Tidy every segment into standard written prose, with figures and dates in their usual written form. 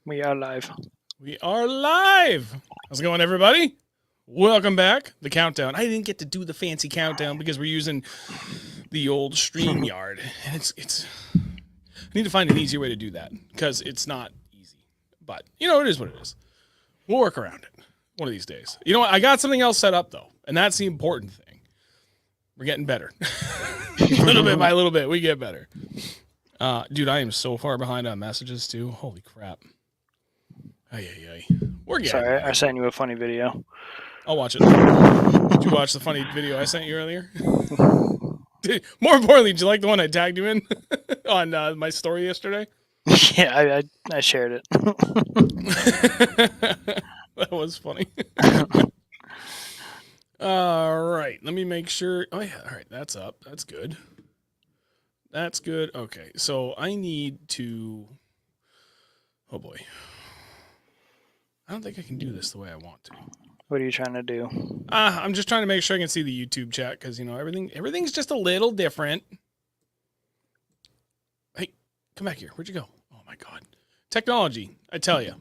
We are live. We are live. How's it going, everybody? Welcome back. The countdown. I didn't get to do the fancy countdown because we're using the old StreamYard, and it's. I need to find an easier way to do that because it's not easy. But it is what it is. We'll work around it one of these days. You know what? I got something else set up though, and that's the important thing. We're getting better. Little bit by little bit, we get better. Dude, I am so far behind on messages too. Holy crap. Ay. We're getting Sorry, there. I sent you a funny video. I'll watch it. Did you watch the funny video I sent you earlier? More importantly, did you like the one I tagged you in on my story yesterday? Yeah, I shared it. That was funny. All right, let me make sure. Oh yeah, all right, that's up. That's good. That's good. Okay, so I need to. Oh boy. I don't think I can do this the way I want to. What are you trying to do? I'm just trying to make sure I can see the YouTube chat because everything's just a little different. Hey, come back here. Where'd you go? Oh my god, technology! I tell you.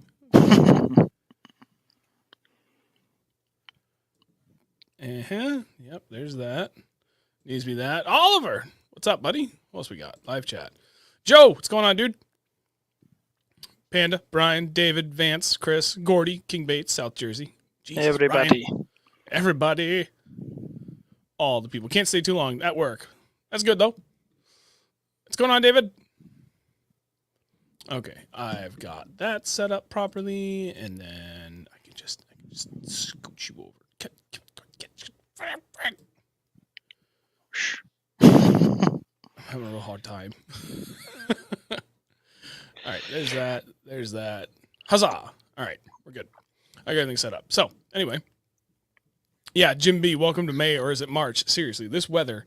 Yep. There's that. Needs to be that. Oliver, what's up, buddy? What else we got? Live chat. Joe, what's going on, dude? Panda, Brian, David, Vance, Chris, Gordy, King Bates, South Jersey. Jesus, Everybody. Brian. Everybody. All the people. Can't stay too long at work. That's good, though. What's going on, David? Okay, I've got that set up properly, and then I can just scooch you over. I'm having a little hard time. All right, there's that. Huzzah! All right, we're good. I got everything set up. So, anyway. Yeah, Jim B, welcome to May, or is it March? Seriously, this weather.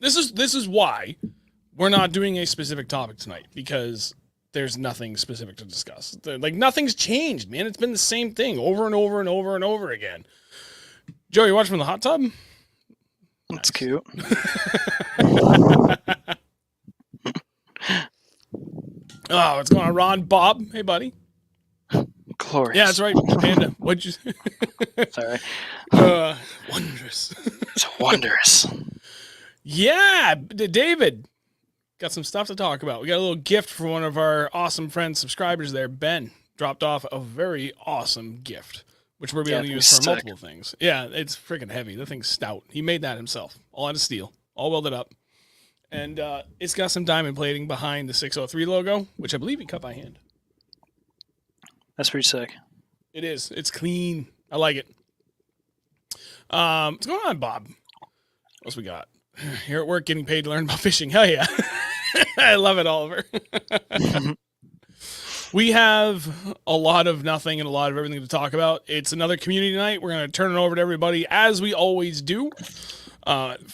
This is why we're not doing a specific topic tonight, because there's nothing specific to discuss. Nothing's changed, man. It's been the same thing over and over and over and over again. Joe, you watching from the hot tub? That's cute. Oh, what's going on, Ron? Bob, hey, buddy. Glorious. Yeah, that's right, Panda. What'd you? Sorry. Wondrous. It's wondrous. Yeah, David. Got some stuff to talk about. We got a little gift for one of our awesome friends, subscribers there. Ben dropped off a very awesome gift, which we're able to use for multiple things. Yeah, it's freaking heavy. The thing's stout. He made that himself, all out of steel, all welded up. And it's got some diamond plating behind the 603 logo, which I believe he cut by hand. That's pretty sick. It is. It's clean. I like it. What's going on, Bob? What else we got? Here at work, getting paid to learn about fishing. Hell yeah. I love it, Oliver. We have a lot of nothing and a lot of everything to talk about. It's another community night. We're going to turn it over to everybody as we always do.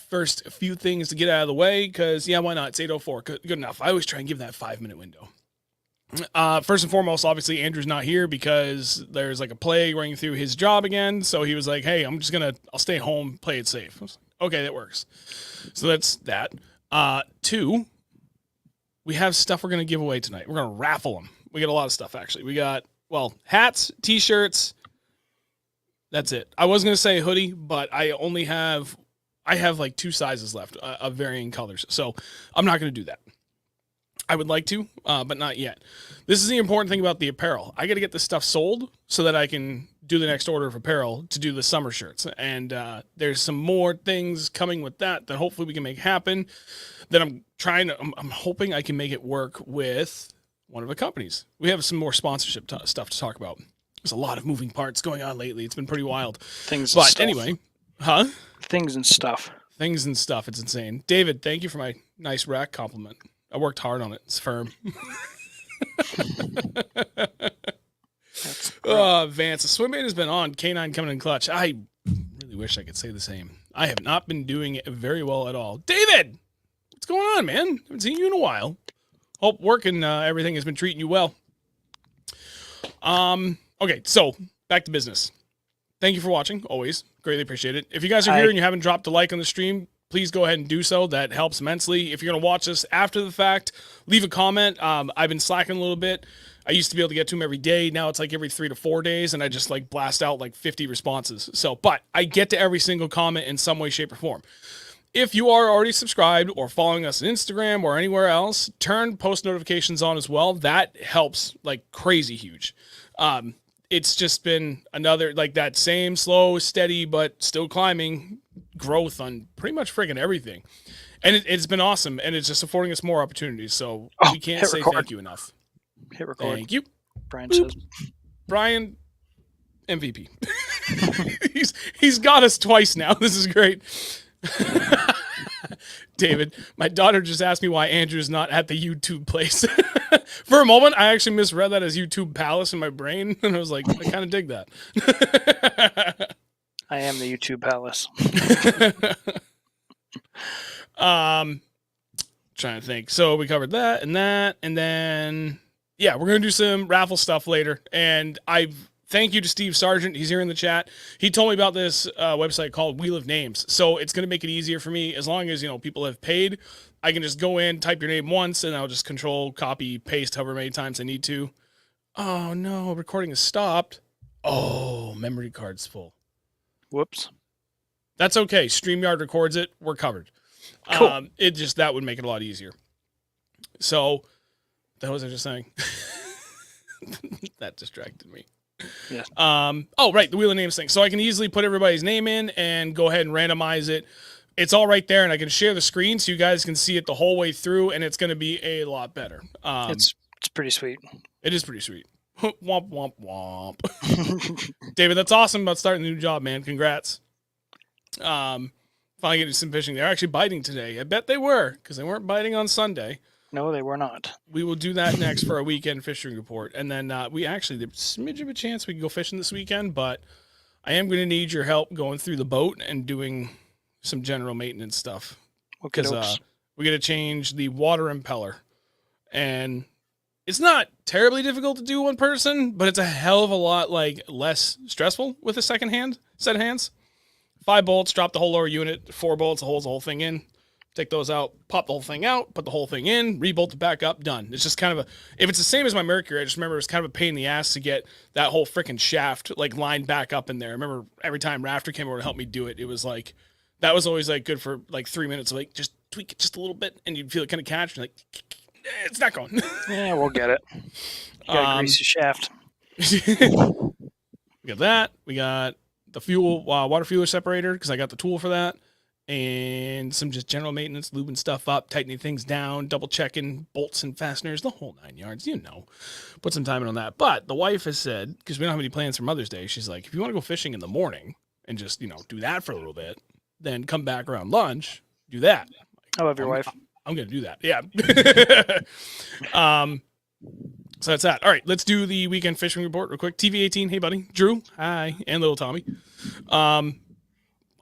First, a few things to get out of the way because, yeah, why not? It's 8:04. Good enough. I always try and give that 5-minute window. First and foremost, obviously, Andrew's not here because there's like a plague running through his job again. So he was like, hey, I'll stay home, play it safe. I was like, okay, that works. So that's that. 2, we have stuff we're going to give away tonight. We're going to raffle them. We got a lot of stuff, actually. We got, hats, t-shirts. That's it. I was going to say hoodie, but I have like 2 sizes left of varying colors. So I'm not going to do that. I would like to, but not yet. This is the important thing about the apparel. I got to get this stuff sold so that I can do the next order of apparel to do the summer shirts. And there's some more things coming with that hopefully we can make happen. That I'm hoping I can make it work with one of the companies. We have some more sponsorship stuff to talk about. There's a lot of moving parts going on lately. It's been pretty wild. Anyway, huh? Things and stuff. It's insane. David, thank you for my nice rack compliment. I worked hard on it. It's firm. Vance, the swim has been on. K9 coming in clutch. I really wish I could say the same. I have not been doing it very well at all. David, what's going on, man? Haven't seen you in a while. Hope work and everything has been treating you well. Okay, so back to business. Thank you for watching. Always greatly appreciate it. If you guys are here and you haven't dropped a like on the stream, please go ahead and do so. That helps immensely. If you're going to watch this after the fact, leave a comment. I've been slacking a little bit. I used to be able to get to them every day. Now it's like every 3 to 4 days, and I just like blast out like 50 responses. So, but I get to every single comment in some way, shape, or form. If you are already subscribed or following us on Instagram or anywhere else, turn post notifications on as well. That helps like crazy huge. It's just been another like that same slow, steady, but still climbing growth on pretty much friggin' everything. And it's been awesome, and it's just affording us more opportunities. So we can't say thank you enough. Hit record. Thank you. Brian Boop. says. Brian, MVP. he's got us twice now. This is great. David, my daughter just asked me why Andrew's not at the YouTube place. For a moment, I actually misread that as YouTube Palace in my brain, and I was like, I kind of dig that. I am the YouTube Palace. Trying to think. So we covered that, and then yeah, we're gonna do some raffle stuff later. And I thank you to Steve Sargent. He's here in the chat. He told me about this website called Wheel of Names. So it's gonna make it easier for me as long as people have paid. I can just go in, type your name once, and I'll just control, copy, paste however many times I need to. Oh no, recording is stopped. Oh, memory card's full. Whoops. That's okay. StreamYard records it. We're covered. Cool. That would make it a lot easier. So, that was I just saying. That distracted me. Yeah. Oh, right, the Wheel of Names thing. So I can easily put everybody's name in and go ahead and randomize it. It's all right there, and I can share the screen so you guys can see it the whole way through, and it's going to be a lot better. It's pretty sweet. It is pretty sweet. Womp, womp, womp. David, that's awesome about starting a new job, man. Congrats. Finally getting some fishing. They're actually biting today. I bet they were, because they weren't biting on Sunday. No, they were not. We will do that next for our weekend fishing report. And then there's a smidge of a chance we can go fishing this weekend, but I am going to need your help going through the boat and doing some general maintenance stuff. Because we got to change the water impeller. And it's not terribly difficult to do one person, but it's a hell of a lot less stressful with a second set of hands. 5 bolts, drop the whole lower unit. 4 bolts, holds the whole thing in. Take those out, pop the whole thing out, put the whole thing in, rebolt it back up, done. It's just kind of if it's the same as my Mercury, I just remember it was kind of a pain in the ass to get that whole freaking shaft lined back up in there. I remember every time Rafter came over to help me do it, it was that was always good for 3 minutes of just tweak it just a little bit, and you'd feel it kind of catch, and it's not going. Yeah, we'll get it. You gotta grease the shaft. We got that. We got the water fueler separator, because I got the tool for that. And some just general maintenance, lubing stuff up, tightening things down, double checking bolts and fasteners, the whole 9 yards, Put some time in on that. But the wife has said, because we don't have any plans for Mother's Day, she's like, if you want to go fishing in the morning and just, do that for a little bit, then come back around lunch, do that. I love your wife. I'm going to do that. Yeah. So that's that. All right, let's do the weekend fishing report real quick. TV18, hey buddy. Drew, hi, and little Tommy.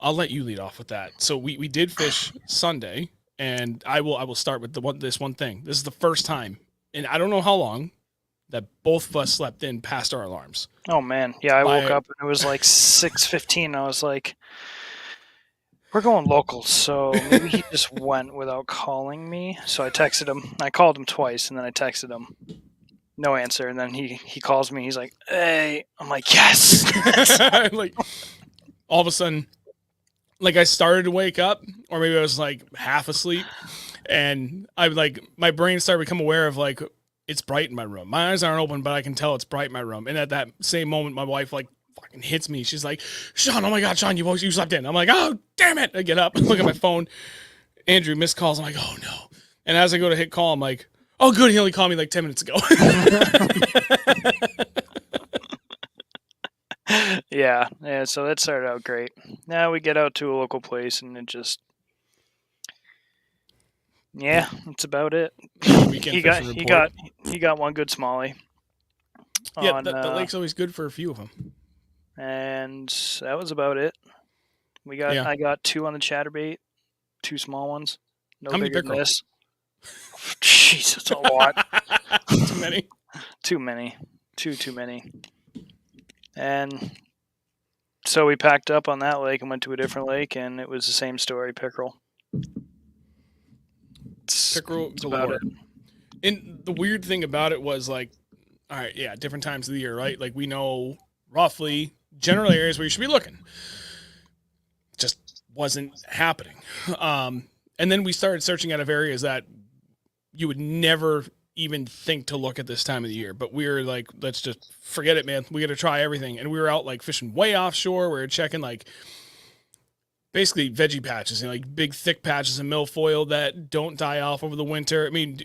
I'll let you lead off with that. So we did fish Sunday, and I will start with this one thing. This is the first time, and I don't know how long, that both of us slept in past our alarms. Oh man, yeah, I woke up and it was 6:15. I was like, we're going local, so maybe he just went without calling me. So I texted him. I called him twice, and then I texted him. No answer, and then he calls me. He's like, "Hey," I'm like, "Yes." All of a sudden, I started to wake up, or maybe I was half asleep, and my brain started to become aware of it's bright in my room. My eyes aren't open, but I can tell it's bright in my room. And at that same moment, my wife fucking hits me. She's like, "Sean, oh my God, Sean, you slept in." I'm like, "Oh, damn it." I get up, look at my phone. Andrew missed calls. I'm like, "Oh no." And as I go to hit call, I'm like, "Oh good, he only called me 10 minutes ago." Yeah, so that started out great. Now we get out to a local place, and it just, that's about it. He got one good smallie. Yeah, the lake's always good for a few of them. And that was about it. I got 2 on the chatterbait, 2 small ones. No How many bigger than pickerel? this. Jeez, it's a lot. Too many. Too many. Too many. And so we packed up on that lake and went to a different lake, and it was the same story, pickerel. Pickerel That's about galore. it. And the weird thing about it was like, all right, yeah, different times of the year, right? Like we know roughly general areas where you should be looking. Just wasn't happening. And then we started searching out of areas that you would never even think to look at this time of the year. But we were like, let's just forget it, man. We got to try everything. And we were out like fishing way offshore. We were checking like basically veggie patches, you know, like big thick patches of milfoil that don't die off over the winter. I mean,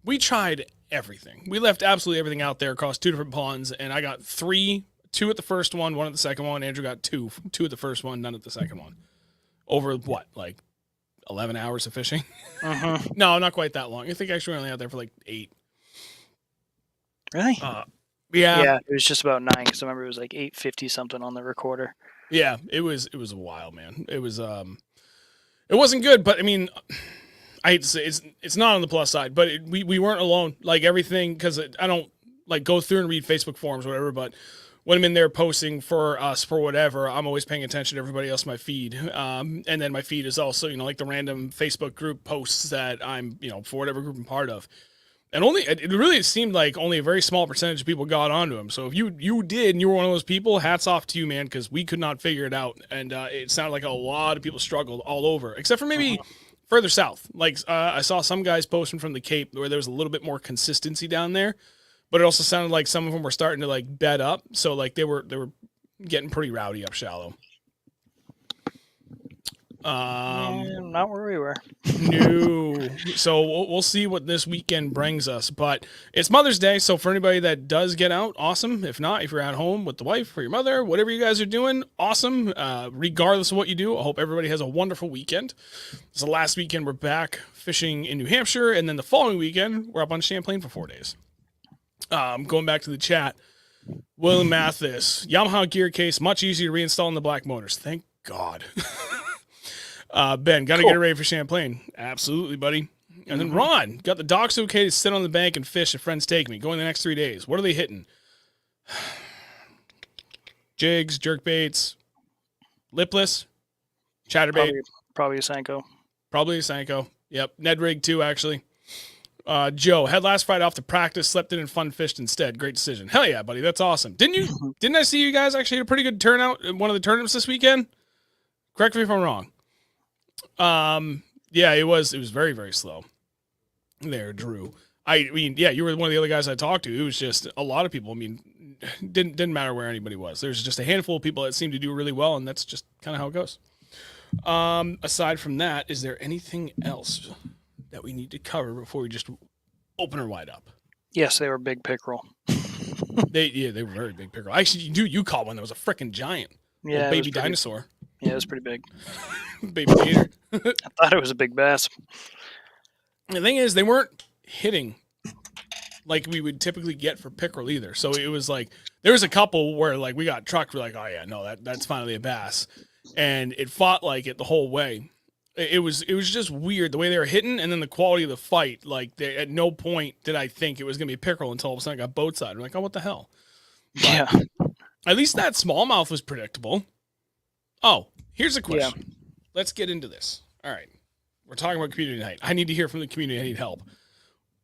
we tried everything. We left absolutely everything out there across 2 different ponds, and I got 3, 2 at the first one at the second one. Andrew got 2 at the first one, none at the second one. Over what, like 11 hours of fishing? No, not quite that long. I think actually we were only out there for like 8. Really? Yeah. Yeah, it was just about 9 because I remember it was like 8:50 something on the recorder. Yeah, it was a while, man. It was it wasn't good, but I mean, I hate to say it's not on the plus side, but we weren't alone. Like everything, because I don't like go through and read Facebook forums or whatever, but when I'm in there posting for us for whatever, I'm always paying attention to everybody else in my feed. And then my feed is also, you know, like the random Facebook group posts that I'm, you know, for whatever group I'm part of. And it seemed like only a very small percentage of people got onto him. So if you did and you were one of those people, hats off to you, man, because we could not figure it out. And it sounded like a lot of people struggled all over, except for maybe further south. Like I saw some guys posting from the Cape where there was a little bit more consistency down there, but it also sounded like some of them were starting to like bed up. So like they were getting pretty rowdy up shallow. Not where we were. No. So we'll see what this weekend brings us. But it's Mother's Day, so for anybody that does get out, awesome. If not, if you're at home with the wife or your mother, whatever you guys are doing, awesome. Regardless of what you do, I hope everybody has a wonderful weekend. So last weekend we're back fishing in New Hampshire, and then the following weekend we're up on Champlain for 4 days. Going back to the chat, William Mathis, Yamaha gear case, much easier to reinstall in the black motors. Thank God. Ben, got to get it ready for Champlain. Absolutely, buddy. And then Ron, got the docks okay to sit on the bank and fish if friends take me. Going the next 3 days. What are they hitting? Jigs, jerkbaits, lipless, chatterbait. Probably a Senko. Probably a Senko. Yep. Ned rig too, actually. Joe, had last Friday off to practice, slept in and fun fished instead. Great decision. Hell yeah, buddy. That's awesome. Didn't I see you guys actually had a pretty good turnout in one of the tournaments this weekend? Correct me if I'm wrong. Yeah, it was very, very slow there, Drew. I mean, yeah, you were one of the other guys I talked to. It was just a lot of people. I mean, didn't matter where anybody was. There's just a handful of people that seemed to do really well, and that's just kind of how it goes. Aside from that, is there anything else that we need to cover before we just open her wide up? Yes, they were big pickerel. They were very big pickerel. Actually, you caught one that was a freaking giant. Yeah, baby dinosaur. Yeah, it was pretty big. Baby gator. I thought it was a big bass. The thing is, they weren't hitting like we would typically get for pickerel either. So it was like there was a couple where like we got trucked. We're like, oh yeah, no, that's finally a bass, and it fought like it the whole way. It was just weird the way they were hitting, and then the quality of the fight. Like at no point did I think it was gonna be a pickerel until all of a sudden I got boat side. I'm like, oh, what the hell? But yeah. At least that smallmouth was predictable. Oh, here's a question. Yeah. Let's get into this. All right. We're talking about community night. I need to hear from the community. I need help.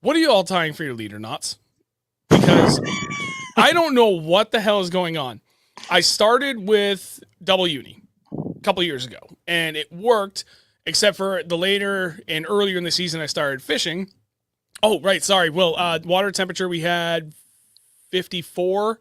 What are you all tying for your leader knots? Because I don't know what the hell is going on. I started with double uni a couple years ago, and it worked, except for the later and earlier in the season I started fishing. Oh, right. Sorry. Well, water temperature, we had 54.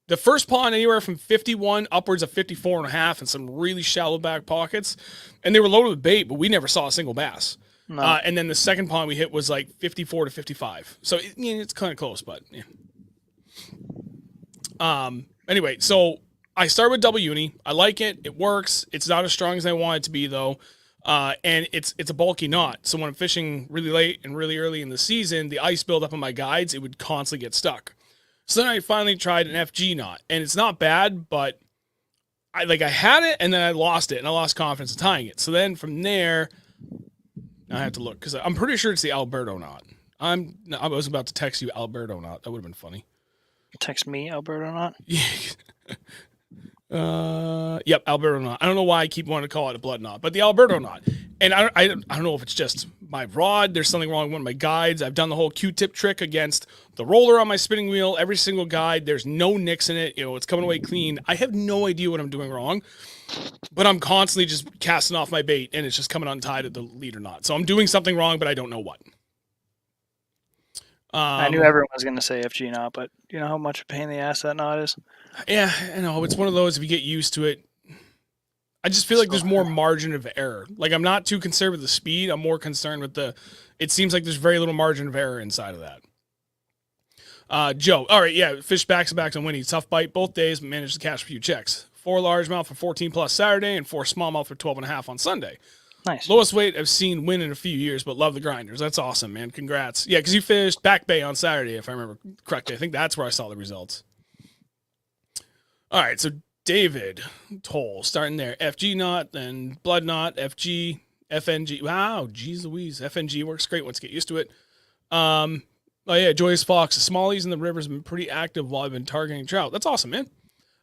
The first pond anywhere from 51 upwards of 54 and a half and some really shallow back pockets. And they were loaded with bait, but we never saw a single bass. No. And then the second pond we hit was like 54 to 55. So it's kind of close, but yeah. Anyway, so I started with double uni. I like it. It works. It's not as strong as I want it to be though. And it's a bulky knot. So when I'm fishing really late and really early in the season, the ice build up on my guides, it would constantly get stuck. So then I finally tried an FG knot, and it's not bad, but I had it, and then I lost it, and I lost confidence in tying it. So then from there, I have to look, because I'm pretty sure it's the Alberto knot. I was about to text you Alberto knot. That would have been funny. Text me Alberto knot? Yeah. Yep, Alberto knot. I don't know why I keep wanting to call it a blood knot, but the Alberto knot. And I don't know if it's just my rod. There's something wrong with one of my guides. I've done the whole Q-tip trick against the roller on my spinning wheel. Every single guide, there's no nicks in it. It's coming away clean. I have no idea what I'm doing wrong, but I'm constantly just casting off my bait, and it's just coming untied at the leader knot. So I'm doing something wrong, but I don't know what. I knew everyone was going to say FG knot, but you know how much a pain in the ass that knot is? Yeah, I know. It's one of those, if you get used to it, I just feel like there's more margin of error. Like, I'm not too concerned with the speed. I'm more concerned with it seems like there's very little margin of error inside of that. Joe, all right, yeah, fish backs to backs on Winnie. Tough bite both days, but managed to catch a few checks. 4 largemouth for 14 plus Saturday and 4 smallmouth for 12.5 on Sunday. Nice. Lowest weight I've seen win in a few years, but love the grinders. That's awesome, man. Congrats. Yeah, because you fished Back Bay on Saturday, if I remember correctly. I think that's where I saw the results. All right, so David Toll, starting there. FG knot, then blood knot, FG, FNG. Wow, geez Louise. FNG works great once you get used to it. Oh, yeah, Joyous Fox. The smallies in the rivers have been pretty active while I've been targeting trout. That's awesome, man.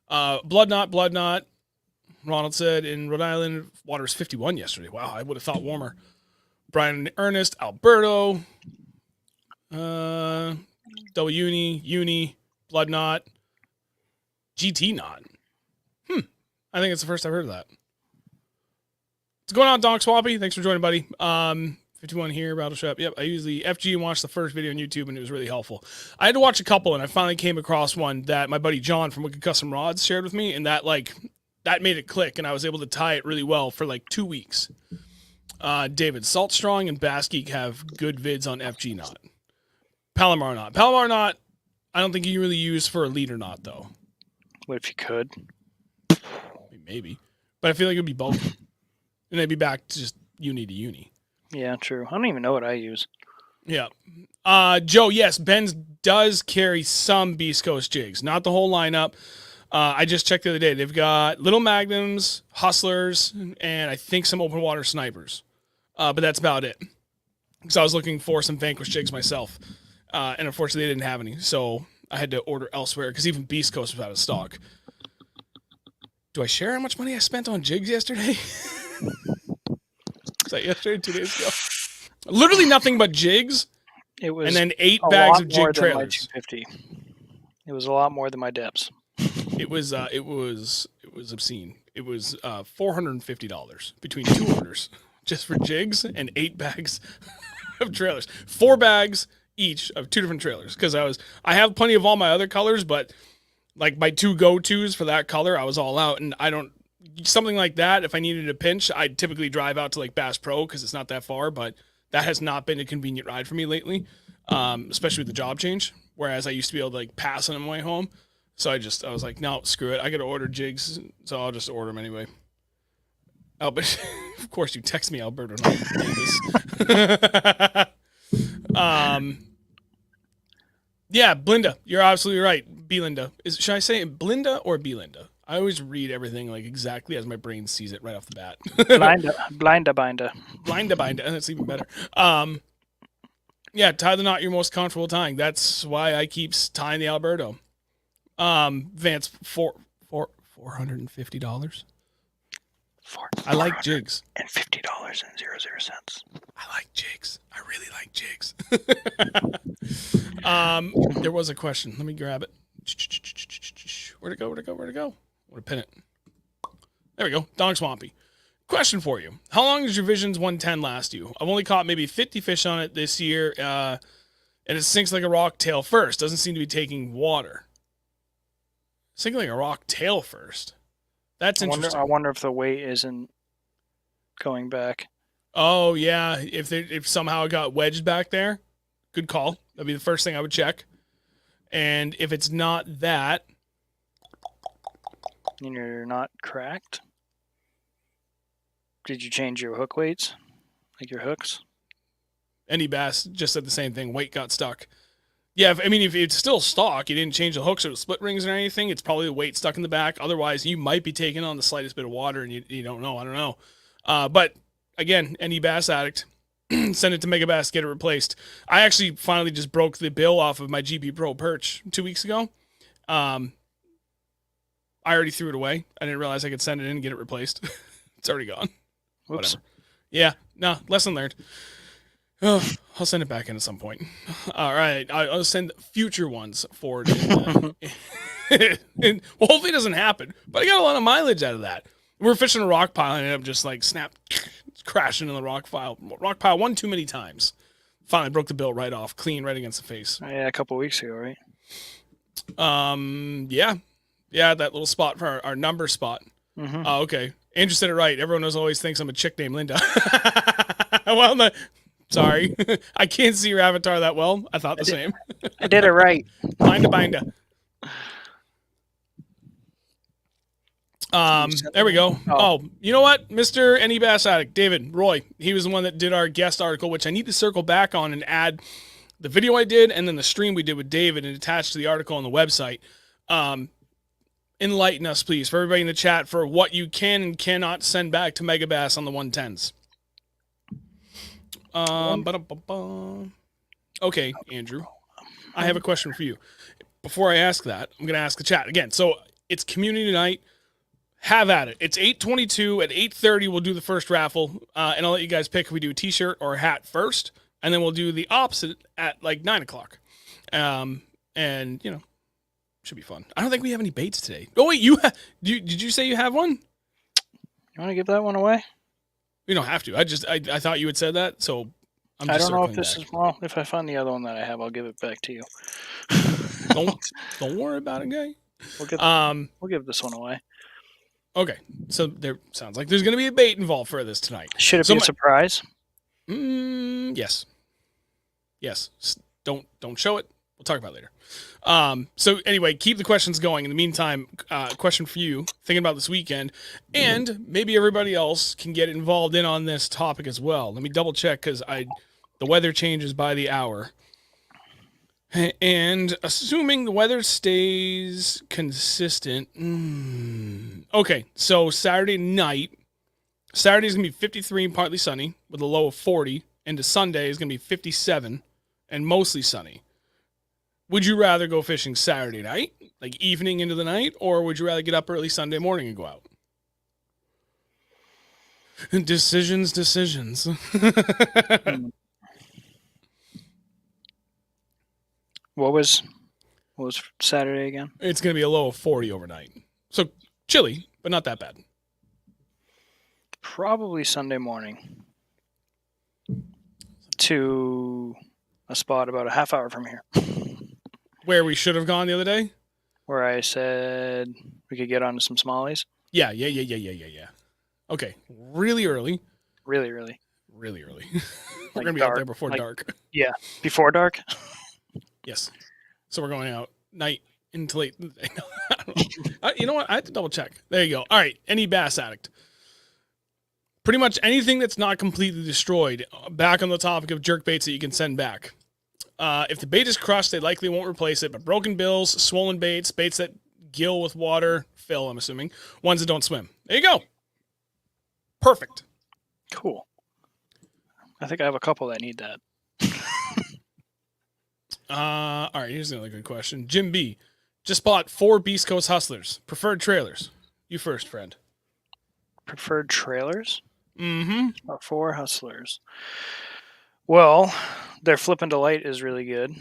Blood knot. Ronald said in Rhode Island, water was 51 yesterday. Wow, I would have thought warmer. Brian Ernest, Alberto, double uni, blood knot, GT knot. I think it's the first I've heard of that. What's going on, Donk Swampy? Thanks for joining, buddy. 51 here, Battle Shop. Yep, I use the FG and watched the first video on YouTube, and it was really helpful. I had to watch a couple, and I finally came across one that my buddy John from Wicked Custom Rods shared with me, and that made it click, and I was able to tie it really well for 2 weeks. David, Salt Strong and Bass Geek have good vids on FG knot. Palomar knot, I don't think you really use for a leader knot, though. What if you could? Maybe. But I feel like it would be bulky. And they'd be back to just uni to uni. Yeah, true. I don't even know what I use. Yeah. Joe, yes, Ben's does carry some Beast Coast jigs. Not the whole lineup. I just checked the other day. They've got Little Magnums, Hustlers, and I think some open water snipers. But that's about it. Because I was looking for some Vanquish jigs myself. And unfortunately, they didn't have any. So I had to order elsewhere because even Beast Coast was out of stock. Do I share how much money I spent on jigs yesterday? Was that yesterday, 2 days ago? Literally nothing but jigs. It was, and then 8 bags of jig trailers. My 250. It was a lot more than my depths. It was obscene. It was $450 between 2 orders just for jigs and 8 bags of trailers. 4 bags each of 2 different trailers because I have plenty of all my other colors, but my 2 go-tos for that color, I was all out, and something like that, if I needed a pinch, I'd typically drive out to Bass Pro because it's not that far, but that has not been a convenient ride for me lately, especially with the job change, whereas I used to be able to pass on my way home. So I was like, no, screw it. I got to order jigs, so I'll just order them anyway. Albert, of course, you text me, Alberto. Yeah, Blinda. You're absolutely right. Belinda. Should I say Blinda or Belinda? I always read everything exactly as my brain sees it right off the bat. Blinda. That's even better. Yeah, tie the knot you're most comfortable tying. That's why I keep tying the Alberto. Vance, $450. I like jigs. And $50.00. I like jigs. I really like jigs. There was a question. Let me grab it. Where'd it go? I want to pin it. There we go. Dog Swampy. Question for you. How long does your Visions 110 last you? I've only caught maybe 50 fish on it this year, and it sinks like a rock tail first. Doesn't seem to be taking water. Sinking like a rock tail first. That's interesting. I wonder if the weight isn't going back. Oh, yeah. If somehow it got wedged back there, good call. That'd be the first thing I would check. And if it's not that... And you're not cracked? Did you change your hook weights? Your hooks? Any bass just said the same thing. Weight got stuck. Yeah, if it's still stock, you didn't change the hooks or the split rings or anything, it's probably the weight stuck in the back. Otherwise, you might be taking on the slightest bit of water and you don't know. I don't know. But, again, any bass addict, send it to Megabass, get it replaced. I actually finally just broke the bill off of my GP Pro perch 2 weeks ago. I already threw it away. I didn't realize I could send it in and get it replaced. It's already gone. Whoops. Whatever. Yeah, no, lesson learned. Oh, I'll send it back in at some point. All right, I'll send future ones forward. And well, hopefully it doesn't happen. But I got a lot of mileage out of that. We were fishing a rock pile and I ended up just like crashing in the rock pile one too many times. Finally broke the bill right off, clean right against the face. Yeah, a couple weeks ago, right? Yeah, that little spot for our number spot. Mm-hmm. Oh, okay. Andrew said it right. Everyone always thinks I'm a chick named Linda. Well, sorry. I can't see your avatar that well. I thought the same. I did it right. Binda. There we go. Oh, you know what? Mr. Any Bass Addict, David Roy, he was the one that did our guest article, which I need to circle back on and add the video I did and then the stream we did with David and attach to the article on the website. Enlighten us, please, for everybody in the chat, for what you can and cannot send back to Megabass on the 110s. Okay, Andrew, I have a question for you. Before I ask that, I'm going to ask the chat again. So it's community night. Have at it. It's 8:22. At 8:30, we'll do the first raffle, and I'll let you guys pick if we do a T-shirt or a hat first, and then we'll do the opposite at like 9 o'clock. And should be fun. I don't think we have any baits today. Oh wait, did you say you have one? You want to give that one away? We don't have to. I thought you had said that, so I don't know if this is well. If I find the other one that I have, I'll give it back to you. Don't worry about it, guy. We'll give this one away. Okay, so there sounds like there's going to be a bait involved for this tonight. Should it be a surprise? Yes. Don't show it. We'll talk about it later. So anyway, keep the questions going. In the meantime, question for you, thinking about this weekend, and maybe everybody else can get involved in on this topic as well. Let me double check because the weather changes by the hour. And assuming the weather stays consistent, okay, so Saturday night, Saturday is going to be 53 and partly sunny with a low of 40, and Sunday is going to be 57 and mostly sunny. Would you rather go fishing Saturday night, like evening into the night, or would you rather get up early Sunday morning and go out? Decisions. What was Saturday again? It's going to be a low of 40 overnight. So chilly, but not that bad. Probably Sunday morning to a spot about a half hour from here. Where we should have gone the other day? Where I said we could get onto some smallies. Yeah. Okay. Really early. Really early. We're like going to be out there before dark. Yeah. Before dark? Yes. So we're going out night into late. You know what? I have to double check. There you go. All right. Any Bass Addict. Pretty much anything that's not completely destroyed. Back on the topic of jerk baits that you can send back. If the bait is crushed, they likely won't replace it. But broken bills, swollen baits, baits that gill with water, fill, I'm assuming, ones that don't swim. There you go. Perfect. Cool. I think I have a couple that need that. All right, here's another good question. Jim B. Just bought 4 Beast Coast Hustlers. Preferred trailers. You first, friend. Preferred trailers? Mm-hmm. 4 Hustlers. Well, their Flip and Delight is really good.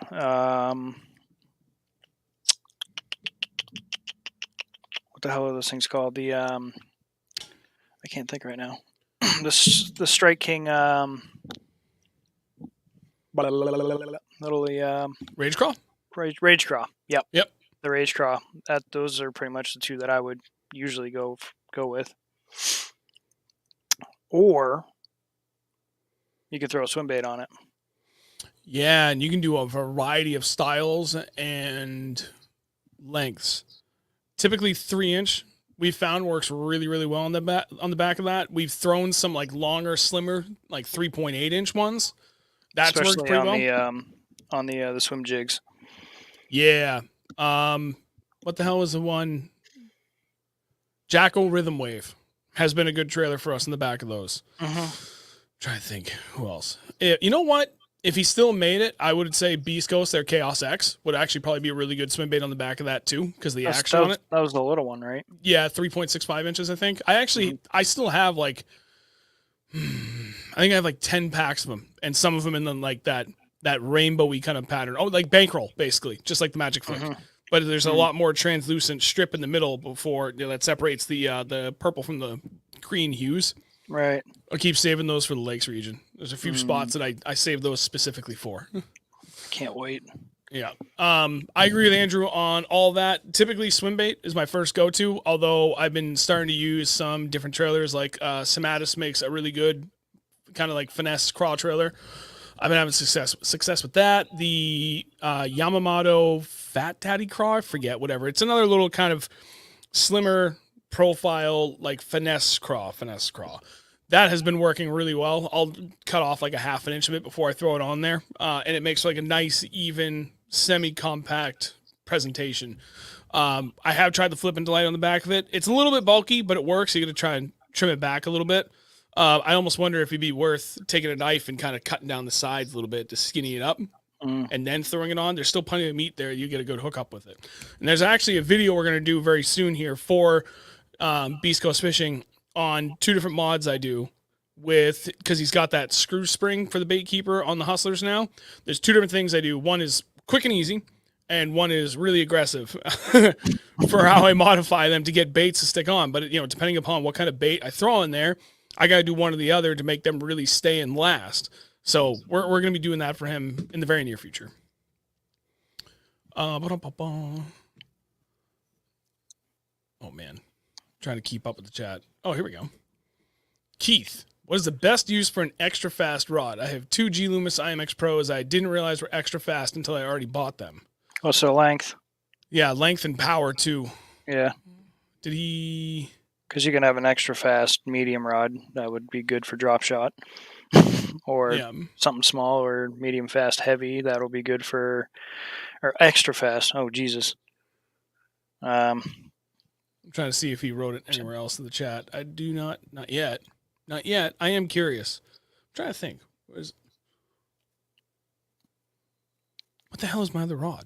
What the hell are those things called? The I can't think right now. The Strike King Rage Craw? Rage Craw. Yep. The Rage Craw. Those are pretty much the 2 that I would usually go with. Or you could throw a swim bait on it. Yeah, and you can do a variety of styles and lengths. Typically 3-inch we found works really, really well on the back of that. We've thrown some like longer, slimmer, like 3.8-inch ones. That's worked pretty well. On the swim jigs. Yeah. What the hell was the one? Jackal Rhythm Wave has been a good trailer for us in the back of those. Mm-hmm. Trying to think who else. You know what? If he still made it, I would say Beast Ghost, their Chaos X, would actually probably be a really good swim bait on the back of that too, because the action on it. That was the little one, right? Yeah, 3.65 inches, I think. I still have like, I think I have like 10 packs of them, and some of them in the, like that rainbowy kind of pattern. Oh, like bankroll, basically, just like the Magic Flick. But there's a lot more translucent strip in the middle before that separates the purple from the green hues. Right. I'll keep saving those for the Lakes region. There's a few spots that I saved those specifically for. Can't wait. Yeah. I agree with Andrew on all that. Typically, swim bait is my first go-to, although I've been starting to use some different trailers. Like Sematus makes a really good kind of like finesse craw trailer. I've been having success with that. The Yamamoto Fat Daddy Craw, I forget, whatever. It's another little kind of slimmer profile, like finesse craw. That has been working really well. I'll cut off like a half an inch of it before I throw it on there. And it makes like a nice, even, semi-compact presentation. I have tried the flip and delight on the back of it. It's a little bit bulky, but it works. You got to try and trim it back a little bit. I almost wonder if it'd be worth taking a knife and kind of cutting down the sides a little bit to skinny it up and then throwing it on. There's still plenty of meat there. You get a good hookup with it. And there's actually a video we're going to do very soon here for Beast Coast Fishing on 2 different mods I do with, because he's got that screw spring for the bait keeper on the Hustlers now. There's 2 different things I do. One is quick and easy, and one is really aggressive for how I modify them to get baits to stick on. But, depending upon what kind of bait I throw in there, I got to do one or the other to make them really stay and last. So we're going to be doing that for him in the very near future. Oh, man. Trying to keep up with the chat. Oh, here we go. Keith, what is the best use for an extra fast rod? I have 2 G Loomis IMX Pros I didn't realize were extra fast until I already bought them. Oh, so length. Yeah, length and power too. Yeah. Did he... Because you can have an extra fast medium rod that would be good for drop shot. Or something small or medium fast heavy that'll be good for... Or extra fast. Oh, Jesus. I'm trying to see if he wrote it anywhere else in the chat. I do not yet. Not yet. I am curious. I'm trying to think. What the hell is my other rod?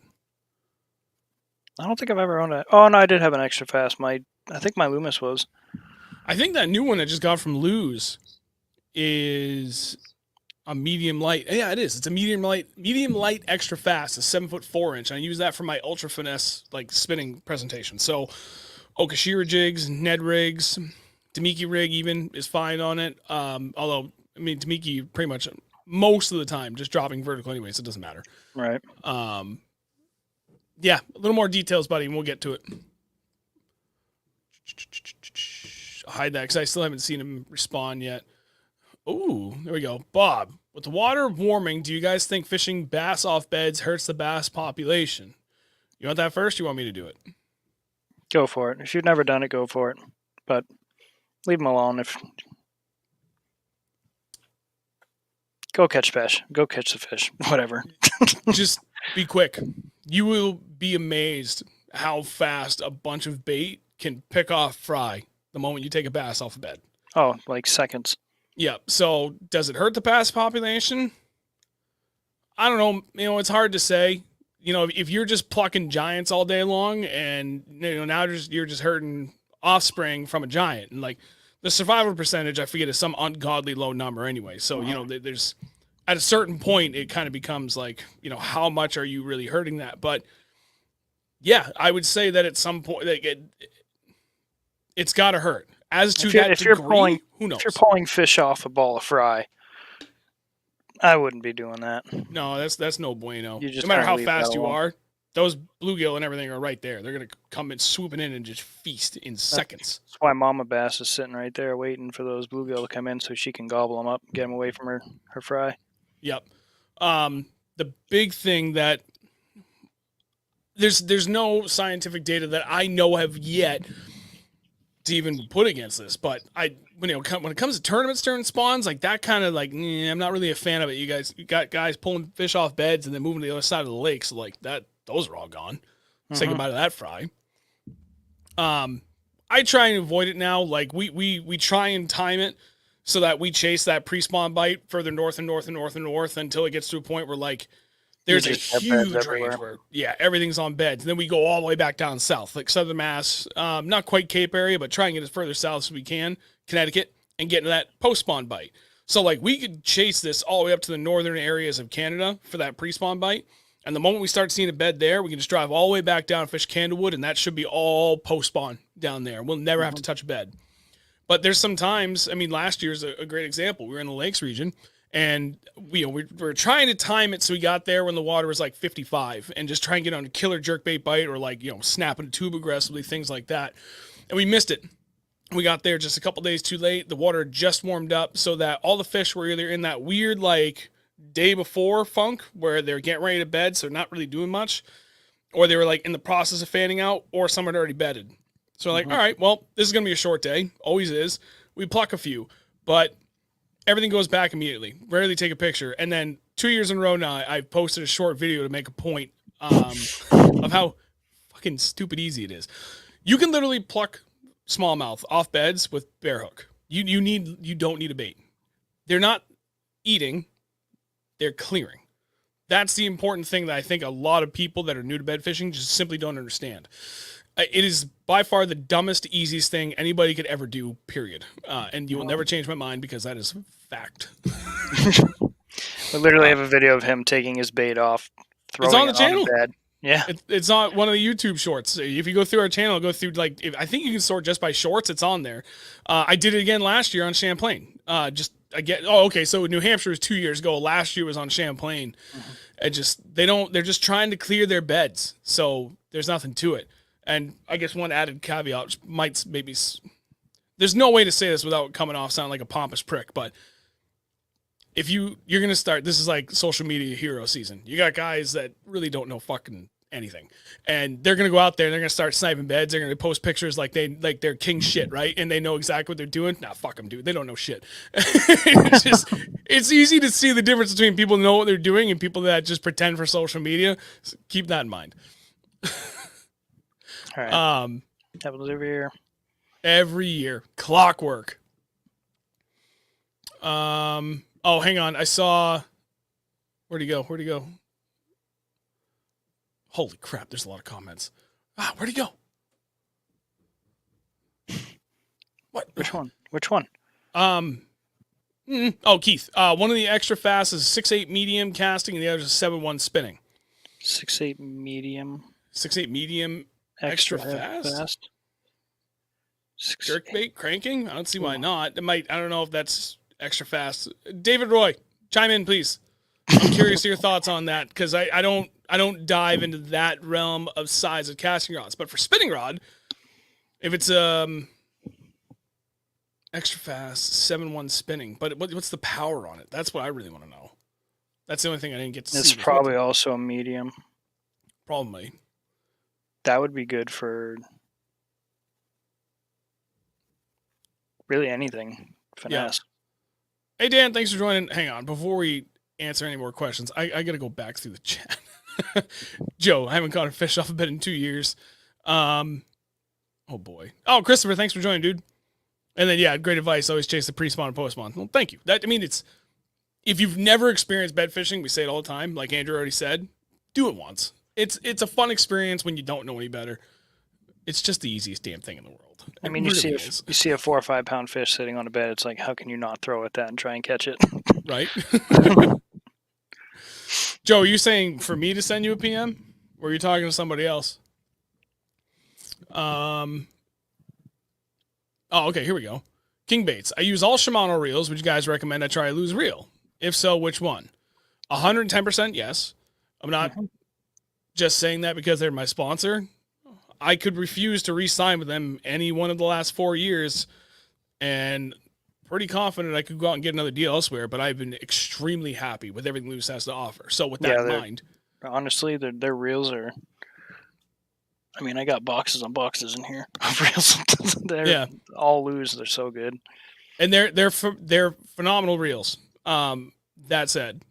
I don't think I've ever owned it. Oh, no, I did have an extra fast. I think my Loomis was. I think that new one I just got from Luz is a medium light. Yeah, it is. It's a medium light extra fast, a 7'4" I use that for my ultra finesse like spinning presentation. So Okashira jigs, Ned rigs, Tamiki rig even is fine on it. Although, I mean, Tamiki pretty much most of the time just dropping vertical anyway, so it doesn't matter. Right. Yeah, a little more details, buddy, and we'll get to it. I'll hide that because I still haven't seen him respond yet. Ooh, there we go. Bob, with the water warming, do you guys think fishing bass off beds hurts the bass population? You want that first? Or you want me to do it? Go for it. If you've never done it, go for it. But leave them alone. Go catch fish. Go catch the fish. Whatever. Just be quick. You will be amazed how fast a bunch of bait can pick off fry the moment you take a bass off a bed. Oh, like seconds. Yeah. So does it hurt the bass population? I don't know. It's hard to say. If you're just plucking giants all day long and now you're just hurting offspring from a giant, and like the survival percentage, I forget, is some ungodly low number anyway. So, there's at a certain point, it kind of becomes like, how much are you really hurting that? But yeah, I would say that at some point, like it's got to hurt. As to that degree, who knows? If you're pulling fish off a ball of fry, I wouldn't be doing that. No, that's no bueno. No matter how fast you are, those bluegill and everything are right there. They're going to come in swooping in and just feast in seconds. That's why Mama Bass is sitting right there waiting for those bluegill to come in so she can gobble them up and get them away from her fry. Yep. The big thing that there's no scientific data that I know of yet to even put against this, but when it comes to tournaments during spawns, like that kind of like, I'm not really a fan of it. You got guys pulling fish off beds and then moving to the other side of the lake. So like those are all gone. Say goodbye to that fry. I try and avoid it now. Like we try and time it so that we chase that pre-spawn bite further north and north and north and north until it gets to a point where like there's a huge range where everything's on beds. And then we go all the way back down south, like southern Mass, not quite Cape area, but try and get as further south as we can, Connecticut, and get into that post-spawn bite. So like we could chase this all the way up to the northern areas of Canada for that pre-spawn bite. And the moment we start seeing a bed there, we can just drive all the way back down and fish Candlewood, and that should be all post-spawn down there. We'll never have to touch a bed. But there's some times, I mean, last year is a great example. We were in the Lakes region, and we're trying to time it so we got there when the water was like 55, and just try and get on a killer jerkbait bite or like, snapping a tube aggressively, things like that. And we missed it. We got there just a couple days too late. The water just warmed up so that all the fish were either in that weird like day before funk where they're getting ready to bed, so not really doing much, or they were like in the process of fanning out, or some had already bedded. So like, all right, well, this is going to be a short day. Always is. We pluck a few, but everything goes back immediately. Rarely take a picture. And then 2 years in a row now, I've posted a short video to make a point of how fucking stupid easy it is. You can literally pluck smallmouth off beds with bare hook. You don't need a bait. They're not eating, they're clearing. That's the important thing that I think a lot of people that are new to bed fishing just simply don't understand. It is by far the dumbest, easiest thing anybody could ever do, period. And you will never change my mind because that is fact. We literally have a video of him taking his bait off, throwing it's on the channel. On bed. Yeah, it's on one of the YouTube shorts. If you go through our channel, go through I think you can sort just by shorts. It's on there. I did it again last year on Champlain. So New Hampshire was 2 years ago. Last year was on Champlain. Mm-hmm. They're just trying to clear their beds. So there's nothing to it. And I guess one added caveat there's no way to say this without coming off sounding like a pompous prick, but if you're going to start, this is like social media hero season. You got guys that really don't know fucking anything, and they're going to go out there and they're going to start sniping beds. They're going to post pictures like they're king shit, right? And they know exactly what they're doing. Nah, fuck them, dude. They don't know shit. It's easy to see the difference between people who know what they're doing and people that just pretend for social media. So keep that in mind. All right. Happens every year. Every year. Clockwork. Oh, hang on. I saw... Where'd he go? Holy crap, there's a lot of comments. Where'd he go? What? Which one? Keith. One of the extra fast is 6'8 medium casting, and the other is 7'1 spinning. 6'8 medium. 6'8 medium... Extra fast? Jerkbait cranking? I don't see why not. I don't know if that's extra fast. David Roy, chime in, please. I'm curious to your thoughts on that, because I don't dive into that realm of size of casting rods. But for spinning rod, if it's extra fast, 7'1 spinning, but what's the power on it? That's what I really want to know. That's the only thing I didn't get to see. It's probably also a medium. Probably. That would be good for really anything. Finesse. Yeah. Hey, Dan, thanks for joining. Hang on. Before we answer any more questions, I got to go back through the chat. Joe, I haven't caught a fish off a bed in 2 years. Oh, boy. Oh, Christopher, thanks for joining, dude. And then, great advice. Always chase the pre-spawn and post-spawn. Well, thank you. If you've never experienced bed fishing, we say it all the time, like Andrew already said, do it once. It's a fun experience when you don't know any better. It's just the easiest damn thing in the world. I mean, you see a 4 or 5 pound fish sitting on a bed. It's like, how can you not throw at that and try and catch it? Right. Joe, are you saying for me to send you a PM? Or are you talking to somebody else? Okay, here we go. King Baits. I use all Shimano reels. Would you guys recommend I try a loose reel? If so, which one? 110% yes. I'm not just saying that because they're my sponsor. I could refuse to re-sign with them any one of the last 4 years, and pretty confident I could go out and get another deal elsewhere, but I've been extremely happy with everything Loose has to offer. So with that in mind... Honestly, their reels are... I mean, I got boxes on boxes in here of reels. They're all Loose. They're so good. And they're phenomenal reels. That said,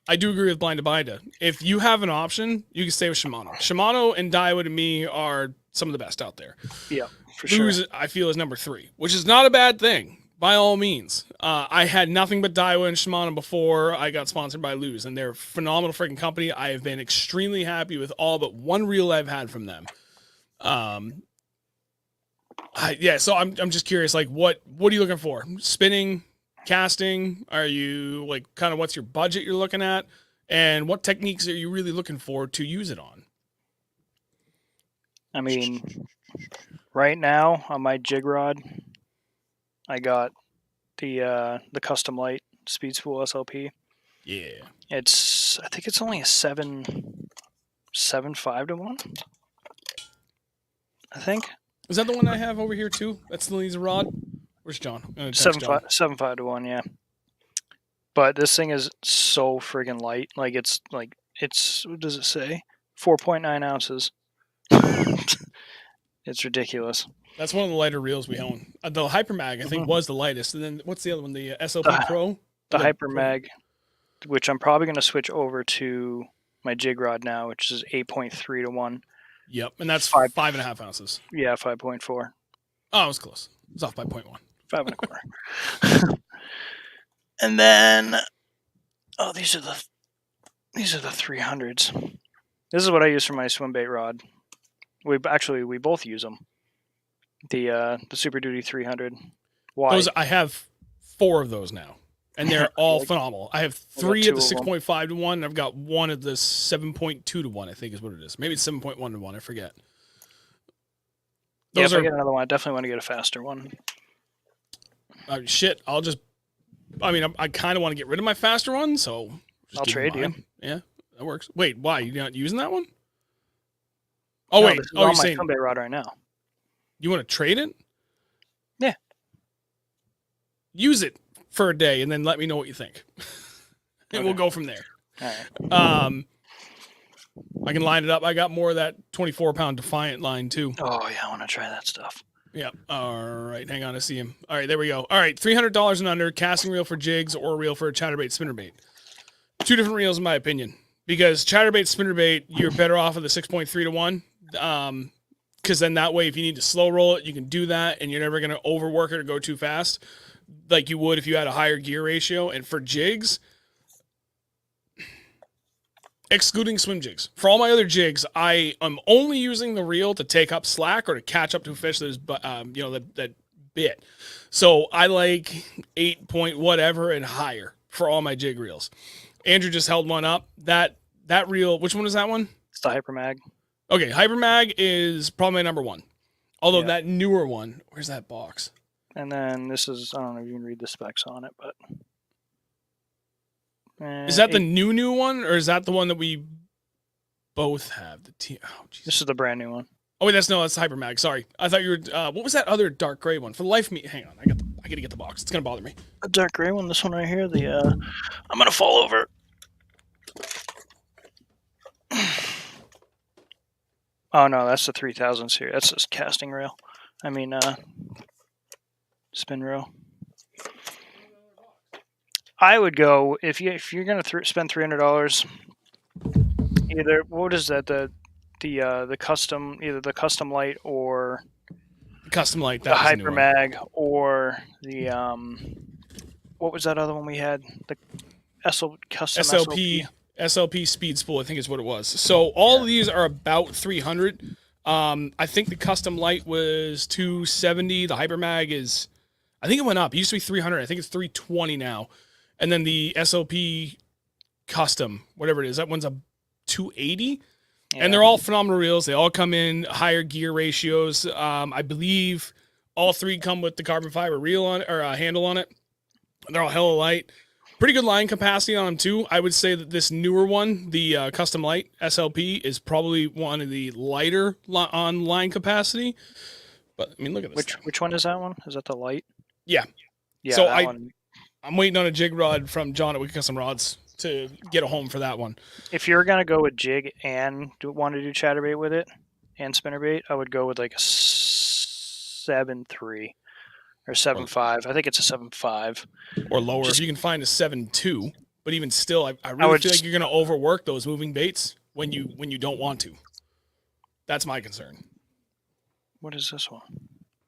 I do agree with Blind to Binda. If you have an option, you can stay with Shimano. Shimano and Daiwa to me are some of the best out there. Yeah, for Lose, sure. I feel, is number 3, which is not a bad thing. by all means. I had nothing but Daiwa and Shimano before I got sponsored by Lose, and they're a phenomenal freaking company. I have been extremely happy with all but one reel I've had from them. So I'm just curious, like, what are you looking for? Spinning, casting? Are you like kind of what's your budget you're looking at, and what techniques are you really looking for to use it on? I mean, right now on my jig rod, I got the custom light speed spool SLP. Yeah, I think it's only a 7.5 to 1. I think. Is that the one I have over here too? That's the laser rod. Where's John? 7.5 to 1, yeah. But this thing is so friggin' light. Like it's what does it say? 4.9 ounces. It's ridiculous. That's one of the lighter reels we own. The Hypermag, I think, was the lightest. And then what's the other one? The SLP Pro? The Hypermag, which I'm probably going to switch over to my jig rod now, which is 8.3 to 1. Yep, and that's 5.5 ounces. Yeah, 5.4. Oh, it was close. It was off by 0.1. 5.25. And then, these are the 300s. This is what I use for my swim bait rod. We both use them. The Super Duty 300. Why? I have 4 of those now, and they're all phenomenal. I have 3 at the 6.5 to 1, and I've got 1 at the 7.2 to 1, I think is what it is. Maybe it's 7.1 to 1, I forget. If I get another one, I definitely want to get a faster one. Shit, I kind of want to get rid of my faster one, so I'll trade you. Yeah, that works. Wait, why? You're not using that one? Oh, wait. This is on my swim bait rod right now. You want to trade it? Yeah. Use it for a day and then let me know what you think. And we'll go from there. All right. I can line it up. I got more of that 24-pound Defiant line too. Oh, yeah, I want to try that stuff. Yeah. All right. Hang on. I see him. All right. There we go. All right. $300 and under, casting reel for jigs or reel for a chatterbait spinnerbait. 2 different reels in my opinion. Because chatterbait, spinnerbait, you're better off with a 6.3 to 1. Because then that way, if you need to slow roll it, you can do that, and you're never going to overwork it or go too fast, like you would if you had a higher gear ratio. And for jigs, excluding swim jigs, for all my other jigs, I am only using the reel to take up slack or to catch up to a fish that is, that bit. So I like 8 point whatever and higher for all my jig reels. Andrew just held one up. That reel, which one is that one? It's the Hypermag. Okay, Hypermag is probably my number 1. Although that newer one, where's that box? And then this is, I don't know if you can read the specs on it, but... is that the new one, or is that the one that we both have? This is the brand new one. Oh, wait, that's Hypermag. Sorry. I thought you were, what was that other dark gray one? For the life of me, hang on, I got to get the box. It's going to bother me. The dark gray one, this one right here, I'm going to fall over. Oh, no, that's the 3000 series. That's this casting reel. Spin reel. I would go, if you're going to spend $300, either, what is that, the custom, either the custom light or custom light, the Hypermag, or the, what was that other one we had? The custom SLP speed spool, I think is what it was. So all of these are about 300. I think the custom light was 270. The Hypermag is, I think it went up. It used to be 300. I think it's 320 now. And then the SLP custom, whatever it is, that one's a 280. Yeah. And they're all phenomenal reels. They all come in higher gear ratios. I believe all 3 come with the carbon fiber reel on it, or handle on it. They're all hella light. Pretty good line capacity on them too. I would say that this newer one, the custom light SLP, is probably one of the lighter on line capacity. But I mean, look at this. Which one is that one? Is that the light? Yeah. Yeah. So I'm waiting on a jig rod from John at Wicked Custom Rods to get a home for that one. If you're gonna go with jig and want to do chatterbait with it and spinnerbait, I would go with like a 7.3. Or 7.5. I think it's a 7.5. Or lower. If you can find a 7.2. But even still, I really feel like you're going to overwork those moving baits when you don't want to. That's my concern. What is this one?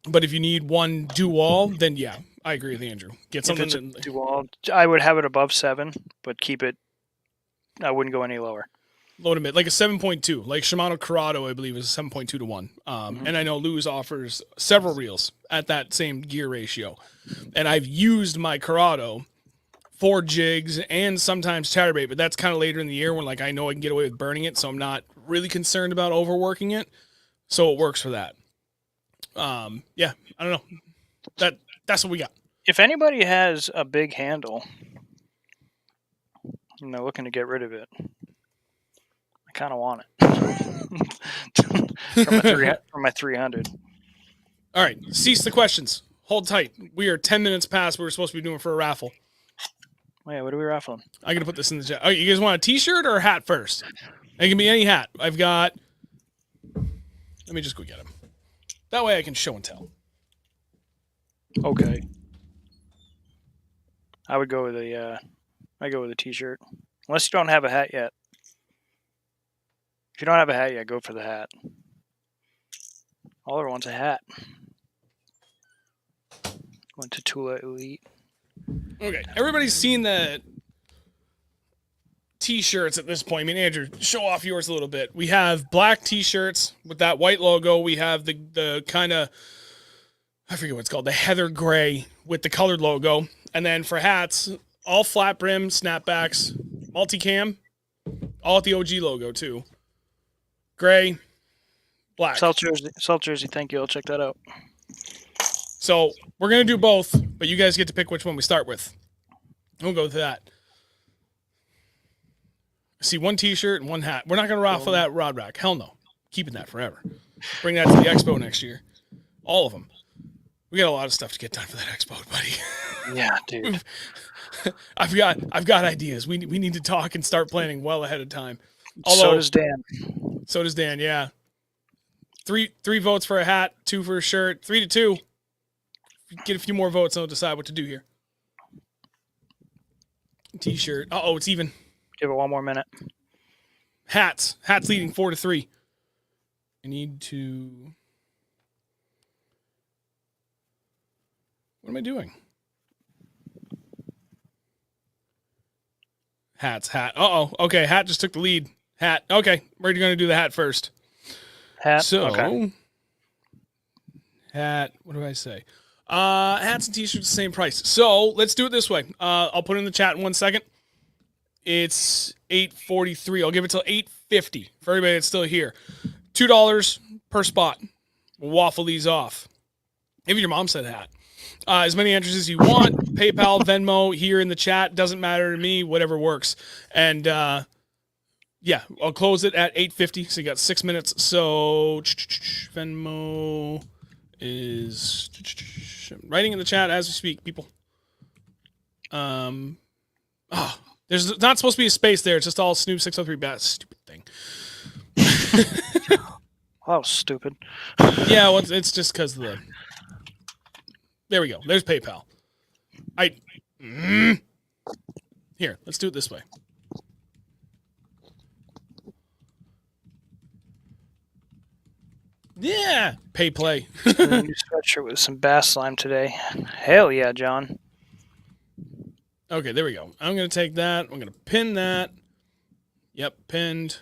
But if you need one do-all, then yeah, I agree with Andrew. Get If something it's a dual, I would have it above 7, but keep it. I wouldn't go any lower. low to mid, like a 7.2. Like Shimano Corrado, I believe, is 7.2 to 1. And I know Lewis offers several reels at that same gear ratio. And I've used my Corrado for jigs and sometimes chatterbait, but that's kind of later in the year when like I know I can get away with burning it, so I'm not really concerned about overworking it. So it works for that. Yeah, I don't know. That's what we got. If anybody has a big handle, looking to get rid of it, I kind of want it for my 300. All right, cease the questions. Hold tight. We are 10 minutes past what we're supposed to be doing for a raffle. Oh, yeah, what are we raffling? I'm going to put this in the chat. Oh, you guys want a t-shirt or a hat first? It can be any hat. I've got... Let me just go get them. That way I can show and tell. Okay. I would go with a t-shirt. Unless you don't have a hat yet. If you don't have a hat yet, go for the hat. Oliver wants a hat. Went to Tula Elite. Okay, everybody's seen the t-shirts at this point. I mean, Andrew, show off yours a little bit. We have black t-shirts with that white logo. We have the kind of, I forget what it's called, the heather gray with the colored logo. And then for hats, all flat brim, snapbacks, multicam, all at the OG logo too. Gray, black. Salt jersey, thank you. I'll check that out. So we're going to do both, but you guys get to pick which one we start with. We'll go with that. I see one t-shirt and one hat. We're not going to raffle that rod rack. Hell no. Keeping that forever. Bring that to the expo next year. All of them. We got a lot of stuff to get done for that expo, buddy. Yeah, dude. I've got ideas. We need to talk and start planning well ahead of time. So does Dan. So does Dan, yeah. Three votes for a hat, 2 for a shirt, 3-2. Get a few more votes and I'll decide what to do here. T-shirt. Uh-oh, it's even. Give it one more minute. Hats leading 4-3. I need to... What am I doing? Hat. Uh-oh. Okay, hat just took the lead. Hat. Okay, we're going to do the hat first. Hat. So, okay. Hat. What do I say? Hats and t-shirts the same price. So let's do it this way. I'll put it in the chat in 1 second. It's $8.43. I'll give it till $8.50 for everybody that's still here. $2 per spot. We'll waffle these off. Even your mom said hat. As many entries as you want. PayPal, Venmo, here in the chat. Doesn't matter to me. Whatever works. And yeah, I'll close it at 8:50. So you got 6 minutes. So Venmo is writing in the chat as we speak, people. There's not supposed to be a space there. It's just all Snoop 603 bat. Stupid thing. Oh, stupid. Yeah, well, it's just because of the... There we go. There's PayPal. Here, let's do it this way. Yeah, pay play. New sweatshirt with some bass slime today. Hell yeah, John. Okay, there we go. I'm going to take that. I'm going to pin that. Yep, pinned.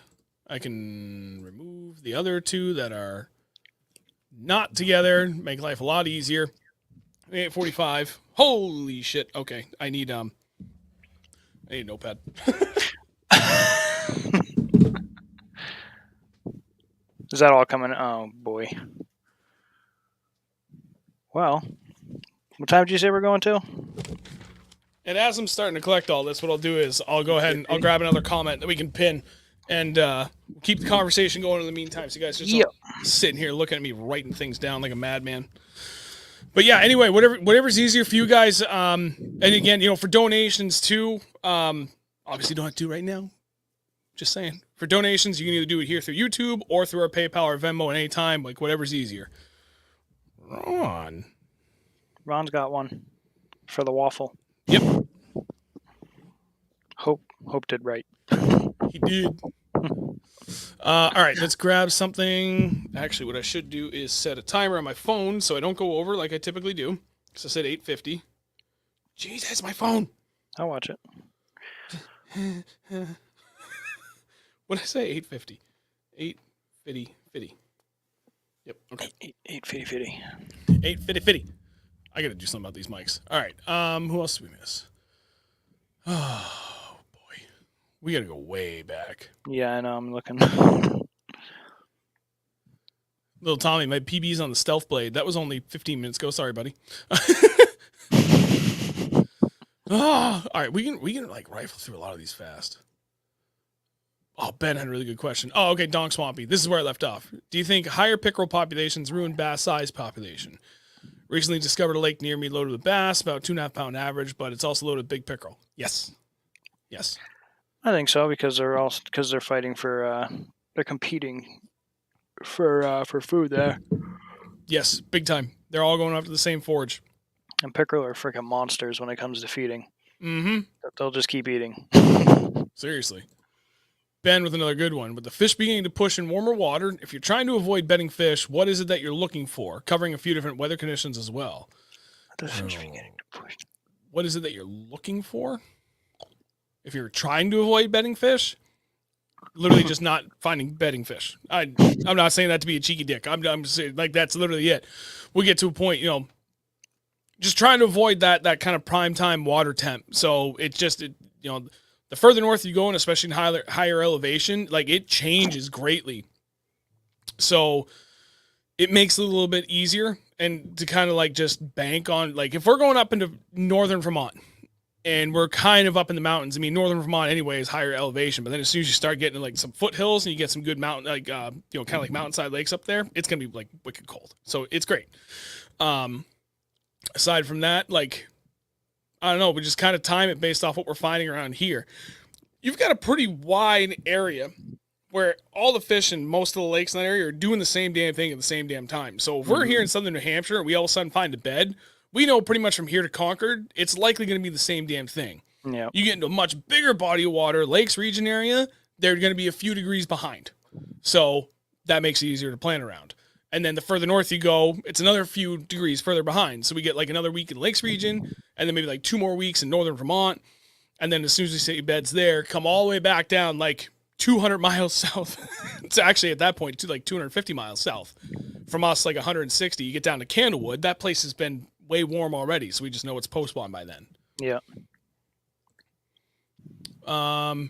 I can remove the other two that are not together. Make life a lot easier. 8:45. Holy shit. Okay, I need a notepad. Is that all coming? Oh, boy. Well, what time did you say we're going to? And as I'm starting to collect all this, what I'll do is I'll go ahead and I'll grab another comment that we can pin and keep the conversation going in the meantime. So you guys just sitting here looking at me writing things down like a madman. But yeah, anyway, whatever's easier for you guys. And again, for donations too, obviously don't have to do right now. Just saying. For donations, you can either do it here through YouTube or through our PayPal or Venmo at any time, like whatever's easier. Ron's got one for the waffle. Yep. Hope did right. He did. All right, let's grab something. Actually, what I should do is set a timer on my phone so I don't go over like I typically do. So I said 8:50. Jeez, that's my phone. I'll watch it. What did I say? 850. 850. Yep. Okay. 850. 850. I got to do something about these mics. All right. Who else did we miss? Oh boy, we got to go way back. Yeah, I know. I'm looking. Little Tommy, my PB's on the stealth blade. That was only 15 minutes ago. Sorry, buddy. All right, we can like rifle through a lot of these fast. Oh, Ben had a really good question. Oh, okay, Donk Swampy. This is where I left off. Do you think higher pickerel populations ruin bass size population? Recently discovered a lake near me loaded with bass, about 2.5 pound average, but it's also loaded with big pickerel. Yes. I think so because they're fighting for they're competing for food there. Yes, big time. They're all going after the same forage. And pickerel are freaking monsters when it comes to feeding. Mm-hmm. They'll just keep eating. Seriously. Ben with another good one. With the fish beginning to push in warmer water, if you're trying to avoid bedding fish, what is it that you're looking for? Covering a few different weather conditions as well. The fish beginning to push. What is it that you're looking for? If you're trying to avoid bedding fish, literally just not finding bedding fish. I'm not saying that to be a cheeky dick. I'm saying like that's literally it. We get to a point, just trying to avoid that kind of prime time water temp. So it's just, the further north you go, and especially in higher elevation, like it changes greatly. So it makes it a little bit easier and to kind of like just bank on, like if we're going up into northern Vermont and we're kind of up in the mountains, I mean, northern Vermont anyway is higher elevation, but then as soon as you start getting like some foothills and you get some good mountain, like, kind of like mountainside lakes up there, it's going to be like wicked cold. So it's great. Aside from that, like, I don't know, we just kind of time it based off what we're finding around here. You've got a pretty wide area where all the fish in most of the lakes in that area are doing the same damn thing at the same damn time. So if we're here in southern New Hampshire and we all of a sudden find a bed, we know pretty much from here to Concord, it's likely going to be the same damn thing. Yeah. You get into a much bigger body of water, lakes region area, they're going to be a few degrees behind. So that makes it easier to plan around. And then the further north you go, it's another few degrees further behind. So we get like another week in Lakes region, and then maybe like 2 more weeks in northern Vermont. And then as soon as we set beds there, come all the way back down like 200 miles south. It's actually at that point like 250 miles south. From us, like 160, you get down to Candlewood. That place has been way warm already, so we just know it's post-spawn by then. Yeah. Oh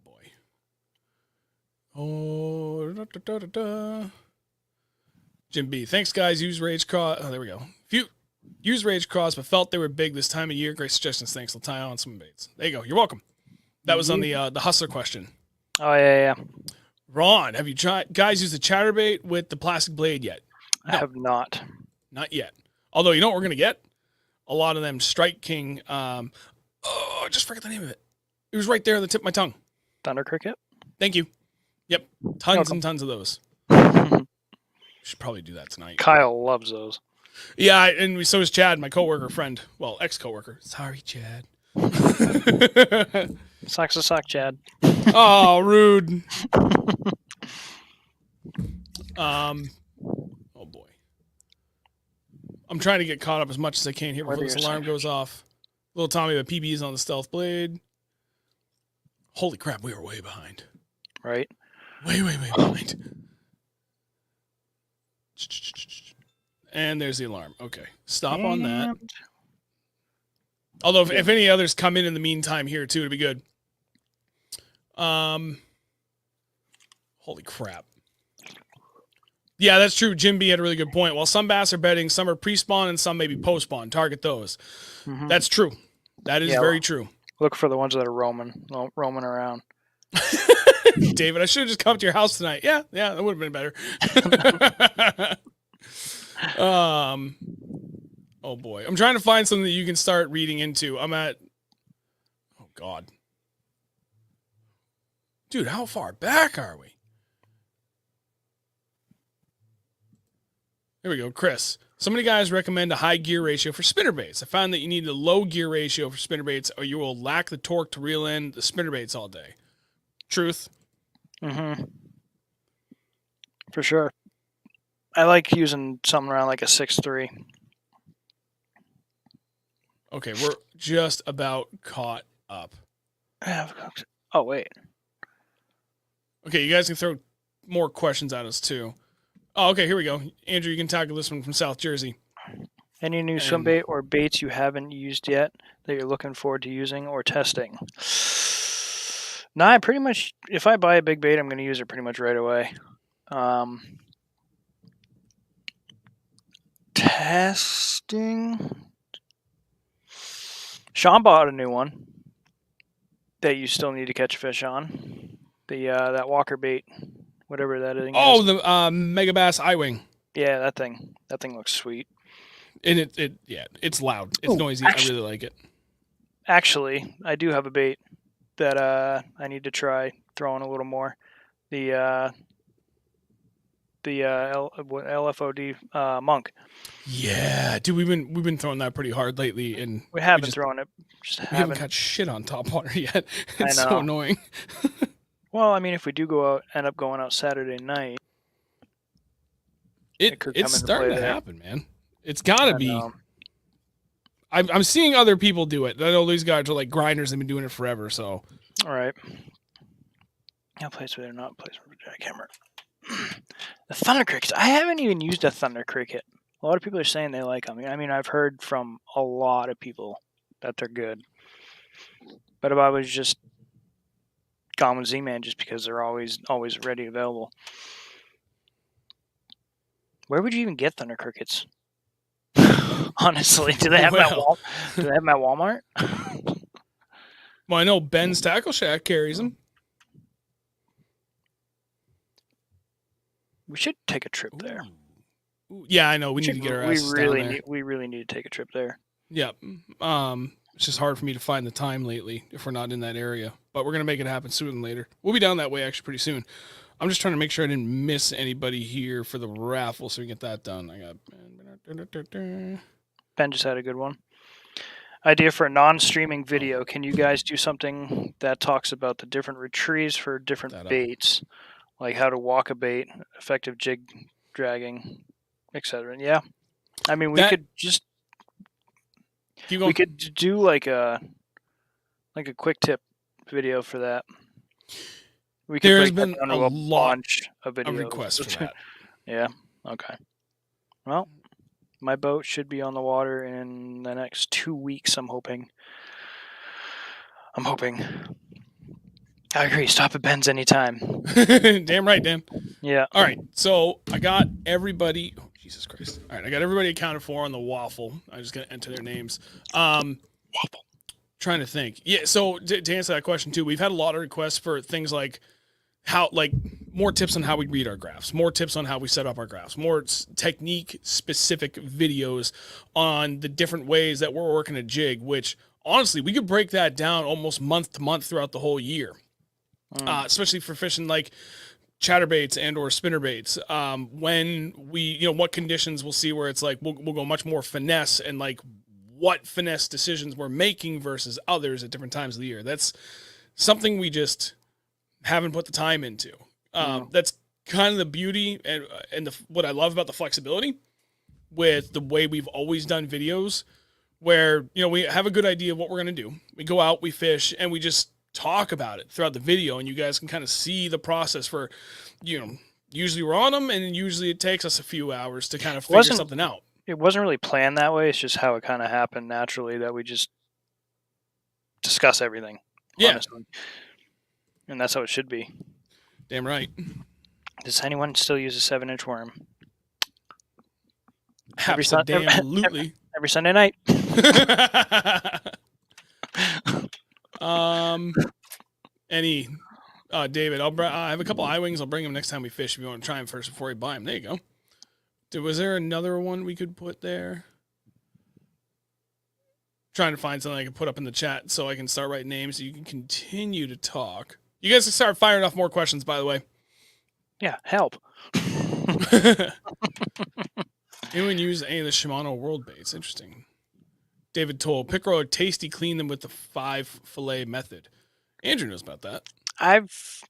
boy. Oh, Jim B. Thanks, guys. Use Rage Cross. Oh, there we go. Use Rage Cross, but felt they were big this time of year. Great suggestions. Thanks. I'll tie on some baits. There you go. You're welcome. That was on the Hustler question. Oh, yeah. Ron, have you guys used the chatterbait with the plastic blade yet? No. I have not. Not yet. Although, you know what we're going to get? A lot of them Strike King. I just forgot the name of it. It was right there on the tip of my tongue. Thunder Cricket? Thank you. Yep. Tons and tons of those. Should probably do that tonight. Kyle loves those. Yeah, and so is Chad, my coworker friend. Well, ex-coworker. Sorry, Chad. Sucks to suck, Chad. Oh, rude. Oh boy. I'm trying to get caught up as much as I can here before this alarm goes off. Little Tommy, but PB's on the stealth blade. Holy crap, we were way behind. Right? Way behind. And there's the alarm. Okay. Stop on that. Although if any others come in the meantime here too, it'd be good. Holy crap. Yeah, that's true. Jim B had a really good point. While some bass are bedding, some are pre-spawn and some maybe post-spawn. Target those. Mm-hmm. That's true. That is very true. Look for the ones that are roaming around. David, I should have just come to your house tonight. Yeah, that would have been better. Oh boy. I'm trying to find something that you can start reading into. I'm at, oh God. Dude, how far back are we? Here we go, Chris. So many guys recommend a high gear ratio for spinnerbaits. I found that you need a low gear ratio for spinnerbaits or you will lack the torque to reel in the spinnerbaits all day. Truth. Mm-hmm. For sure. I like using something around like a 6.3. Okay, we're just about caught up. Oh, wait. Okay, you guys can throw more questions at us too. Oh, okay, here we go. Andrew, you can tackle this one from South Jersey. Any new swim And bait or baits you haven't used yet that you're looking forward to using or testing? Nah, I pretty much, if I buy a big bait, I'm going to use it pretty much right away. Testing. Sean bought a new one that you still need to catch a fish on. The that walker bait, whatever that thing oh, is. the Mega Bass Eye-Wing. Yeah, that thing. That thing looks sweet. And it's loud. It's Ooh, noisy. I really like it. Actually, I do have a bait that I need to try throwing a little more. The LFOD monk. Yeah, dude, we've been throwing that pretty hard lately, and We have been throwing it. We haven't got shit on top water yet. It's I know. so annoying. Well, I mean, if we do go out, end up going out Saturday night, it's starting to happen, man. It's got to be. Know. I'm seeing other people do it. I know these guys are like grinders. They've been doing it forever. So, all right. No place where they're not placed with a jackhammer. The thunder crickets. I haven't even used a thunder cricket. A lot of people are saying they like them. I mean, I've heard from a lot of people that they're good. But if I was just gone with Z-Man just because they're always ready available. Where would you even get thunder crickets? Honestly, do they have them at Walmart? Well, I know Ben's Tackle Shack carries them. We should take a trip there. Ooh, yeah, I know. We need to get our asses down there. We really need to take a trip there. Yeah. It's just hard for me to find the time lately if we're not in that area. But we're going to make it happen sooner than later. We'll be down that way actually pretty soon. I'm just trying to make sure I didn't miss anybody here for the raffle so we can get that done. I got Ben just had a good one. Idea for a non-streaming video. Can you guys do something that talks about the different retrieves for different baits? Like how to walk a bait, effective jig dragging, etc. Yeah. I mean, we could just... We could do like a quick tip video for that. We could There's been a lot of videos. Requests for that. Yeah. Okay. Well, my boat should be on the water in the next 2 weeks. I'm hoping. I agree. Stop at Ben's anytime. Damn right, Dan. Yeah. All right. So I got everybody. Oh, Jesus Christ. All right. I got everybody accounted for on the waffle. I'm just going to enter their names. Waffle. Trying to think. Yeah. So to answer that question too, we've had a lot of requests for things like more tips on how we read our graphs, more tips on how we set up our graphs, more technique specific videos on the different ways that we're working a jig, which honestly, we could break that down almost month to month throughout the whole year. Especially for fishing like chatterbaits and or spinnerbaits. When we, what conditions we'll see where it's like, we'll go much more finesse and like what finesse decisions we're making versus others at different times of the year. That's something we just haven't put the time into. That's kind of the beauty and what I love about the flexibility with the way we've always done videos where, we have a good idea of what we're going to do. We go out, we fish, and we just talk about it throughout the video, and you guys can kind of see the process for, usually we're on them, and usually it takes us a few hours to kind of figure something out. It wasn't really planned that way. It's just how it kind of happened naturally that we just discuss everything. Yeah. Honestly. And that's how it should be. Damn right. Does anyone still use a 7-inch worm? Absolutely. Every Sunday night. David, I have a couple eye-wings. I'll bring them next time we fish if you want to try them first before you buy them. There you go. Was there another one we could put there? Trying to find something I can put up in the chat so I can start writing names so you can continue to talk. You guys can start firing off more questions, by the way. Yeah, help. Anyone use any of the Shimano world baits? Interesting. David told Pickerel tasty clean them with the 5 fillet method. Andrew knows about that. I've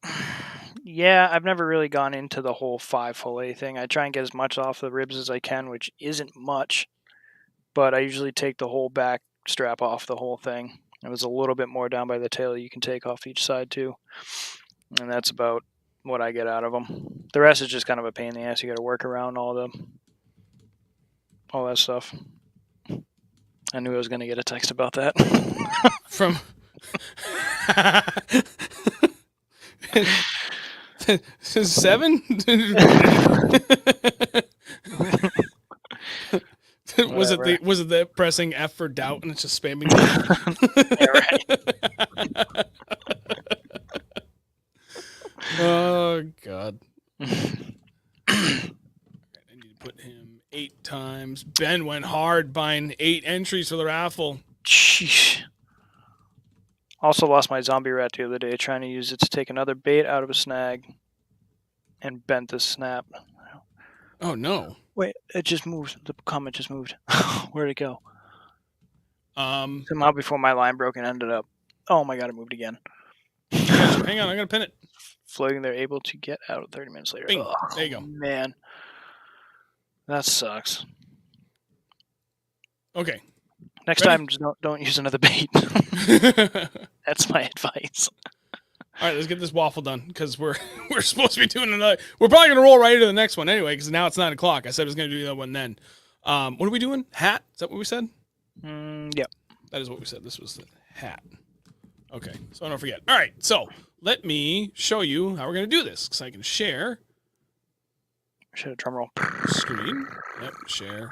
never really gone into the whole 5 fillet thing. I try and get as much off the ribs as I can, which isn't much, but I usually take the whole back strap off the whole thing. It was a little bit more down by the tail you can take off each side too, and that's about what I get out of them. The rest is just kind of a pain in the ass. You got to work around all that stuff. I knew I was going to get a text about that. From 7? Was it the pressing F for doubt and it's just spamming? Yeah, right. Oh God. I need to put him 8 times. Ben went hard buying 8 entries for the raffle. Sheesh. Also lost my zombie rat the other day trying to use it to take another bait out of a snag and bent the snap. Oh no. Wait, it just moved. The comment just moved. Where'd it go? Somehow before my line broke and ended up. Oh my god, it moved again. Hang on, I'm gonna pin it. Floating, they're able to get out 30 minutes later. Bing. There you go. Man. That sucks. Okay. Next time, just don't use another bait. That's my advice. All right, let's get this waffle done because we're supposed to be doing another. We're probably gonna roll right into the next one anyway because now it's 9 o'clock. I said I was gonna do that one then. What are we doing? Hat? Is that what we said? Yep. That is what we said. This was the hat. Okay, so I don't forget. All right, so let me show you how we're gonna do this because I can share. Should have drum roll. Screen. Yep. Share.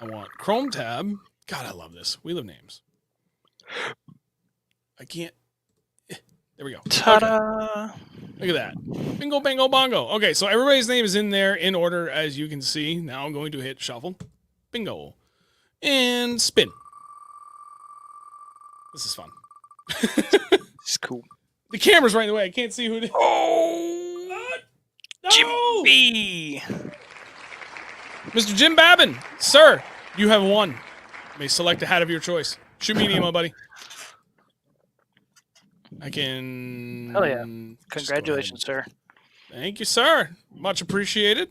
I want Chrome tab. God, I love this. We love names. I can't. There we go. Ta-da! Okay. Look at that. Bingo, bango, bongo. Okay, so everybody's name is in there in order, as you can see. Now I'm going to hit shuffle. Bingo. And spin. This is fun. It's cool. The camera's right in the way. I can't see who it is. Oh! No! Jimmy! Mr. Jim Babin, sir, you have won. You may select a hat of your choice. Shoot me an email, buddy. I can... Hell yeah. Congratulations, sir. Thank you, sir. Much appreciated.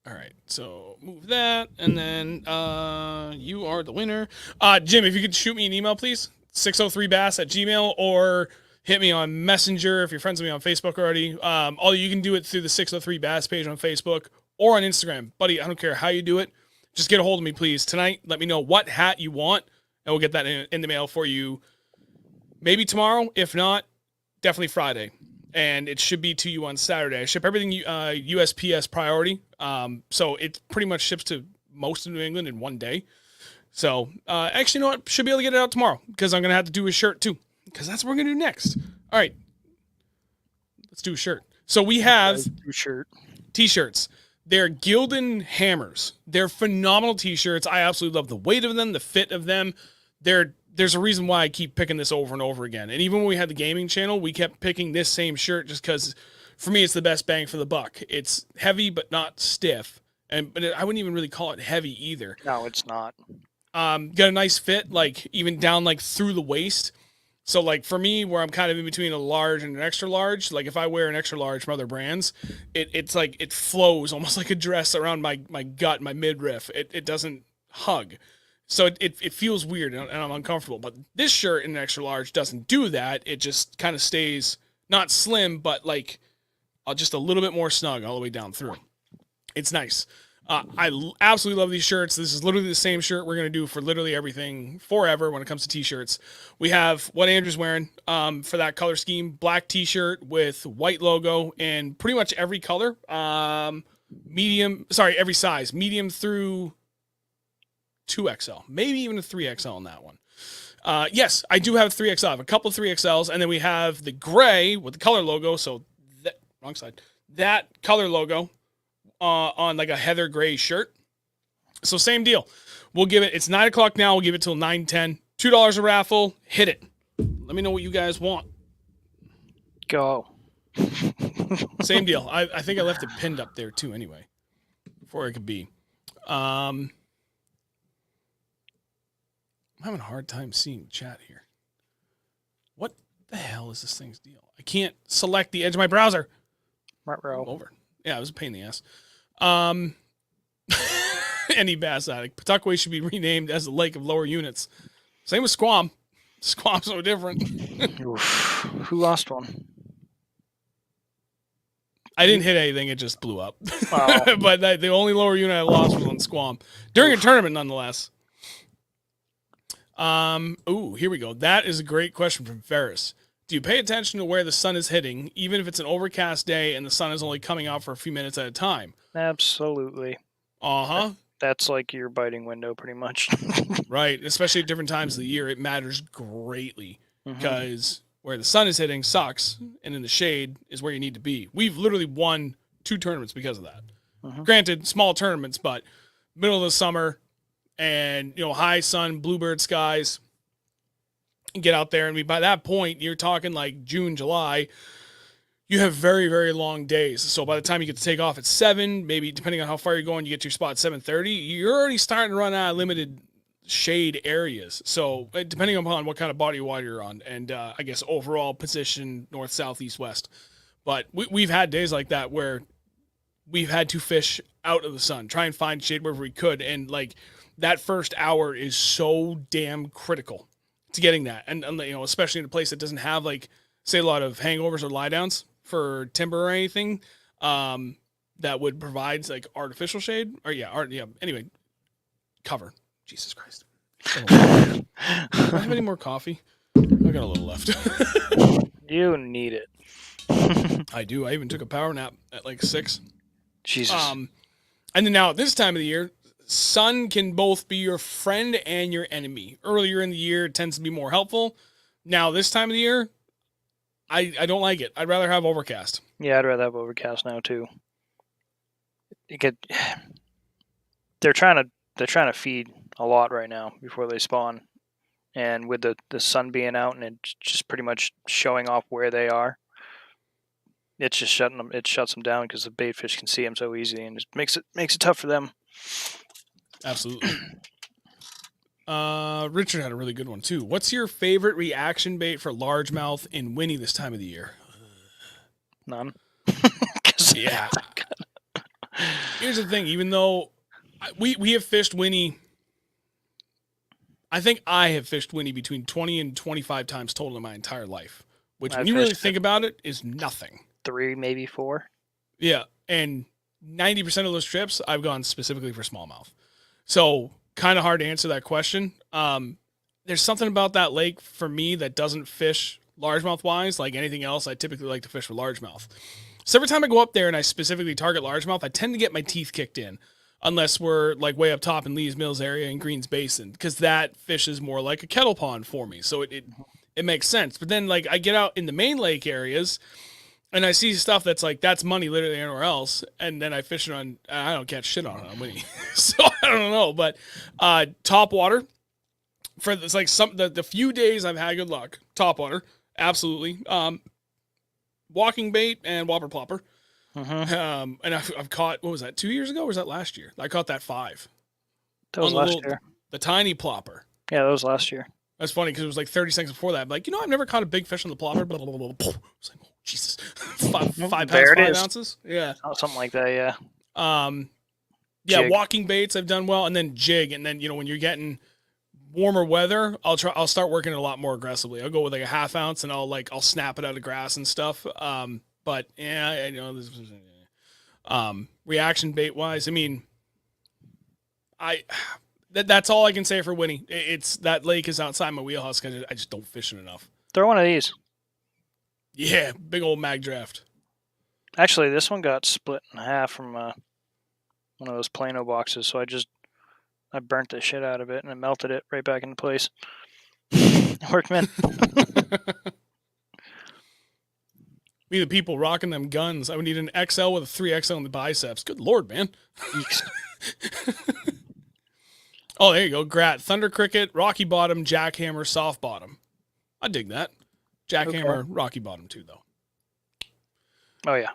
All right, so move that, and then you are the winner. Jim, if you could shoot me an email, please. 603bass@gmail, or hit me on Messenger if you're friends with me on Facebook already. You can do it through the 603 Bass page on Facebook or on Instagram. Buddy, I don't care how you do it. Just get a hold of me, please. Tonight, let me know what hat you want, and we'll get that in the mail for you. Maybe tomorrow. If not, definitely Friday. And it should be to you on Saturday. I ship everything USPS priority. So it pretty much ships to most of New England in one day. So actually, you know what? Should be able to get it out tomorrow because I'm going to have to do a shirt too because that's what we're going to do next. All right. Let's do a shirt. So we have T-shirts. They're Gildan Hammers. They're phenomenal T-shirts. I absolutely love the weight of them, the fit of them. There's a reason why I keep picking this over and over again. And even when we had the gaming channel, we kept picking this same shirt just because, for me, it's the best bang for the buck. It's heavy but not stiff. But I wouldn't even really call it heavy either. No, it's not. Got a nice fit, like even down like through the waist. So like for me, where I'm kind of in between a large and an extra large, like if I wear an extra large from other brands, it's like it flows almost like a dress around my gut, my midriff. It doesn't hug. So it feels weird and I'm uncomfortable. But this shirt in an extra large doesn't do that. It just kind of stays not slim, but like just a little bit more snug all the way down through. It's nice. I absolutely love these shirts. This is literally the same shirt we're going to do for literally everything forever when it comes to T-shirts. We have what Andrew's wearing for that color scheme. Black T-shirt with white logo in pretty much every color. Every size. Medium through 2XL. Maybe even a 3XL on that one. Yes, I do have a 3XL. I have a couple of 3XLs. And then we have the gray with the color logo. So, wrong side. That color logo. On like a heather gray shirt. So same deal. We'll give it, it's 9 o'clock now. We'll give it till 9:10. $2 a raffle. Hit it. Let me know what you guys want. Go. Same deal. I think I left it pinned up there too anyway. Before it could be. I'm having a hard time seeing chat here. What the hell is this thing's deal? I can't select the edge of my browser. Right row. Over. Yeah, it was a pain in the ass. Any bass addict. Pawtuckaway should be renamed as the Lake of Lower Units. Same with Squam. Squam's no different. Oof. Who lost one? I didn't hit anything. It just blew up. Oh. But the only lower unit I lost was on Squam. During a tournament, nonetheless. Here we go. That is a great question from Ferris. Do you pay attention to where the sun is hitting, even if it's an overcast day and the sun is only coming out for a few minutes at a time? Absolutely. Uh-huh. That's like your biting window, pretty much. Right. Especially at different times of the year, it matters greatly because where the sun is hitting sucks, and in the shade is where you need to be. We've literally won 2 tournaments because of that. Granted, small tournaments, but middle of the summer and, high sun, bluebird skies. Get out there, and by that point, you're talking like June, July. You have very, very long days. So by the time you get to take off at 7, maybe depending on how far you're going, you get to your spot at 7:30. You're already starting to run out of limited shade areas. So depending upon what kind of body of water you're on, and I guess overall position, north, south, east, west. But we've had days like that where we've had to fish out of the sun, try and find shade wherever we could, and like that first hour is so damn critical to getting that, and especially in a place that doesn't have like, say, a lot of hangovers or lie downs for timber or anything, that would provide like artificial shade or anyway, cover. Jesus Christ. Do I have any more coffee? I got a little left. You need it. I do. I even took a power nap at like 6. Jesus. And then now at this time of the year, sun can both be your friend and your enemy. Earlier in the year, it tends to be more helpful. Now, this time of the year, I don't like it. I'd rather have overcast. Yeah, I'd rather have overcast now too. They're trying to feed a lot right now before they spawn, and with the sun being out and it's just pretty much showing off where they are, it's just shutting them. It shuts them down because the bait fish can see them so easy, and it makes it tough for them. Absolutely. Richard had a really good one too. What's your favorite reaction bait for largemouth in Winnie this time of the year? None. Yeah. Here's the thing. Even though we have fished Winnie, I think I have fished Winnie between 20 and 25 times total in my entire life, which when you really think about it is nothing. 3, maybe 4. Yeah. And 90% of those trips I've gone specifically for smallmouth. So kind of hard to answer that question. There's something about that lake for me that doesn't fish largemouth wise like anything else. I typically like to fish for largemouth. So every time I go up there and I specifically target largemouth, I tend to get my teeth kicked in, unless we're like way up top in Lee's Mills area in Greens Basin, because that fish is more like a kettle pond for me. So it makes sense. But then like I get out in the main lake areas and I see stuff that's like, that's money literally anywhere else. And then I fish it on, I don't catch shit on it. I'm winning. So I don't know, but top water for it's like the few days I've had good luck, top water. Absolutely. Walking bait and whopper plopper. And I've caught, what was that, 2 years ago or was that last year? I caught that 5. That was last year. The tiny plopper. Yeah, that was last year. That's funny because it was like 30 seconds before that. I'm like, I've never caught a big fish on the plopper. Blah, blah, blah, blah. I was like, oh, Jesus. 5 pounds, 5 ounces? Yeah. Oh, something like that, yeah. Yeah, Jig. walking baits I've done well, and then jig. And then, when you're getting warmer weather, I'll start working it a lot more aggressively. I'll go with like a 1/2 ounce and I'll snap it out of grass and stuff. But yeah, this reaction bait wise, I mean, that's all I can say for Winnie. It's that lake is outside my wheelhouse because I just don't fish it enough. Throw one of these. Yeah, big old mag draft. Actually, this one got split in half from one of those Plano boxes, so I burnt the shit out of it and I melted it right back into place. It worked, man. We the people rocking them guns. I would need an XL with a 3XL in the biceps. Good Lord, man. Oh, there you go. Grat, Thunder Cricket, Rocky Bottom, Jackhammer, Soft Bottom. I dig that. Jackhammer, okay. Rocky Bottom too, though. Oh, yeah.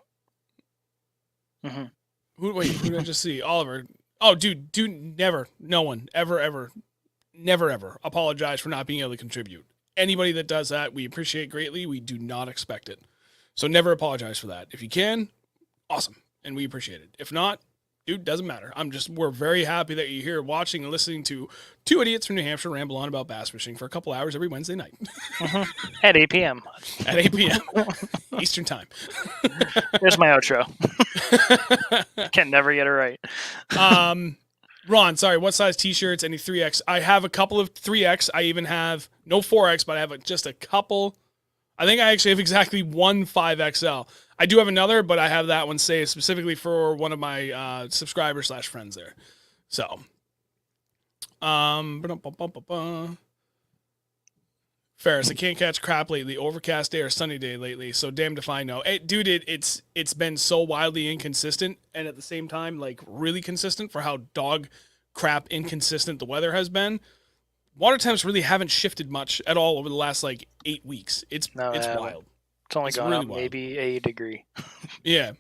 Mm-hmm. Who did I just see? Oliver. Oh, dude, never, no one, ever, never, ever apologize for not being able to contribute. Anybody that does that, we appreciate greatly. We do not expect it. So never apologize for that. If you can, awesome. And we appreciate it. If not, dude, doesn't matter. We're very happy that you're here watching and listening to two idiots from New Hampshire ramble on about bass fishing for a couple hours every Wednesday night. At 8 p.m. At 8 p.m. Eastern time. There's my outro. Can never get it right. Ron, sorry, what size t-shirts? Any 3X? I have a couple of 3X. I even have no 4X, but I have just a couple. I think I actually have exactly one 5XL. I do have another, but I have that one saved specifically for one of my subscribers / friends there. So, Ferris, I can't catch crap lately. Overcast day or sunny day lately. So damned if I know. Hey, dude, it's been so wildly inconsistent, and at the same time, like really consistent for how dog crap inconsistent the weather has been. Water temps really haven't shifted much at all over the last like 8 weeks. It's wild. It's only gone really up maybe a degree. Yeah.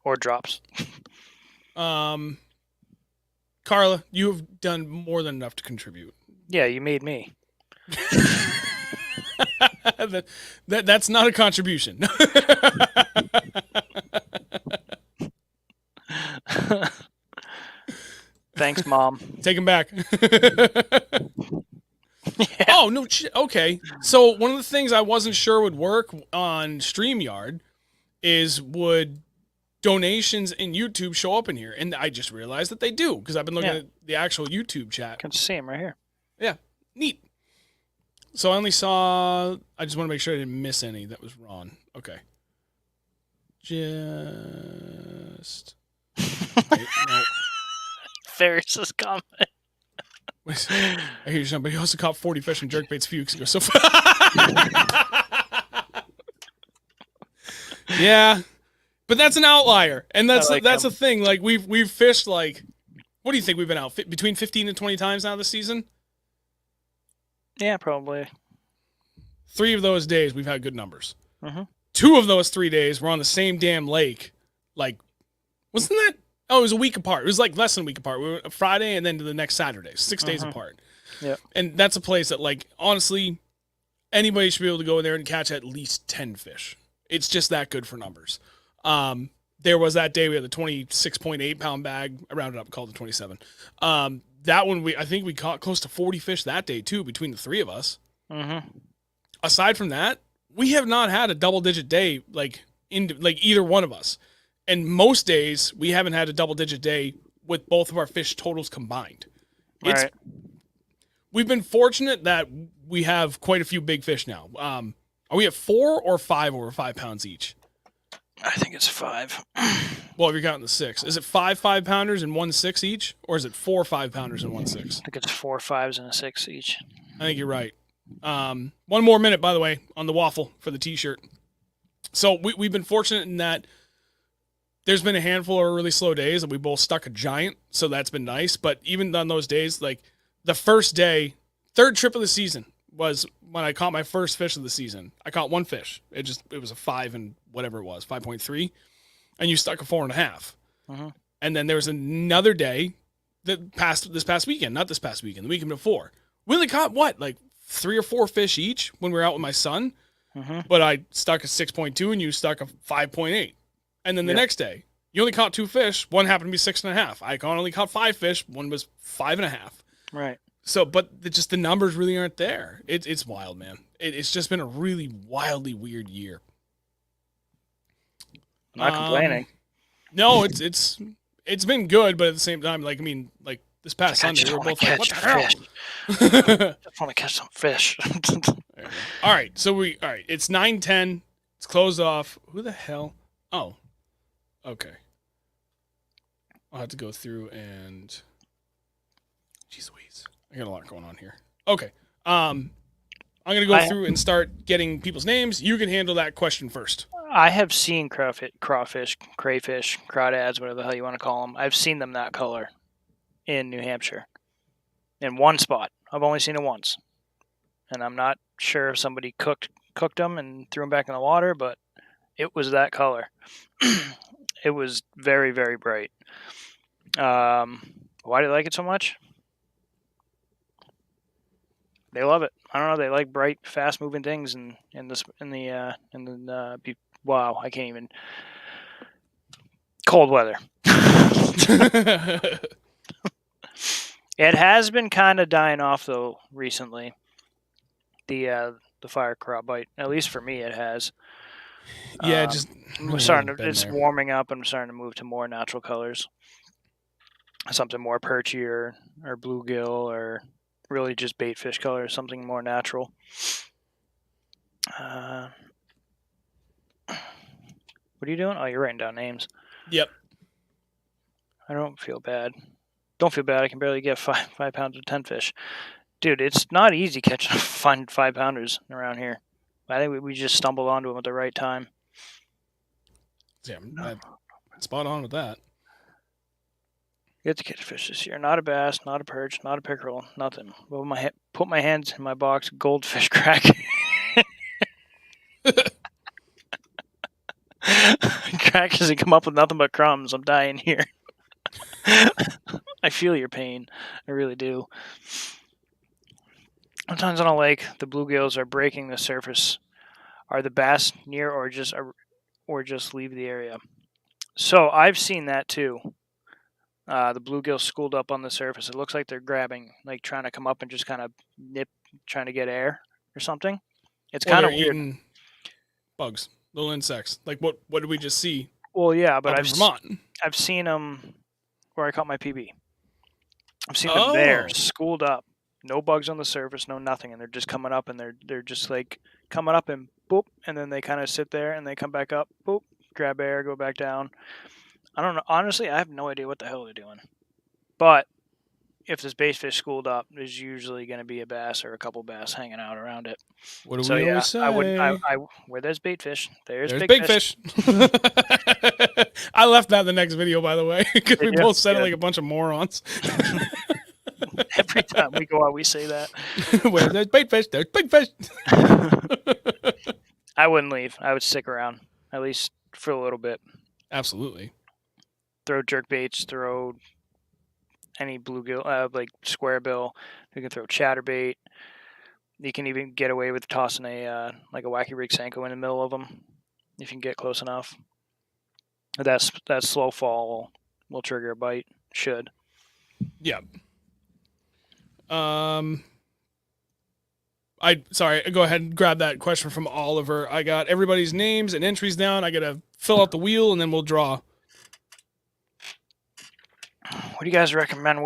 Or drops. Carla, you have done more than enough to contribute. Yeah, you made me. That's not a contribution. Thanks, Mom. Take him back. Yeah. Oh, no. Okay. So one of the things I wasn't sure would work on StreamYard is would donations in YouTube show up in here? And I just realized that they do because I've been looking at the actual YouTube chat. Can see them right here. Yeah. Neat. So I only saw... I just want to make sure I didn't miss any that was wrong. Okay. Just... Wait, no. Ferris's comment. I hear somebody also caught 40 fish and jerkbaits a few weeks ago. So yeah, but that's an outlier, and that's a thing. Like we've fished like, what do you think we've been out between 15 and 20 times now this season? Yeah, probably. 3 of those days we've had good numbers. Mm-hmm. 2 of those 3 days were on the same damn lake. Like, wasn't that? Oh, it was a week apart. It was like less than a week apart. We were Friday and then to the next Saturday. 6 days apart. Yeah. And that's a place that, like, honestly, anybody should be able to go in there and catch at least 10 fish. It's just that good for numbers. There was that day we had the 26.8 pound bag. I rounded up and called it 27. That one, I think we caught close to 40 fish that day, too, between the 3 of us. Mm-hmm. Aside from that, we have not had a double-digit day, like either one of us. And most days, we haven't had a double-digit day with both of our fish totals combined. Right. We've been fortunate that we have quite a few big fish now. Are we at 4 or 5 over 5 pounds each? I think it's 5. Well, if you're counting the 6. Is it 5 5-pounders and 1 6 each? Or is it 4 5-pounders and 1 6? I think it's 4 5s and a 6 each. I think you're right. 1 more minute, by the way, on the waffle for the T-shirt. So we've been fortunate in that there's been a handful of really slow days that we both stuck a giant, so that's been nice. But even on those days, like the first day, 3rd trip of the season was when I caught my first fish of the season. I caught 1 fish. It was a 5 and whatever it was, 5.3, and you stuck a 4.5. Mm-hmm. And then there was another day this past weekend, not this past weekend, the weekend before. We only caught like 3 or 4 fish each when we were out with my son, but I stuck a 6.2 and you stuck a 5.8. And then the next day, you only caught 2 fish. One happened to be 6.5. I only caught 5 fish. One was 5.5. Right. So, but the numbers really aren't there. It's wild, man. It's just been a really wildly weird year. I'm not complaining. No, it's been good, but at the same time, like this past Sunday, we were both like, what the hell? I just want to catch some fish. All right, it's 9:10. It's closed off. Who the hell? Oh. Okay. I'll have to go through and... Jeez Louise. I got a lot going on here. Okay. I'm going to go through and start getting people's names. You can handle that question first. I have seen crawfish, crayfish, crawdads, whatever the hell you want to call them. I've seen them that color in New Hampshire. In one spot. I've only seen it once. And I'm not sure if somebody cooked them and threw them back in the water, but it was that color. It was very, very bright. Why do they like it so much? They love it. I don't know. They like bright, fast-moving things, wow, I can't even. Cold weather. It has been kind of dying off though recently. The fire crop bite, at least for me, it has. Yeah, just I'm really starting hasn't to. been It's there. warming up. I'm starting to move to more natural colors, something more perchy or bluegill or really just bait fish colors, something more natural. What are you doing? Oh, you're writing down names. Yep. I don't feel bad. Don't feel bad. I can barely get 5 pounds of 10 fish. Dude, it's not easy catching 5 pounders around here. I think we just stumbled onto them at the right time. Yeah, spot on with that. Get to catch fish this year. Not a bass, not a perch, not a pickerel, nothing. Put my hands in my box, goldfish crack. Crack doesn't come up with nothing but crumbs. I'm dying here. I feel your pain. I really do. Sometimes on a lake, the bluegills are breaking the surface. Are the bass near or just leave the area? So I've seen that too. The bluegill schooled up on the surface. It looks like they're grabbing, like trying to come up and just kind of nip, trying to get air or something. It's Or kind they're of weird. eating bugs, little insects. Like what did we just see Well, yeah, but up in Vermont? I've seen them where I caught my PB. I've seen them there, Oh. schooled up, no bugs on the surface, no nothing, and they're just coming up, and they're just like coming up and boop, and then they kind of sit there and they come back up, boop, grab air, go back down. I don't know. Honestly, I have no idea what the hell they're doing. But if this bait fish schooled up, there's usually going to be a bass or a couple bass hanging out around it. What do So we yeah, always I wouldn't. say? Where there's bait fish, there's There's big big fish. fish. I left that in the next video, by the way, because we both said it like a bunch of morons. Every time we go out, we say that. Where there's bait fish, there's big fish. I wouldn't leave. I would stick around, at least for a little bit. Absolutely. Throw jerk baits, throw any bluegill, like square bill. You can throw chatterbait. You can even get away with tossing a like a wacky rig Senko in the middle of them if you can get close enough. That slow fall will trigger a bite. Should. Yeah. Sorry, go ahead and grab that question from Oliver. I got everybody's names and entries down. I gotta fill out the wheel and then we'll draw. What do you guys recommend?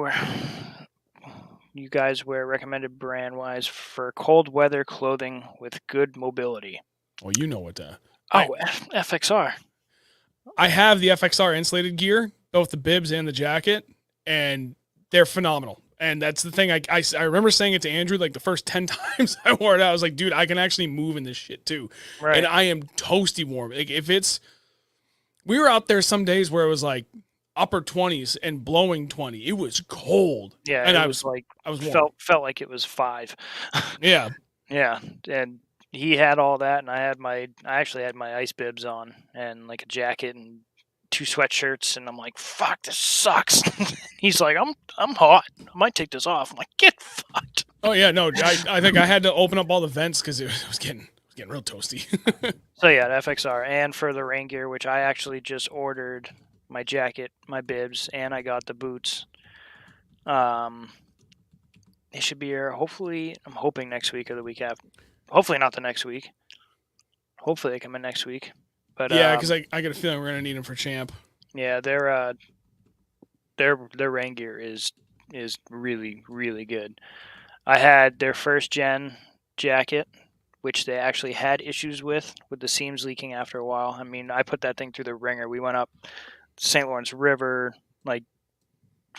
You guys wear recommended brand wise for cold weather clothing with good mobility? Well, you know what to. FXR. I have the FXR insulated gear, both the bibs and the jacket, and they're phenomenal. And that's the thing. I remember saying it to Andrew like the first 10 times I wore it out. I was like, dude, I can actually move in this shit too. Right. And I am toasty warm. Like we were out there some days where it was like upper 20s and blowing 20. It was cold. Yeah, and I was warm. Felt like it was 5. Yeah. Yeah, and he had all that, and I actually had my ice bibs on and like a jacket and 2 sweatshirts, and I'm like, fuck, this sucks. He's like, I'm hot. I might take this off. I'm like, get fucked. Oh yeah, no, I think I had to open up all the vents because it was getting real toasty. So yeah, the FXR, and for the rain gear, which I actually just ordered my jacket, my bibs, and I got the boots. They should be here. Hopefully, I'm hoping next week or the week after. Hopefully not the next week. Hopefully they come in next week. But yeah, because I get a feeling we're gonna need them for champ. Yeah, their rain gear is really really good. I had their first gen jacket, which they actually had issues with the seams leaking after a while. I mean, I put that thing through the ringer. We went up St. Lawrence River, like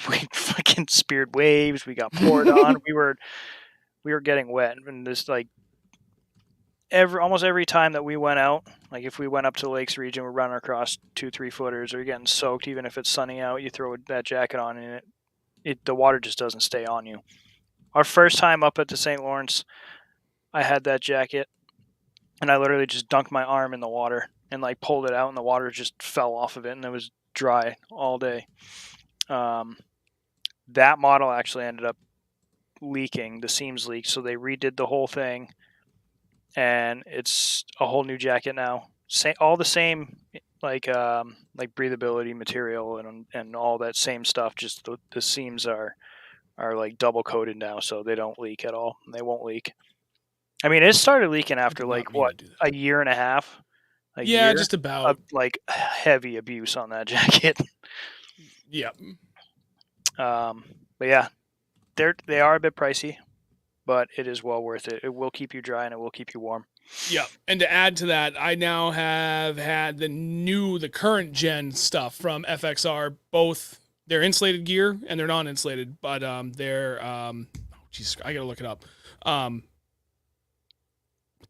we fucking speared waves. We got poured on. We were getting wet, and this like almost every time that we went out, like if we went up to the lakes region, we're running across 2-3 footers or getting soaked. Even if it's sunny out, you throw that jacket on, and the water just doesn't stay on you. Our first time up at the St. Lawrence, I had that jacket, and I literally just dunked my arm in the water and like pulled it out, and the water just fell off of it, and it was dry all day. That model actually ended up leaking. The seams leaked, so they redid the whole thing, and it's a whole new jacket now. All the same like breathability material and all that same stuff. Just the seams are like double coated now, so they don't leak at all. They won't leak. I mean, it started leaking I after did not like mean what, to do that. a year and a half, a Yeah, year just of about. like heavy abuse on that jacket. Yeah. But yeah, they are a bit pricey, but it is well worth it. It will keep you dry and it will keep you warm. Yeah. And to add to that, I now have had the current gen stuff from FXR, both their insulated gear and they're non-insulated, but they're jeez, I gotta look it up. What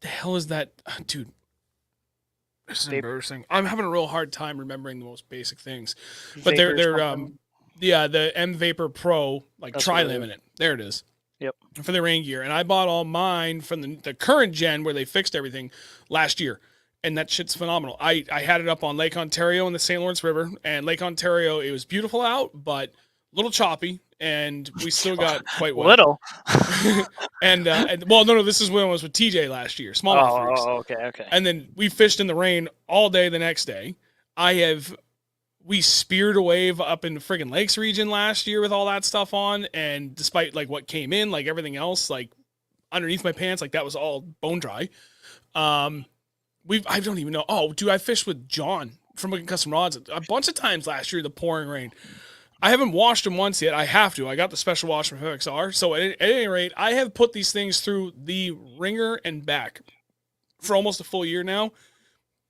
the hell is that, dude? This is embarrassing. I'm having a real hard time remembering the most basic things, but they're yeah, the M Vapor Pro like tri-laminate. There it is. Yep. For the rain gear, and I bought all mine from the current gen where they fixed everything last year, and that shit's phenomenal. I had it up on Lake Ontario in the St. Lawrence River, and Lake Ontario, it was beautiful out, but a little choppy, and we still got quite wet. Little. and well, no, this is when I was with TJ last year, smallmouth freaks. Oh, okay. And then we fished in the rain all day the next day. We speared a wave up in the friggin' lakes region last year with all that stuff on, and despite like what came in, like everything else, like underneath my pants, like that was all bone dry. I don't even know. Oh, dude, I fished with John from Custom Rods a bunch of times last year, the pouring rain. I haven't washed them once yet. I have to. I got the special wash from FXR. So at any rate, I have put these things through the ringer and back for almost a full year now.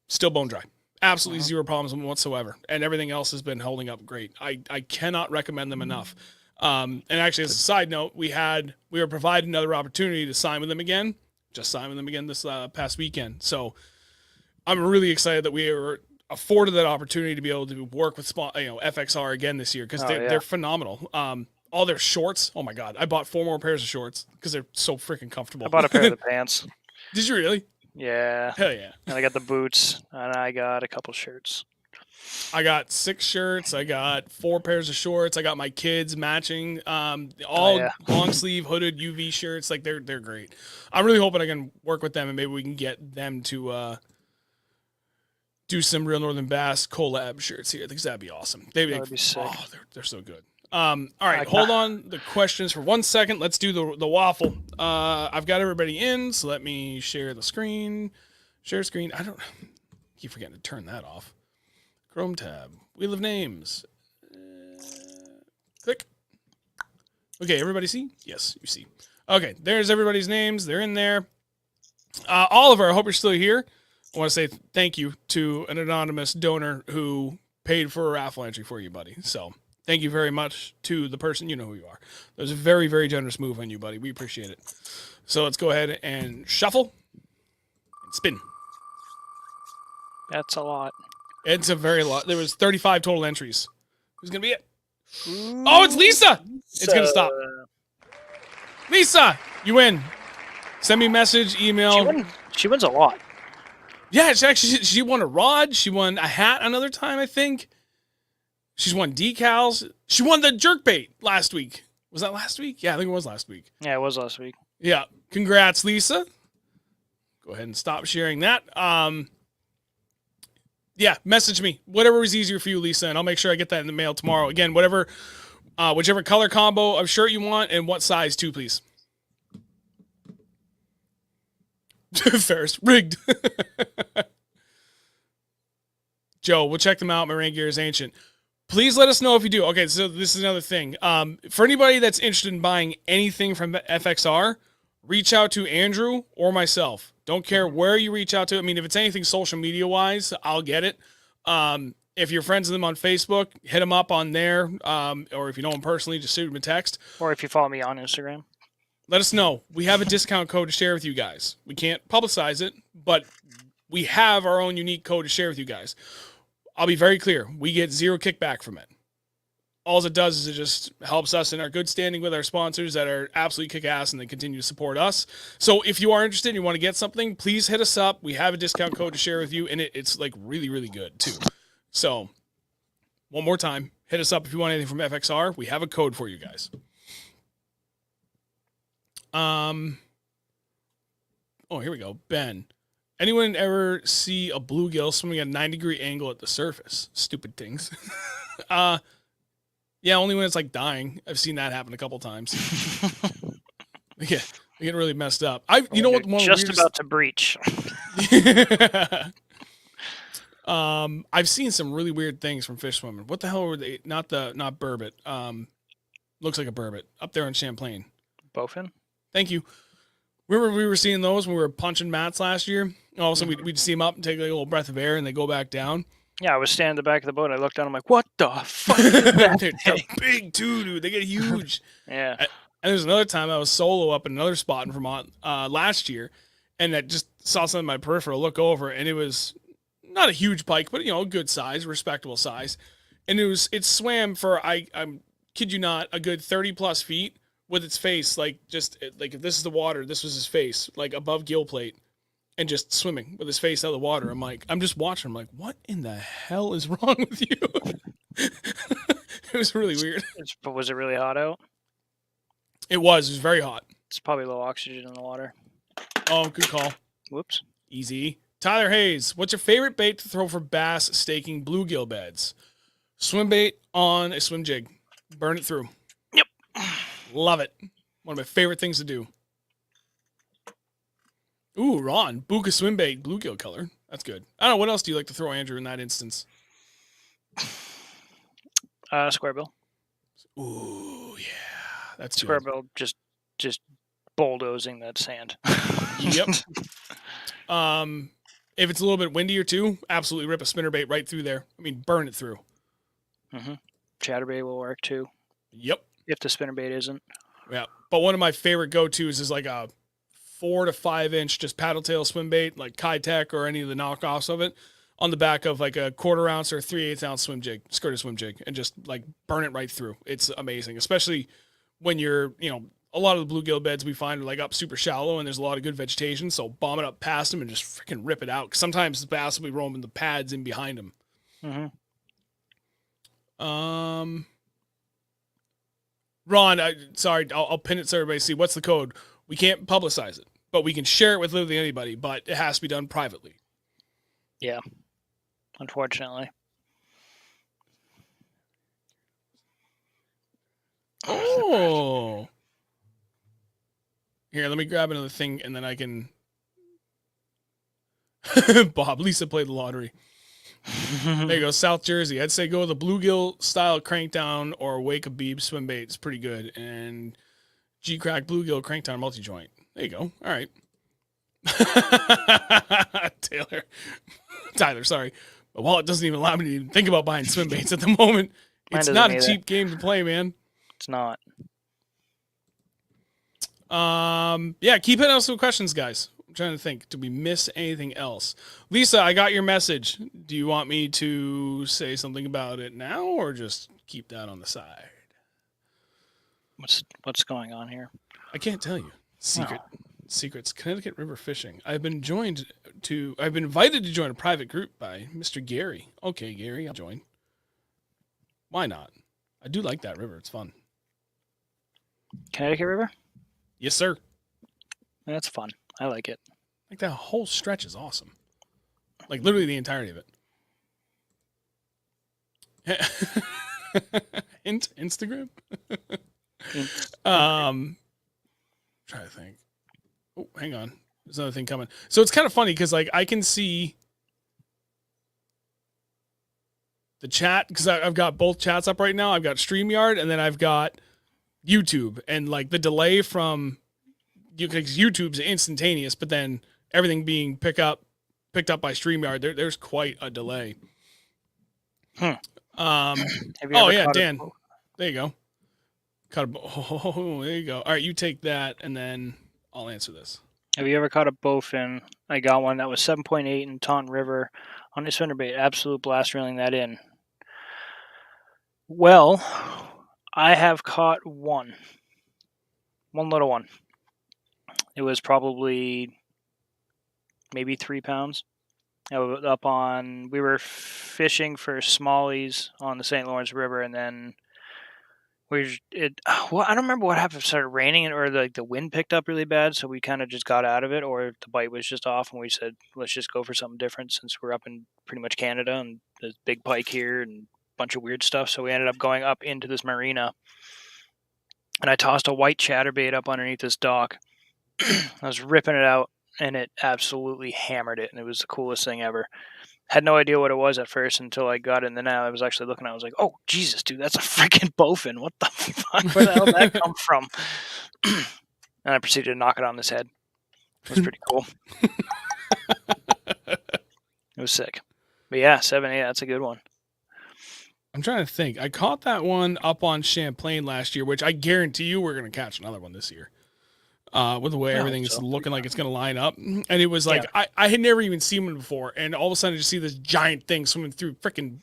Still bone dry. Absolutely zero problems whatsoever, and everything else has been holding up great. I cannot recommend them enough. And actually, as a side note, we were provided another opportunity to sign with them again. Just signed with them again this past weekend. So I'm really excited that we were afforded that opportunity to be able to work with FXR again this year, because they're phenomenal. All their shorts, oh my god! I bought 4 more pairs of shorts because they're so freaking comfortable. I bought a pair of the pants. Did you really? Yeah. Hell yeah. And I got the boots, and I got a couple shirts. I got 6 shirts. I got 4 pairs of shorts. I got my kids matching, all long sleeve hooded UV shirts. Like they're great. I'm really hoping I can work with them and maybe we can get them to do some Real Northern Bass collab shirts here. I think that'd be awesome. That'd be sick. Oh, they're so good. All right, hold on the questions for 1 second. Let's do the waffle. I've got everybody in, so let me share the screen. Share screen. I keep forgetting to turn that off. Chrome tab. Wheel of names. Click. Okay, everybody see? Yes, you see. Okay, there's everybody's names. They're in there. Oliver, I hope you're still here. I want to say thank you to an anonymous donor who paid for a raffle entry for you, buddy. So thank you very much to the person. You know who you are. That was a very, very generous move on you, buddy. We appreciate it. So let's go ahead and shuffle and spin. That's a lot. It's a very lot. There was 35 total entries. Who's going to be it? Oh, it's Lisa. It's going to stop. Lisa, you win. Send me a message, email. She wins a lot. Yeah, she won a rod. She won a hat another time, I think. She's won decals. She won the jerkbait last week. Was that last week? Yeah, I think it was last week. Yeah, it was last week. Yeah. Congrats, Lisa. Go ahead and stop sharing that. Yeah, message me. Whatever is easier for you, Lisa, and I'll make sure I get that in the mail tomorrow. Again, whichever color combo of shirt you want and what size too, please. Ferris, rigged. Joe, we'll check them out. My rain gear is ancient. Please let us know if you do. Okay, so this is another thing. For anybody that's interested in buying anything from FXR, reach out to Andrew or myself. Don't care where you reach out to. I mean, if it's anything social media-wise, I'll get it. If you're friends with them on Facebook, hit them up on there. Or if you know them personally, just shoot them a text. Or if you follow me on Instagram. Let us know. We have a discount code to share with you guys. We can't publicize it, but we have our own unique code to share with you guys. I'll be very clear. We get 0 kickback from it. All it does is it just helps us in our good standing with our sponsors that are absolutely kick-ass and they continue to support us. So if you are interested and you want to get something, please hit us up. We have a discount code to share with you, and it's like really, really good too. So one more time, hit us up if you want anything from FXR. We have a code for you guys. Oh, here we go. Ben. Anyone ever see a bluegill swimming at a 90-degree angle at the surface? Stupid things. uh, yeah, only when it's like dying. I've seen that happen a couple times. Yeah, they get really messed up. You know When what? they're One of the just weirdest. about to breach. I've seen some really weird things from fish swimming. What the hell were they? Not burbot. Looks like a burbot up there in Champlain. Bowfin? Thank you. Remember we were seeing those when we were punching mats last year? All of a sudden we'd see them up and take like a little breath of air and they go back down. Yeah, I was standing at the back of the boat. I looked down. I'm like, what the fuck is that They're big too, dude. They get huge. Yeah. And there's another time I was solo up in another spot in Vermont last year, and I just saw something in my peripheral, look over, and it was not a huge pike, but a good size, respectable size. And it swam for I'm kid you not, a good 30 plus feet with its face like if this is the water, this was his face, like above gill plate, and just swimming with his face out of the water. I'm just watching. I'm like, what in the hell is wrong with you? It was really weird. But was it really hot out? It was very hot. It's probably low oxygen in the water. Oh, good call. Whoops. Easy. Tyler Hayes, what's your favorite bait to throw for bass staking bluegill beds? Swim bait on a swim jig. Burn it through. Yep. Love it. One of my favorite things to do. Ooh, Ron. Buka swim bait, bluegill color. That's good. I don't know. What else do you like to throw, Andrew, in that instance? Square bill. Ooh, yeah. That's Square good. bill just bulldozing that sand. Yep. If it's a little bit windy or two, absolutely rip a spinnerbait right through there. I mean, burn it through. Mm-hmm. Chatterbait will work too. Yep. If the spinnerbait isn't. Yeah. But one of my favorite go-tos is like a 4 to 5 inch just paddle tail swim bait, like Kitech or any of the knockoffs of it, on the back of like a 1/4 ounce or 3/8 ounce swim jig, skirted swim jig, and just like burn it right through. It's amazing, especially when you're, a lot of the bluegill beds we find are like up super shallow and there's a lot of good vegetation. So bomb it up past them and just freaking rip it out. 'Cause sometimes the bass will be roaming the pads in behind them. Mm-hmm. Ron, sorry, I'll pin it so everybody see. What's the code? We can't publicize it, but we can share it with literally anybody, but it has to be done privately. Yeah, unfortunately. Oh. Here, let me grab another thing, and then I can... Bob, Lisa played the lottery. There you go, South Jersey. I'd say go with the bluegill style crankdown or Wake a Beeb swim bait. It's pretty good. And G-Crack bluegill crankdown multi-joint. There you go. All right. Tyler, sorry. My wallet doesn't even allow me to even think about buying swim baits at the moment. It's not a cheap game to play, man. It's not. Yeah, keep hitting us with questions, guys. I'm trying to think. Did we miss anything else? Lisa, I got your message. Do you want me to say something about it now or just keep that on the side? What's going on here? I can't tell you. Secrets. Connecticut River Fishing. I've been invited to join a private group by Mr. Gary. Okay, Gary, I'll join. Why not? I do like that river. It's fun. Connecticut River? Yes, sir. That's fun. I like it. Like that whole stretch is awesome. Like literally the entirety of it. Instagram? Try to think. Oh, hang on. There's another thing coming. So it's kind of funny because like I can see the chat because I've got both chats up right now. I've got StreamYard and then I've got YouTube, and like the delay from YouTube's instantaneous, but then everything being picked up by StreamYard, there's quite a delay. Have you oh ever yeah, caught Dan. There you go. Oh, there you go. All right, you take that, and then I'll answer this. Have you ever caught a bowfin? I got one that was 7.8 in Taunton River on a spinnerbait. Absolute blast reeling that in. Well, I have caught one little one. It was probably maybe 3 pounds. We were fishing for smallies on the St. Lawrence River, and then Well, I don't remember what happened. It started raining or like the wind picked up really bad, so we kind of just got out of it, or the bite was just off, and we said let's just go for something different since we're up in pretty much Canada and there's big pike here and a bunch of weird stuff. So we ended up going up into this marina, and I tossed a white chatterbait up underneath this dock. I was ripping it out, and it absolutely hammered it, and it was the coolest thing ever. Had no idea what it was at first until I got it, and then I was actually looking at it. I was like, oh, Jesus, dude, that's a freaking bowfin. What the fuck? Where the hell did that come from? And I proceeded to knock it on his head. It was pretty cool. It was sick. But yeah, 7-8, that's a good one. I'm trying to think. I caught that one up on Champlain last year, which I guarantee you we're going to catch another one this year. With the way everything is looking like it's going to line up. And it was like, I had never even seen one before. And all of a sudden I just see this giant thing swimming through freaking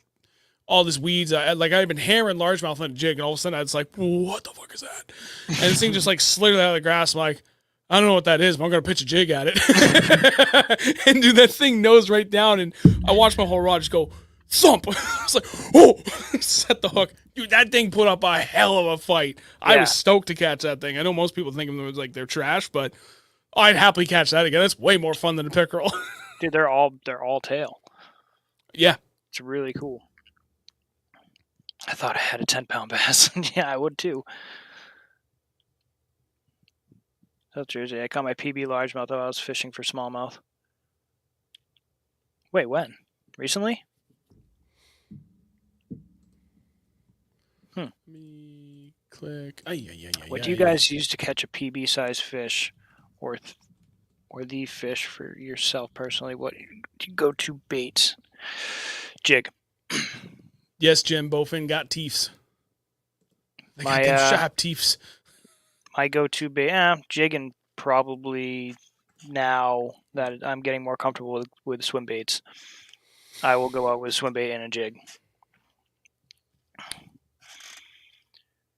all this weeds. I had been hammering largemouth on a jig, and all of a sudden I was like, what the fuck is that? And this thing just like slithered out of the grass. I'm like, I don't know what that is, but I'm going to pitch a jig at it. And dude, that thing nosed right down, and I watched my whole rod just go thump. I was like, oh, set the hook. Dude, that thing put up a hell of a fight. Yeah. I was stoked to catch that thing. I know most people think of them as like they're trash, but I'd happily catch that again. That's way more fun than a pickerel. Dude, they're all tail. Yeah. It's really cool. I thought I had a 10-pound bass. Yeah, I would too. South Jersey. I caught my PB largemouth though I was fishing for smallmouth. Wait, when? Recently? Let me click. What do you guys use to catch a PB size fish, or the fish for yourself personally? What do you go to baits? Jig. Yes, Jim. Bowfin got teeths. They got them sharp teeths. My go-to bait, jig, and probably now that I'm getting more comfortable with swim baits, I will go out with a swim bait and a jig.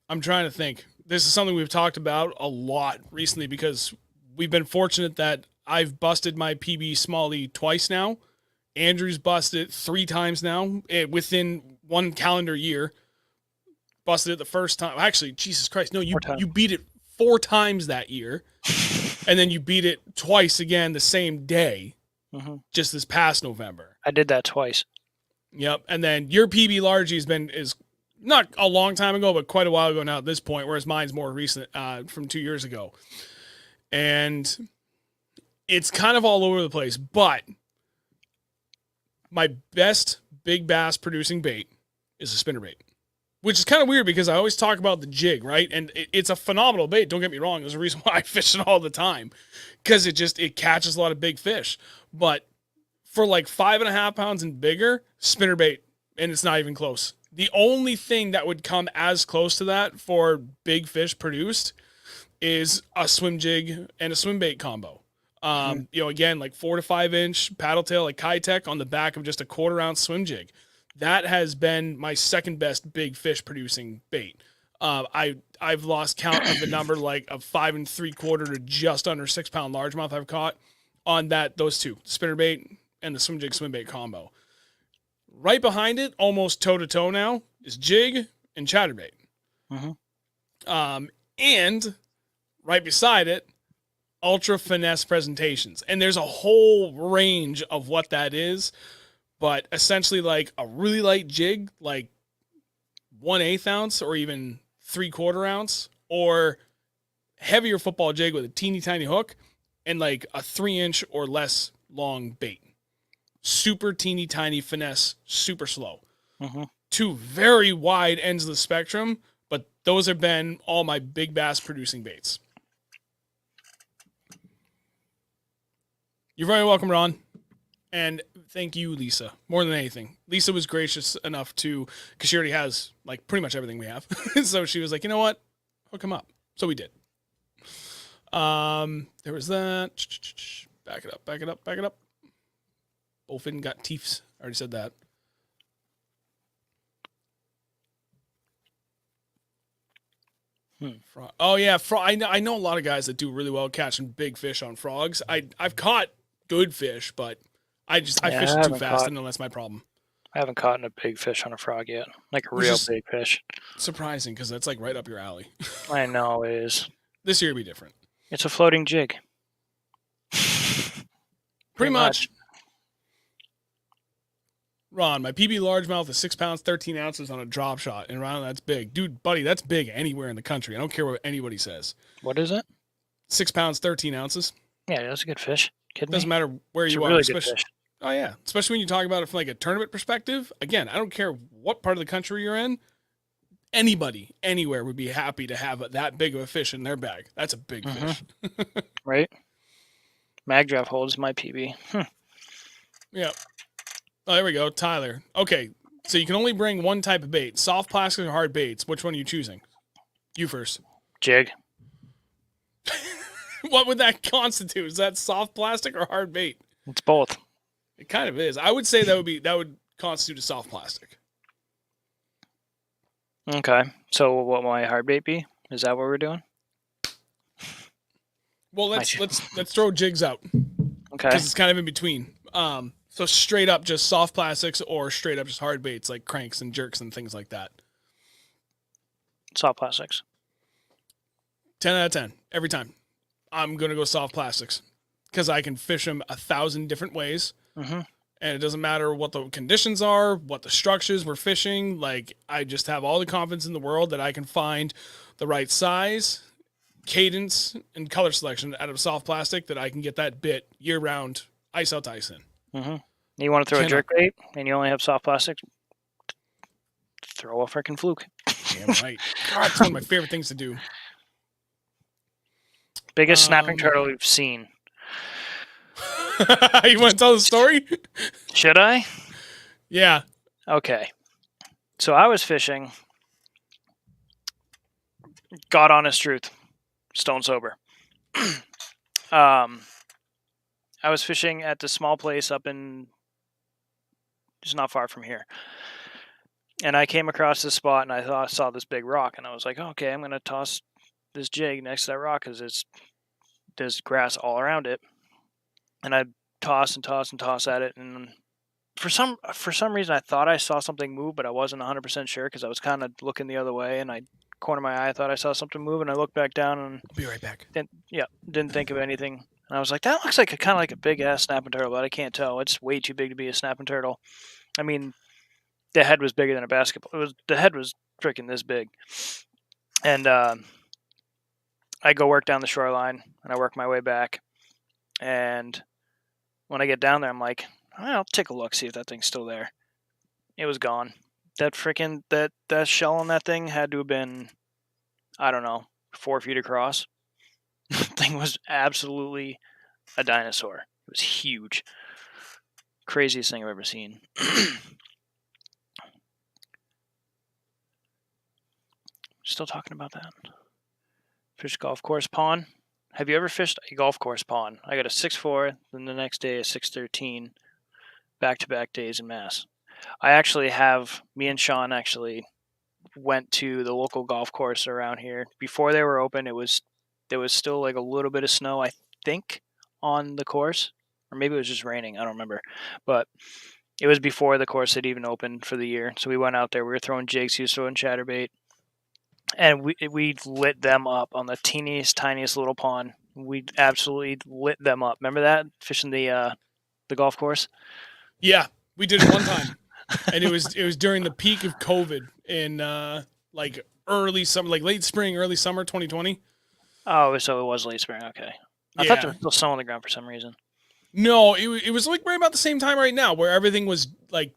I'm trying to think. This is something we've talked about a lot recently because we've been fortunate that I've busted my PB Smallie twice now. Andrew's busted it 3 times now within 1 calendar year. Busted it the first time. Actually, Jesus Christ. No, you beat it 4 times that year. And then you beat it twice again the same day. Just this past November. I did that twice. Yep. And then your PB largie is not a long time ago, but quite a while ago now at this point, whereas mine's more recent, from 2 years ago. And it's kind of all over the place, but my best big bass producing bait is a spinnerbait, which is kind of weird because I always talk about the jig, right? And it's a phenomenal bait. Don't get me wrong. There's a reason why I fish it all the time because it catches a lot of big fish. But for like 5.5 pounds and bigger, spinnerbait, and it's not even close. The only thing that would come as close to that for big fish produced is a swim jig and a swim bait combo. Again, like 4 to 5 inch paddle tail, like Kitech on the back of just a 1/4 ounce swim jig. That has been my second best big fish producing bait. I've lost count of the number of 5 3/4 to just under 6 pound largemouth I've caught on those two, spinnerbait and the swim jig swim bait combo. Right behind it, almost toe to toe now, is jig and chatterbait. And right beside it, ultra finesse presentations. And there's a whole range of what that is, but essentially like a really light jig, like 1/8 ounce or even 3/4 ounce, or heavier football jig with a teeny tiny hook and like a 3 inch or less long bait. Super teeny tiny finesse, super slow. 2 very wide ends of the spectrum, but those have been all my big bass producing baits. You're very welcome, Ron. And thank you, Lisa, more than anything. Lisa was gracious enough to, because she already has like pretty much everything we have. So she was like, you know what? Hook him up. So we did. There was that. Back it up. Bowfin got teeths. I already said that. Oh yeah, I know a lot of guys that do really well catching big fish on frogs. I've caught good fish, but I fish too fast. I know that's my problem. I haven't caught a big fish on a frog yet, like a Which real is big fish. surprising because that's like right up your alley. I know it is. This year will be different. It's a floating jig. Pretty much. Ron, my PB largemouth is 6 pounds, 13 ounces on a drop shot. And Ron, that's big. Dude, buddy, that's big anywhere in the country. I don't care what anybody says. What is it? 6 pounds, 13 ounces. Yeah, that's a good fish. Kidding Doesn't me? matter where It's you a are. really good fish. Oh, yeah. Especially when you talk about it from like a tournament perspective. Again, I don't care what part of the country you're in. Anybody, anywhere would be happy to have that big of a fish in their bag. That's a big fish. Right? Magdraft holds my PB. Yeah. Oh, there we go. Tyler. Okay. So you can only bring one type of bait. Soft plastic or hard baits. Which one are you choosing? You first. Jig. What would that constitute? Is that soft plastic or hard bait? It's both. It kind of is. I would say that would constitute a soft plastic. Okay. So what will my hard bait be? Is that what we're doing? Well, let's throw jigs out. Okay. Because it's kind of in between. So straight up just soft plastics or straight up just hard baits like cranks and jerks and things like that. Soft plastics. 10 out of 10 every time. I'm gonna go soft plastics because I can fish them 1,000 different ways. Mm-hmm. And it doesn't matter what the conditions are, what the structures we're fishing. Like, I just have all the confidence in the world that I can find the right size, cadence, and color selection out of soft plastic that I can get that bit year-round, ice out to ice in. Mm-hmm. You want to throw a jerk bait and you only have soft plastic? Throw a freaking fluke. Damn right. God, it's one of my favorite things to do. Biggest snapping turtle you've seen. You want to tell the story? Should I? Yeah. Okay. So I was fishing. God honest truth. Stone sober. I was fishing at the small place up in just not far from here. And I came across this spot and I saw this big rock and I was like, okay, I'm going to toss this jig next to that rock because there's grass all around it. And I toss and toss and toss at it, and for some reason I thought I saw something move, but I wasn't 100% sure because I was kind of looking the other way, and I corner my eye, I thought I saw something move, and I looked back down and I'll be right back. Didn't think of anything, and I was like, that looks like kind of like a big ass snapping turtle, but I can't tell. It's way too big to be a snapping turtle. I mean, the head was bigger than a basketball. The head was freaking this big, and I go work down the shoreline, and I work my way back. And when I get down there, I'm like, I'll take a look, see if that thing's still there. It was gone. That freaking that shell on that thing had to have been, I don't know, 4 feet across. The thing was absolutely a dinosaur. It was huge. Craziest thing I've ever seen. Still talking about that. Fish golf course pond. Have you ever fished a golf course pond? I got a 6'4", then the next day a 6'13", back-to-back days in Mass. Me and Sean actually went to the local golf course around here. Before they were open, there was still like a little bit of snow, I think, on the course. Or maybe it was just raining, I don't remember. But it was before the course had even opened for the year. So we went out there, we were throwing jigs, he was throwing chatterbait. And we lit them up on the teeniest, tiniest little pond. We absolutely lit them up. Remember that? Fishing the golf course? Yeah, we did it one time. And it was during the peak of COVID in like early summer, like late spring, early summer 2020. Oh, so it was late spring. Okay. I thought there was still snow on the ground for some reason. No, it was like right about the same time right now where everything was like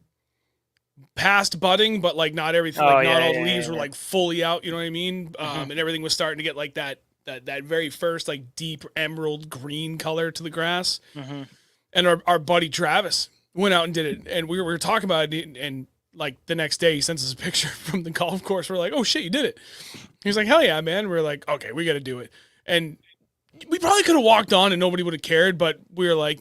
past budding, but like not everything, like not all the leaves were like fully out, you know what I mean? And everything was starting to get like that very first like deep emerald green color to the grass. And our buddy Travis went out and did it, and we were talking about it, and like the next day he sends us a picture from the golf course. We're like, oh shit, you did it. He was like, hell yeah, man. We're like, okay, we got to do it. And we probably could have walked on and nobody would have cared, but we were like,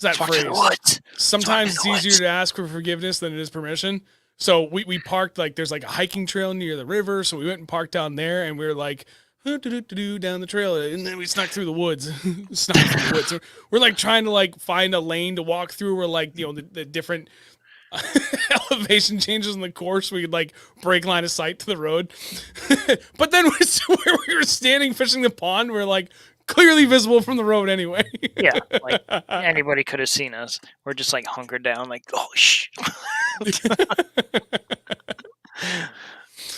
it's that phrase. Sometimes it's easier to ask for forgiveness than it is permission. So we parked, like there's like a hiking trail near the river, so we went and parked down there, and we were like down the trail, and then we snuck through the woods. So we're like trying to like find a lane to walk through, where like, you know, the different elevation changes in the course. We could like break line of sight to the road. But then where we were standing fishing the pond, we're like clearly visible from the road anyway. Yeah, like anybody could have seen us. We're just like hunkered down, like, oh shh.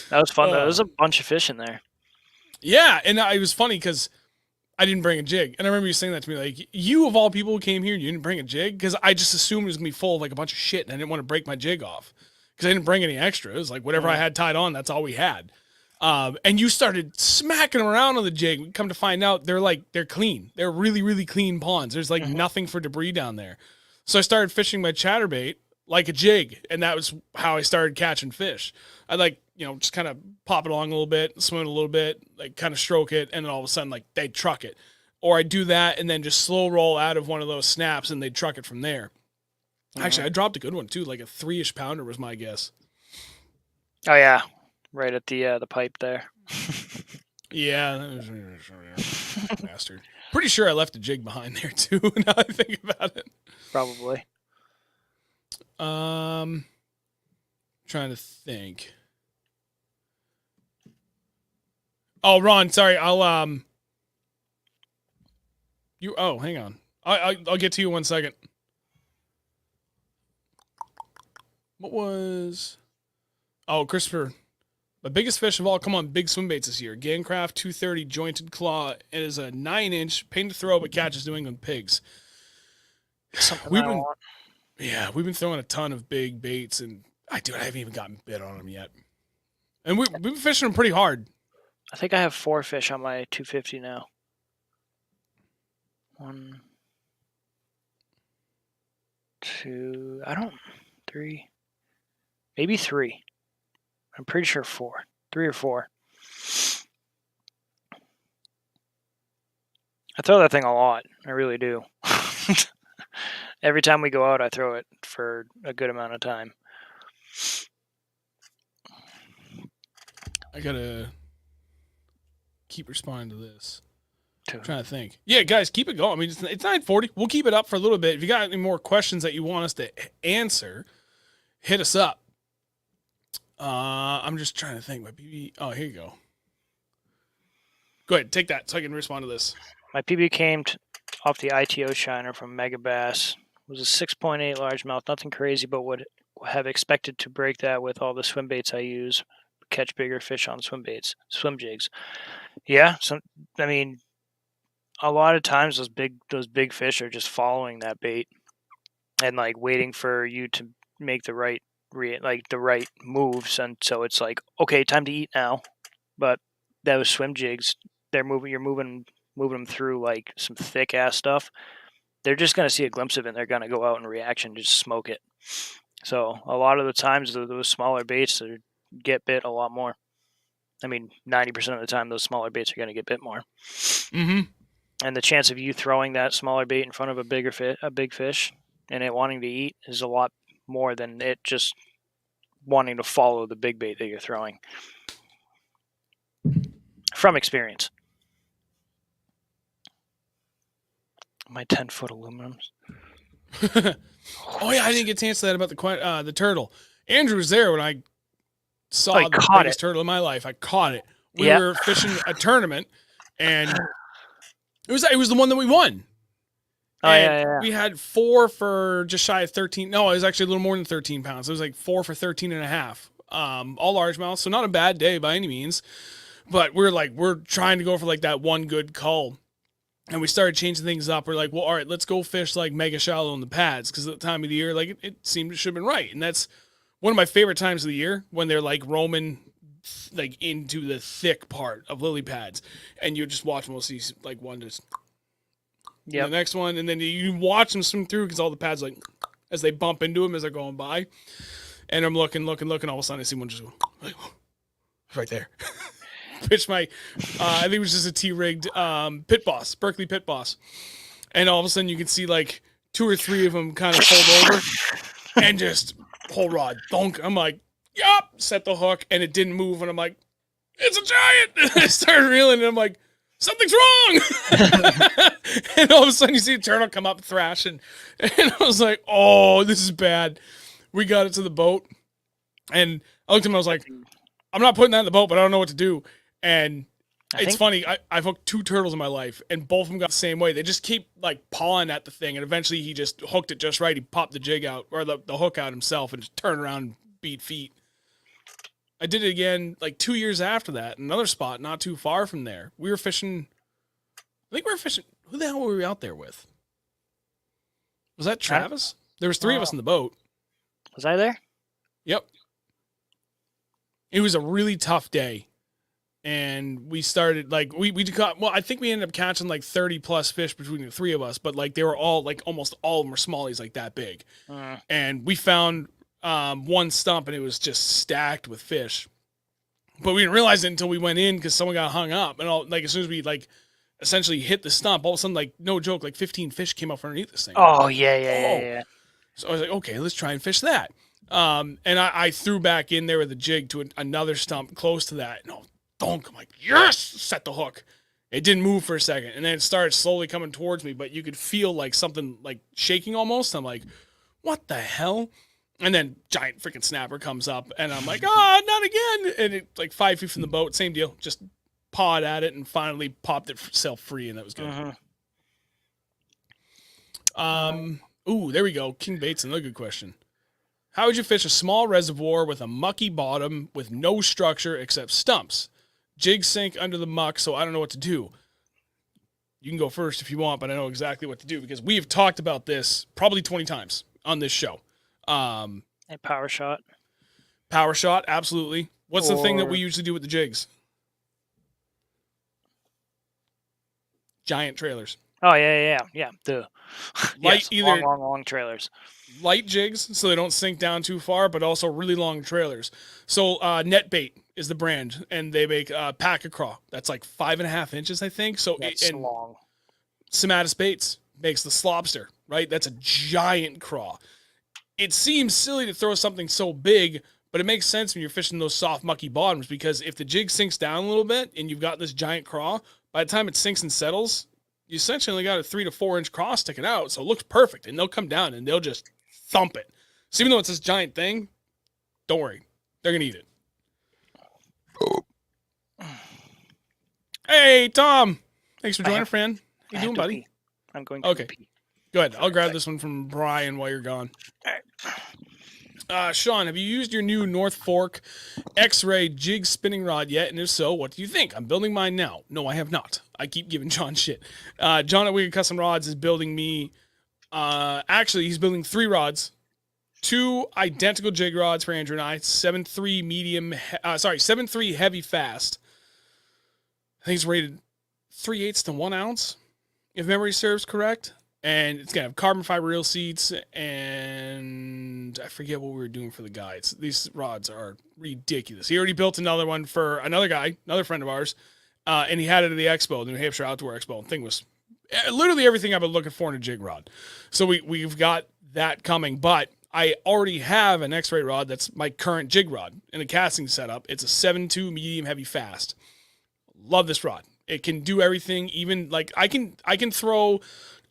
That was fun though. There was a bunch of fish in there. Yeah, and it was funny because I didn't bring a jig, and I remember you saying that to me, like, you of all people who came here, you didn't bring a jig, because I just assumed it was gonna be full of like a bunch of shit, and I didn't want to break my jig off because I didn't bring any extra. It was like whatever I had tied on, that's all we had. And you started smacking around on the jig. We come to find out they're clean. They're really, really clean ponds. There's like nothing for debris down there. So I started fishing my chatterbait like a jig, and that was how I started catching fish. I just kind of pop it along a little bit, swim it a little bit, like kind of stroke it, and then all of a sudden like they'd truck it. Or I'd do that and then just slow roll out of one of those snaps and they'd truck it from there. Actually, I dropped a good one too, like a 3-ish pounder was my guess. Oh yeah, right at the pipe there. Yeah, that was bastard. Pretty sure I left a jig behind there too. Now I think about it, probably. Trying to think. Oh, Ron, sorry. I'll hang on. I'll get to you 1 second. What was? Oh, Christopher. The biggest fish of all, come on, big swim baits this year. Gancraft 230 jointed claw. It is a 9-inch, pain to throw, but catches New England pigs. We've been throwing a ton of big baits, and I haven't even gotten bit on them yet. And we've been fishing them pretty hard. I think I have 4 fish on my 250 now. 1, 2, 3, maybe 3. I'm pretty sure 4, 3 or 4. I throw that thing a lot. I really do. Every time we go out, I throw it for a good amount of time. I gotta keep responding to this. I'm trying to think. Yeah, guys, keep it going. I mean, it's 9:40. We'll keep it up for a little bit. If you got any more questions that you want us to answer, hit us up. I'm just trying to think. My PB. Oh, here you go. Go ahead, take that so I can respond to this. My PB came off the ITO shiner from Mega Bass. It was a 6.8 largemouth. Nothing crazy, but would have expected to break that with all the swim baits I use. Catch bigger fish on swim jigs. Yeah, a lot of times those big fish are just following that bait and like waiting for you to make the right moves, and so it's like, okay, time to eat now. But those swim jigs, you're moving them through like some thick ass stuff. They're just gonna see a glimpse of it and they're gonna go out in reaction, just smoke it. So a lot of the times those smaller baits get bit a lot more. I mean, 90% of the time those smaller baits are gonna get bit more. Mm-hmm. And the chance of you throwing that smaller bait in front of a big fish and it wanting to eat is a lot more than it just wanting to follow the big bait that you're throwing. From experience. My 10-foot aluminums. Oh yeah, I didn't get to answer that about the turtle. Andrew was there when I saw the biggest turtle in my life. I caught it. We were fishing a tournament, and it was the one that we won. We had 4 for just shy of 13. No, it was actually a little more than 13 pounds. It was like 4 for 13 and a half. All largemouth, so not a bad day by any means. But we're trying to go for like that one good cull. And we started changing things up. We're like, well, all right, let's go fish like mega shallow in the pads, because at the time of the year, like it seemed it should have been right. And that's one of my favorite times of the year, when they're like roaming like into the thick part of lily pads, and you just watch them. We'll see like one just the next one, and then you watch them swim through, because all the pads like as they bump into them as they're going by. And I'm looking, all of a sudden I see one just go like, right there. Pitch my, I think it was just a T-rigged pit boss, Berkeley pit boss. And all of a sudden you can see like 2 or 3 of them kind of fold over and just whole rod, thunk. I'm like, yup, set the hook, and it didn't move. And I'm like, it's a giant. And I started reeling, and I'm like, something's wrong. And all of a sudden you see a turtle come up thrashing. And I was like, oh, this is bad. we got it to the boat, and I looked at him. I was like, I'm not putting that in the boat, but I don't know what to do. And it's funny. I've hooked 2 turtles in my life, and both of them got the same way. They just keep like pawing at the thing, and eventually he just hooked it just right. He popped the jig out or the hook out himself, and just turned around and beat feet. I did it again like 2 years after that, another spot not too far from there. We were fishing. I think we were fishing. Who the hell were we out there with? Was that Travis? There was 3 of us in the boat. Was I there? Yep. It was a really tough day. And we started like we caught, well, I think we ended up catching like 30 plus fish between the 3 of us, but like they were all like almost all of them were smallies like that big. And we found one stump and it was just stacked with fish. But we didn't realize it until we went in because someone got hung up. And all like as soon as we like essentially hit the stump, all of a sudden, like no joke, like 15 fish came up underneath this thing. Oh, yeah. So I was like, okay, let's try and fish that. And I threw back in there with a jig to another stump close to that. No, donk. I'm like, yes, set the hook. It didn't move for a second. And then it started slowly coming towards me, but you could feel like something like shaking almost. I'm like, what the hell? And then giant freaking snapper comes up and I'm like, not again. And it like 5 feet from the boat, same deal. Just pawed at it and finally popped itself free, and that was good. Ooh, there we go. King Bates, another good question. How would you fish a small reservoir with a mucky bottom with no structure except stumps? Jigs sink under the muck, so I don't know what to do. You can go first if you want, but I know exactly what to do because we've talked about this probably 20 times on this show. A power shot. Power shot, absolutely. What's the thing that we usually do with the jigs? Giant trailers. Oh, yeah. Duh. Light, yes, long trailers. Light jigs, so they don't sink down too far, but also really long trailers. So Net Bait is the brand, and they make pack a craw. That's like 5.5 inches, I think. So that's long. Sematis Baits makes the Slobster, right? That's a giant craw. It seems silly to throw something so big, but it makes sense when you're fishing those soft, mucky bottoms because if the jig sinks down a little bit and you've got this giant craw, by the time it sinks and settles, you essentially only got a 3 to 4 inch craw sticking out, so it looks perfect, and they'll come down and they'll just thump it. So even though it's this giant thing, don't worry, they're gonna eat it. Hey, Tom, thanks for joining, friend. How you doing, buddy? Pee. I'm going to pee. Go ahead. I'll grab this one from Brian while you're gone. Sean, have you used your new North Fork X-Ray jig spinning rod yet? And if so, what do you think? I'm building mine now. No, I have not. I keep giving John shit. John at Wicked Custom Rods is building me. Actually, he's building 3 rods. 2 identical jig rods for Andrew and I. 7.3 medium. 7.3 heavy fast. I think it's rated 3/8 to 1 ounce, if memory serves correct. And it's going to have carbon fiber reel seats, and I forget what we were doing for the guides. These rods are ridiculous. He already built another one for another guy, another friend of ours, and he had it at the expo, the New Hampshire Outdoor Expo. The thing was literally everything I've been looking for in a jig rod. So we've got that coming, but I already have an X-Ray rod that's my current jig rod in a casting setup. It's a 7.2 medium heavy fast. Love this rod. It can do everything, even like I can throw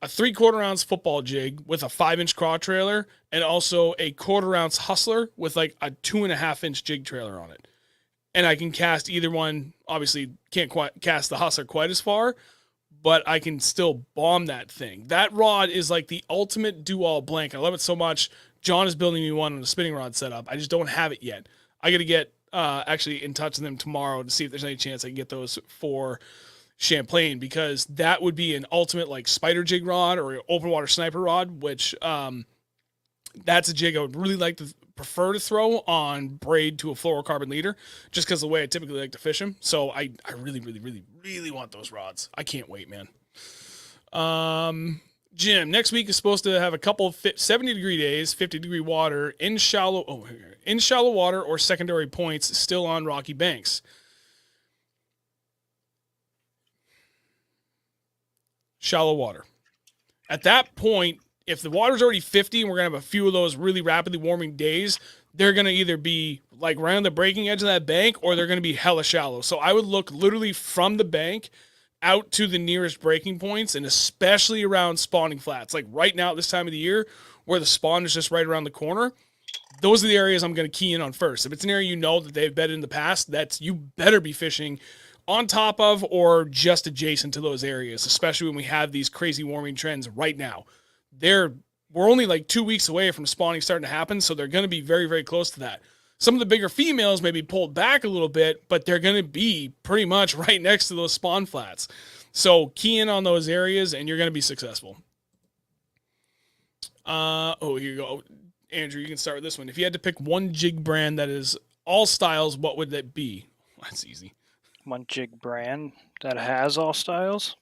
a 3/4 ounce football jig with a 5-inch craw trailer and also a 1/4 ounce hustler with like a 2.5 inch jig trailer on it. And I can cast either one. Obviously can't quite cast the hustler quite as far, but I can still bomb that thing. That rod is like the ultimate do-all blank. I love it so much. John is building me one on a spinning rod setup. I just don't have it yet. I got to get actually in touch with them tomorrow to see if there's any chance I can get those for Champlain, because that would be an ultimate like spider jig rod or open water sniper rod, which that's a jig I would really like to prefer to throw on braid to a fluorocarbon leader, just because of the way I typically like to fish them. So I really want those rods. I can't wait, man. Jim, next week is supposed to have a couple of 70-degree days, 50-degree water in shallow water or secondary points still on rocky banks. Shallow water. At that point, if the water's already 50 and we're going to have a few of those really rapidly warming days, they're going to either be like right on the breaking edge of that bank or they're going to be hella shallow. So I would look literally from the bank out to the nearest breaking points, and especially around spawning flats. Like right now at this time of the year where the spawn is just right around the corner, those are the areas I'm going to key in on first. If it's an area you know that they've bedded in the past, you better be fishing on top of or just adjacent to those areas, especially when we have these crazy warming trends right now. We're only like 2 weeks away from spawning starting to happen, so they're going to be very, very close to that. Some of the bigger females may be pulled back a little bit, but they're going to be pretty much right next to those spawn flats. So key in on those areas, and you're going to be successful. Here you go. Andrew, you can start with this one. If you had to pick one jig brand that is all styles, what would that be? That's easy. One jig brand that has all styles?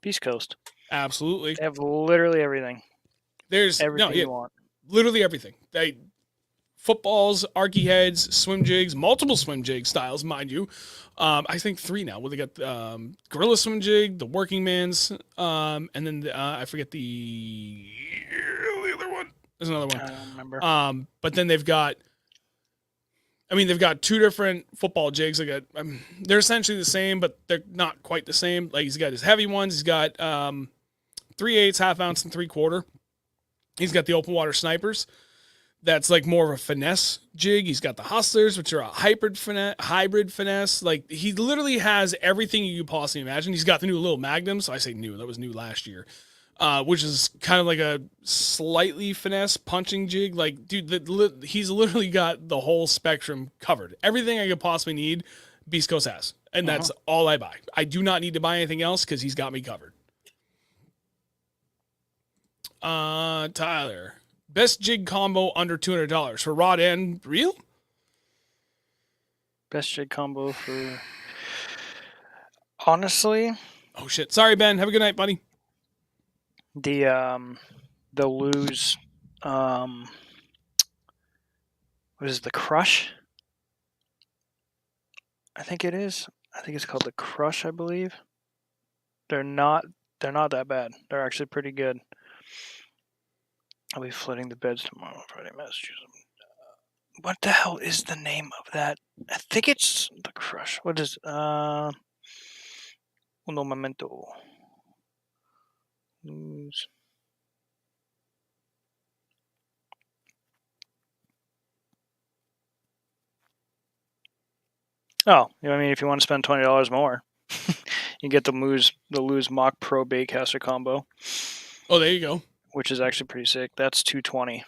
Beast Coast. Absolutely. They have literally everything. There's everything you want. Literally everything. Footballs, arky heads, swim jigs, multiple swim jig styles, mind you. I think 3 now. Well, they got Gorilla Swim Jig, the Working Man's, and then I forget the other one. There's another one. I don't remember. But then they've got 2 different football jigs. They're essentially the same, but they're not quite the same. Like, he's got his heavy ones. He's got 3/8, half ounce, and 3/4. He's got the open water snipers. That's like more of a finesse jig. He's got the hustlers, which are a hybrid finesse. Like, he literally has everything you could possibly imagine. He's got the new little Magnum. So I say new. That was new last year. Which is kind of like a slightly finesse punching jig. Like, dude, he's literally got the whole spectrum covered. Everything I could possibly need, Beast Coast has. And that's all I buy. I do not need to buy anything else because he's got me covered. Tyler. Best jig combo under $200 for rod and reel? Best jig combo for... Honestly... Oh, shit. Sorry, Ben. Have a good night, buddy. The Lose... what is it, the Crush? I think it is. I think it's called the Crush, I believe. They're not that bad. They're actually pretty good. I'll be flooding the beds tomorrow. Friday, Massachusetts. What the hell is the name of that? I think it's the Crush. What is Uno Momento. Lose. Oh, I mean, if you want to spend $20 more, you get the Lose Mock Pro Baitcaster combo. Oh, there you go. Which is actually pretty sick. That's $220.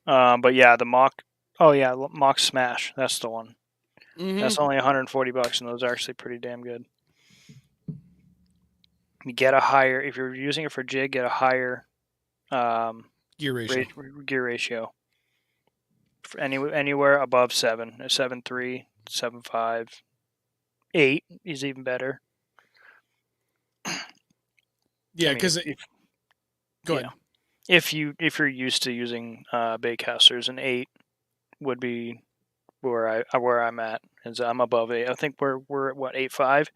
But yeah, the Mock. Oh yeah, Mock Smash. That's the one. Mm-hmm. That's only $140, and those are actually pretty damn good. You get a higher, if you're using it for jig, get a higher gear ratio. Gear ratio. For anywhere above 7, 7.3, 7.5, 8 is even better. Yeah, because go ahead. If you're used to using baitcasters, an 8 would be where I'm at. Is I'm above 8. I think we're at what, 8.5,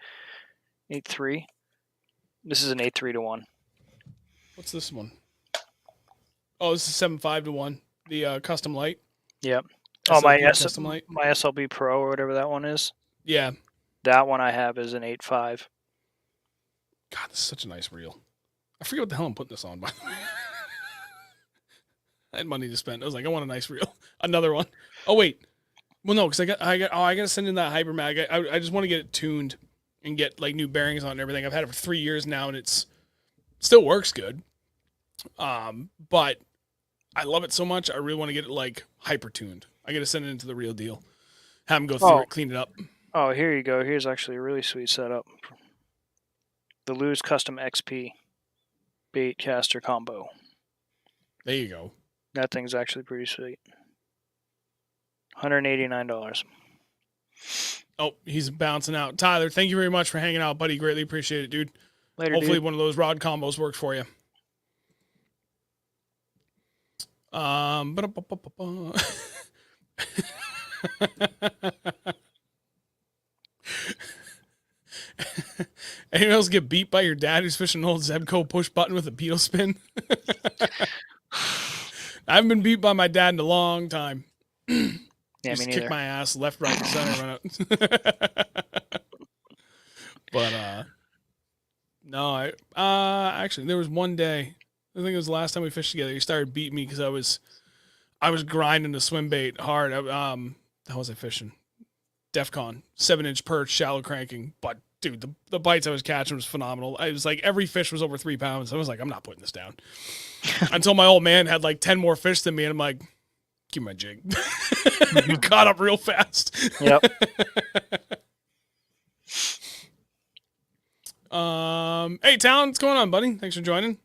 8.3. This is an 8.3 to 1. What's this one? Oh, this is 7.5 to 1. The custom light. Yep. SLB my SLB Pro or whatever that one is. Yeah. That one I have is an 8.5. God, this is such a nice reel. I forget what the hell I'm putting this on, by the way. I had money to spend. I was like, I want a nice reel. Another one. Oh, wait. Well, no, because I got to send in that Hyper Mag. I just want to get it tuned and get like new bearings on and everything. I've had it for 3 years now, and it still works good. But I love it so much. I really want to get it like hyper tuned. I got to send it into the real deal. Have them go through it, clean it up. Oh, here you go. Here's actually a really sweet setup. The Lose Custom XP Baitcaster combo. There you go. That thing's actually pretty sweet. $189. Oh, he's bouncing out. Tyler, thank you very much for hanging out, buddy. Greatly appreciate it, dude. Later, hopefully dude. One of those rod combos worked for you. Anyone else get beat by your dad who's fishing an old Zebco push button with a pedal spin? I haven't been beat by my dad in a long time. Yeah, just kick my ass left, right, and center. Run out. But no, actually there was one day, I think it was the last time we fished together, he started beating me because I was grinding the swim bait hard. How was I fishing? DEFCON, 7-inch perch, shallow cranking. But dude, the bites I was catching was phenomenal. I was like, every fish was over 3 pounds. I was like, I'm not putting this down. Until my old man had like 10 more fish than me, and I'm like, give me my jig. Caught up real fast. Yep. Hey, Talon, what's going on, buddy? Thanks for joining.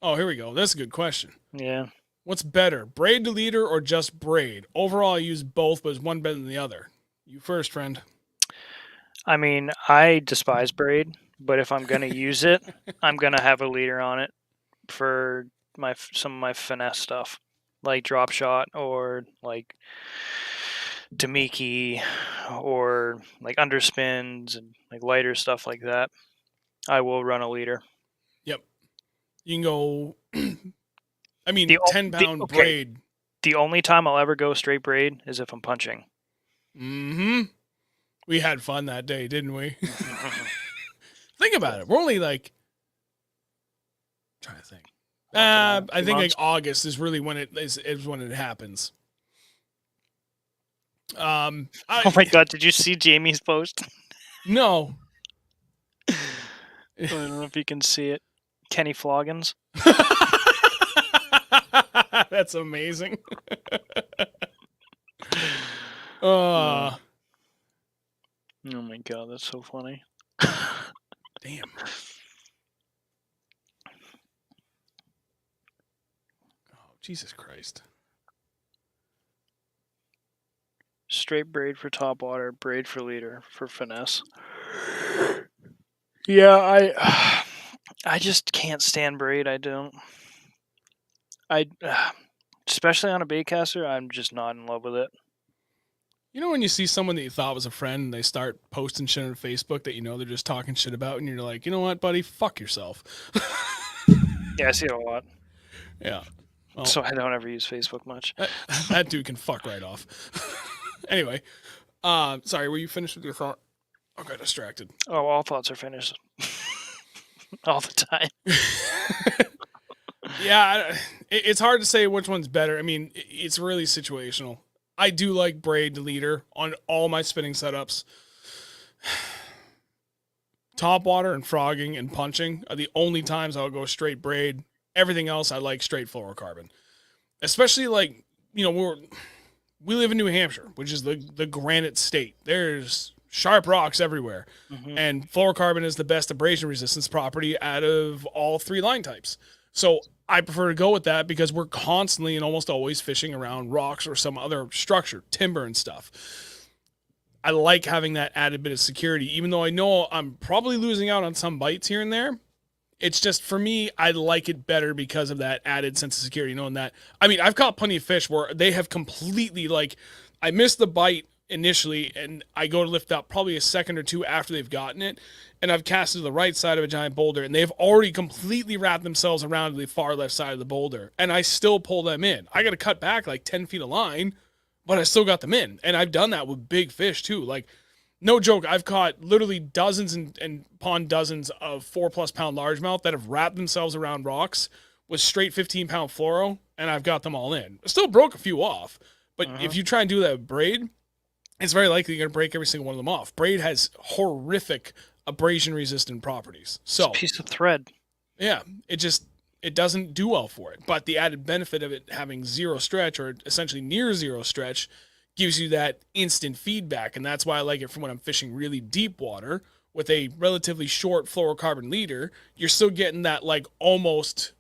Oh, here we go. That's a good question. Yeah. What's better, braid to leader or just braid? Overall, I use both, but is one better than the other? You first, friend. I mean, I despise braid, but if I'm gonna use it, I'm gonna have a leader on it for some of my finesse stuff, like drop shot or like Damiki or like underspins and like lighter stuff like that. I will run a leader. Yep. You can go. I mean, 10-pound braid. The only time I'll ever go straight braid is if I'm punching. Mm-hmm. We had fun that day, didn't we? Think about it. We're only like, trying to think. I think like August is really when is when it happens. Oh my god! Did you see Jamie's post? No. I don't know if you can see it. Kenny Floggins. That's amazing. Oh my god, that's so funny. Damn. Oh, Jesus Christ. Straight braid for top water, braid for leader for finesse. Yeah, I just can't stand braid. I don't. Especially on a baitcaster, I'm just not in love with it. You know when you see someone that you thought was a friend and they start posting shit on Facebook that you know they're just talking shit about, and you're like, you know what, buddy, fuck yourself. Yeah, I see it a lot. Yeah. Well, so I don't ever use Facebook much. That dude can fuck right off. Anyway, sorry, were you finished with your thought? I got distracted. Oh, all thoughts are finished. All the time. Yeah, it's hard to say which one's better. I mean, it's really situational. I do like braid to leader on all my spinning setups. Top water and frogging and punching are the only times I'll go straight braid. Everything else I like straight fluorocarbon. Especially like, you know, we live in New Hampshire, which is the granite state. There's sharp rocks everywhere. Mm-hmm. And fluorocarbon is the best abrasion resistance property out of all 3 line types. So I prefer to go with that because we're constantly and almost always fishing around rocks or some other structure, timber and stuff. I like having that added bit of security, even though I know I'm probably losing out on some bites here and there. It's just, for me, I like it better because of that added sense of security, knowing that. I mean, I've caught plenty of fish where they have completely, like, I missed the bite initially, and I go to lift up probably a second or two after they've gotten it, and I've casted to the right side of a giant boulder, and they've already completely wrapped themselves around to the far left side of the boulder, and I still pull them in. I got to cut back like 10 feet of line, but I still got them in, and I've done that with big fish too. Like, no joke, I've caught literally dozens and pond dozens of 4+ pound largemouth that have wrapped themselves around rocks with straight 15-pound fluoro, and I've got them all in. I still broke a few off, but if you try and do that with braid, it's very likely you're going to break every single one of them off. Braid has horrific abrasion-resistant properties. So it's a piece of thread. Yeah, it doesn't do well for it. But the added benefit of it having zero stretch, or essentially near zero stretch, gives you that instant feedback. And that's why I like it from when I'm fishing really deep water with a relatively short fluorocarbon leader. You're still getting that like almost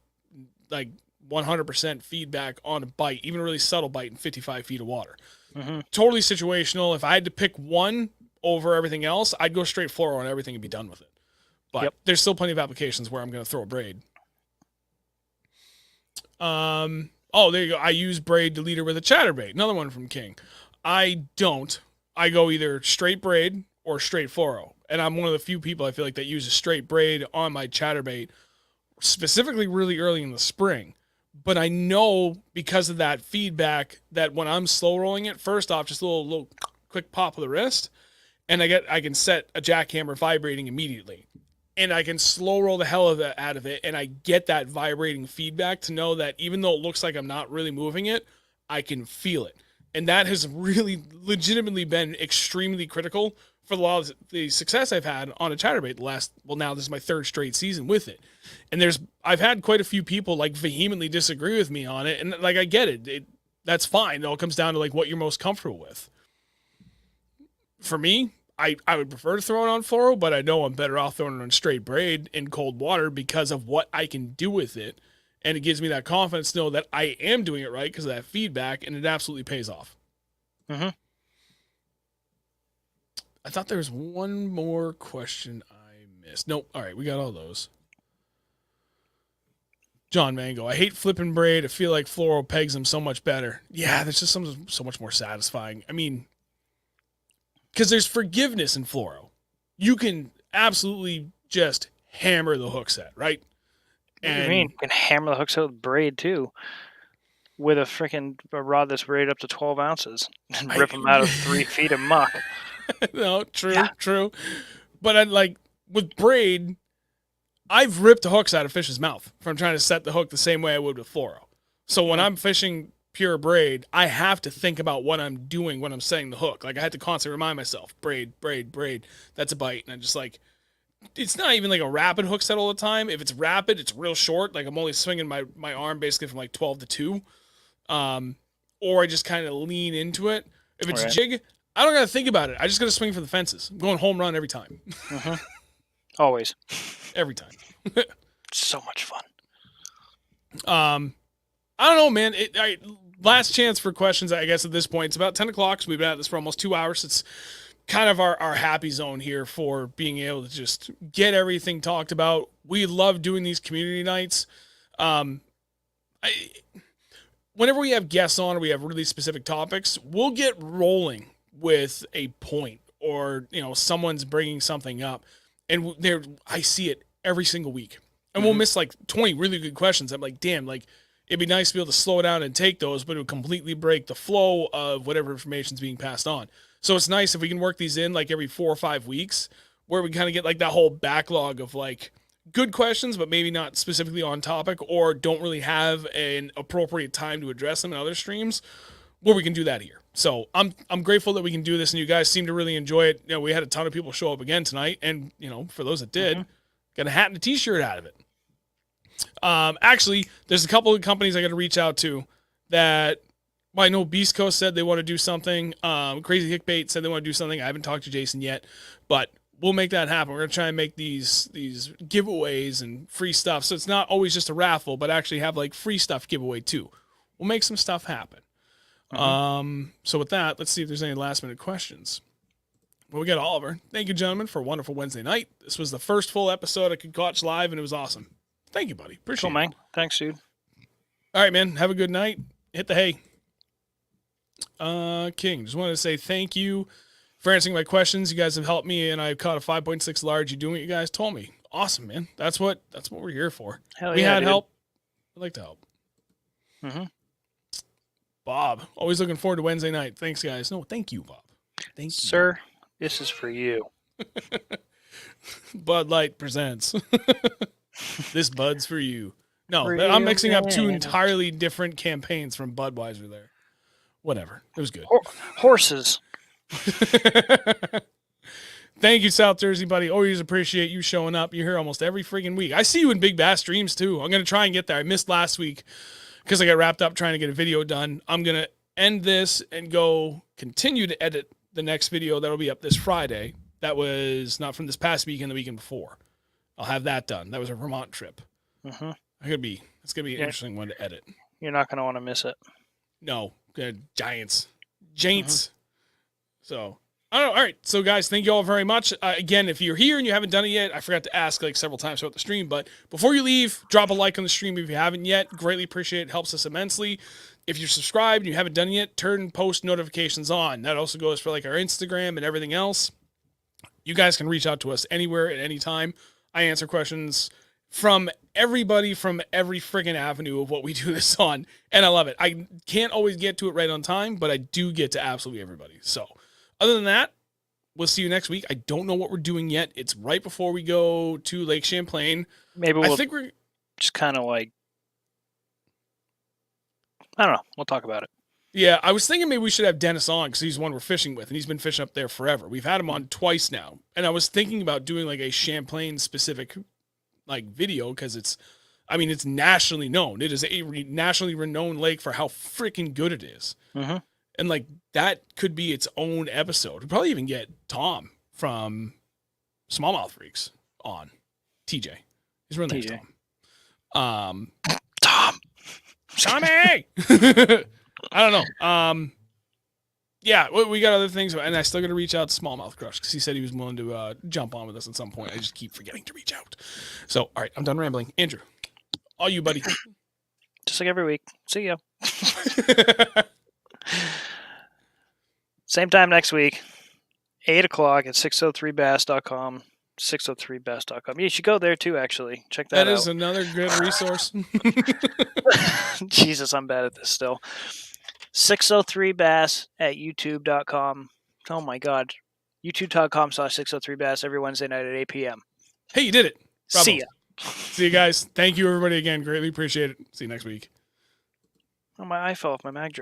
like 100% feedback on a bite, even a really subtle bite in 55 feet of water. Mm-hmm. Totally situational. If I had to pick one over everything else, I'd go straight fluoro on everything and be done with it. But there's still plenty of applications where I'm going to throw a braid. Oh, there you go. I use braid to leader with a chatterbait. Another one from King. I don't. I go either straight braid or straight fluoro. And I'm one of the few people I feel like that uses straight braid on my chatterbait, specifically really early in the spring. But I know because of that feedback that when I'm slow rolling it, first off, just a little quick pop of the wrist, and I can set a jackhammer vibrating immediately. And I can slow roll the hell out of it, and I get that vibrating feedback to know that even though it looks like I'm not really moving it, I can feel it. And that has really legitimately been extremely critical for a lot of the success I've had on a chatterbait now this is my third straight season with it. And I've had quite a few people like vehemently disagree with me on it. And like, I get it. That's fine. It all comes down to like what you're most comfortable with. For me, I would prefer to throw it on fluoro, but I know I'm better off throwing it on straight braid in cold water because of what I can do with it. And it gives me that confidence to know that I am doing it right because of that feedback, and it absolutely pays off. Mm-hmm. I thought there was one more question I missed. Nope. All right, we got all those. John Mango, I hate flipping braid. I feel like fluoro pegs them so much better. Yeah, there's just something so much more satisfying. I mean, because there's forgiveness in fluoro. You can absolutely just hammer the hook set, right? What do you mean? You can hammer the hooks out with braid too, with a rod that's braided up to 12 ounces, and rip them out of 3 feet of muck. No, true. But with braid, I've ripped the hooks out of fish's mouth from trying to set the hook the same way I would with fluoro. So when I'm fishing pure braid, I have to think about what I'm doing when I'm setting the hook. Like I had to constantly remind myself, braid. That's a bite, and I'm just like. It's not even like a rapid hook set all the time. If it's rapid, it's real short. Like I'm only swinging my arm basically from like 12 to 2. Or I just kind of lean into it. If it's jig, I don't got to think about it. I just got to swing for the fences. I'm going home run every time. Mm-hmm. Always. Every time. So much fun. I don't know, man. Last chance for questions, I guess, at this point. It's about 10 o'clock, so we've been at this for almost 2 hours. It's kind of our happy zone here for being able to just get everything talked about. We love doing these community nights. Whenever we have guests on or we have really specific topics, we'll get rolling with a point or, someone's bringing something up. And I see it every single week. And we'll miss like 20 really good questions. I'm like, damn, like it'd be nice to be able to slow down and take those, but it would completely break the flow of whatever information's being passed on. So it's nice if we can work these in like every 4 or 5 weeks where we kind of get like that whole backlog of like good questions, but maybe not specifically on topic or don't really have an appropriate time to address them in other streams where we can do that here. So I'm grateful that we can do this and you guys seem to really enjoy it. We had a ton of people show up again tonight and, for those that did, got a hat and a t-shirt out of it. Actually, there's a couple of companies I got to reach out to that. Well, I know Beast Coast said they want to do something. Crazy Kickbait said they want to do something. I haven't talked to Jason yet, but we'll make that happen. We're going to try and make these giveaways and free stuff. So it's not always just a raffle, but actually have like free stuff giveaway too. We'll make some stuff happen. So with that, let's see if there's any last minute questions. Well, we got Oliver. Thank you, gentlemen, for a wonderful Wednesday night. This was the first full episode I could watch live, and it was awesome. Thank you, buddy. Appreciate it. Cool, man. Thanks, dude. All right, man. Have a good night. Hit the hay. King, just wanted to say thank you for answering my questions. You guys have helped me, and I caught a 5.6 large. You doing what you guys told me. Awesome, man. That's what we're here for. Hell we yeah, had dude. help. I'd like to help. Mm-hmm. Bob, always looking forward to Wednesday night. Thanks, guys. No, thank you, Bob. Thank you. Sir, this is for you. Bud Light presents. This Bud's for you. No, Real I'm mixing up 2 man. entirely different campaigns from Budweiser there. Whatever. It was good. Horses. Thank you, South Jersey, buddy. Always appreciate you showing up. You're here almost every freaking week. I see you in Big Bass streams, too. I'm going to try and get there. I missed last week because I got wrapped up trying to get a video done. I'm going to end this and go continue to edit the next video that'll be up this Friday. That was not from this past weekend, the weekend before. I'll have that done. That was a Vermont trip. Mm-hmm. It's going to be an interesting one to edit. You're not going to want to miss it. No. Giants. So, I don't know. All right. So, guys, thank you all very much. Again, if you're here and you haven't done it yet, I forgot to ask like several times throughout the stream, but before you leave, drop a like on the stream if you haven't yet. Greatly appreciate it. Helps us immensely. If you're subscribed and you haven't done it yet, turn post notifications on. That also goes for like our Instagram and everything else. You guys can reach out to us anywhere at any time. I answer questions from everybody from every friggin' avenue of what we do this on, and I love it. I can't always get to it right on time, but I do get to absolutely everybody. So, other than that, we'll see you next week. I don't know what we're doing yet. It's right before we go to Lake Champlain. Maybe I think we're just kind of like, I don't know. We'll talk about it. Yeah, I was thinking maybe we should have Dennis on because he's the one we're fishing with, and he's been fishing up there forever. We've had him on twice now, and I was thinking about doing like a Champlain specific like video because it's nationally known. It is a nationally renowned lake for how freaking good it is. Mm-hmm. And like that could be its own episode. We'd probably even get Tom from Smallmouth Freaks on. TJ. His real name's TJ. Tom. Tom. Tommy! I don't know. Yeah, we got other things, and I still got to reach out to Smallmouth Crush because he said he was willing to jump on with us at some point. I just keep forgetting to reach out. So, all right, I'm done rambling. Andrew, all you, buddy. Just like every week. See ya. Same time next week, 8 o'clock at 603bass.com. 603bass.com. You should go there too, actually. Check that out. That is another good resource. Jesus, I'm bad at this still. 603bass at youtube.com. Oh my God. youtube.com/603bass every Wednesday night at 8 p.m. Hey, you did it. Bravo. See ya. See you guys. Thank you, everybody, again. Greatly appreciate it. See you next week. Oh, my eye fell off my mag.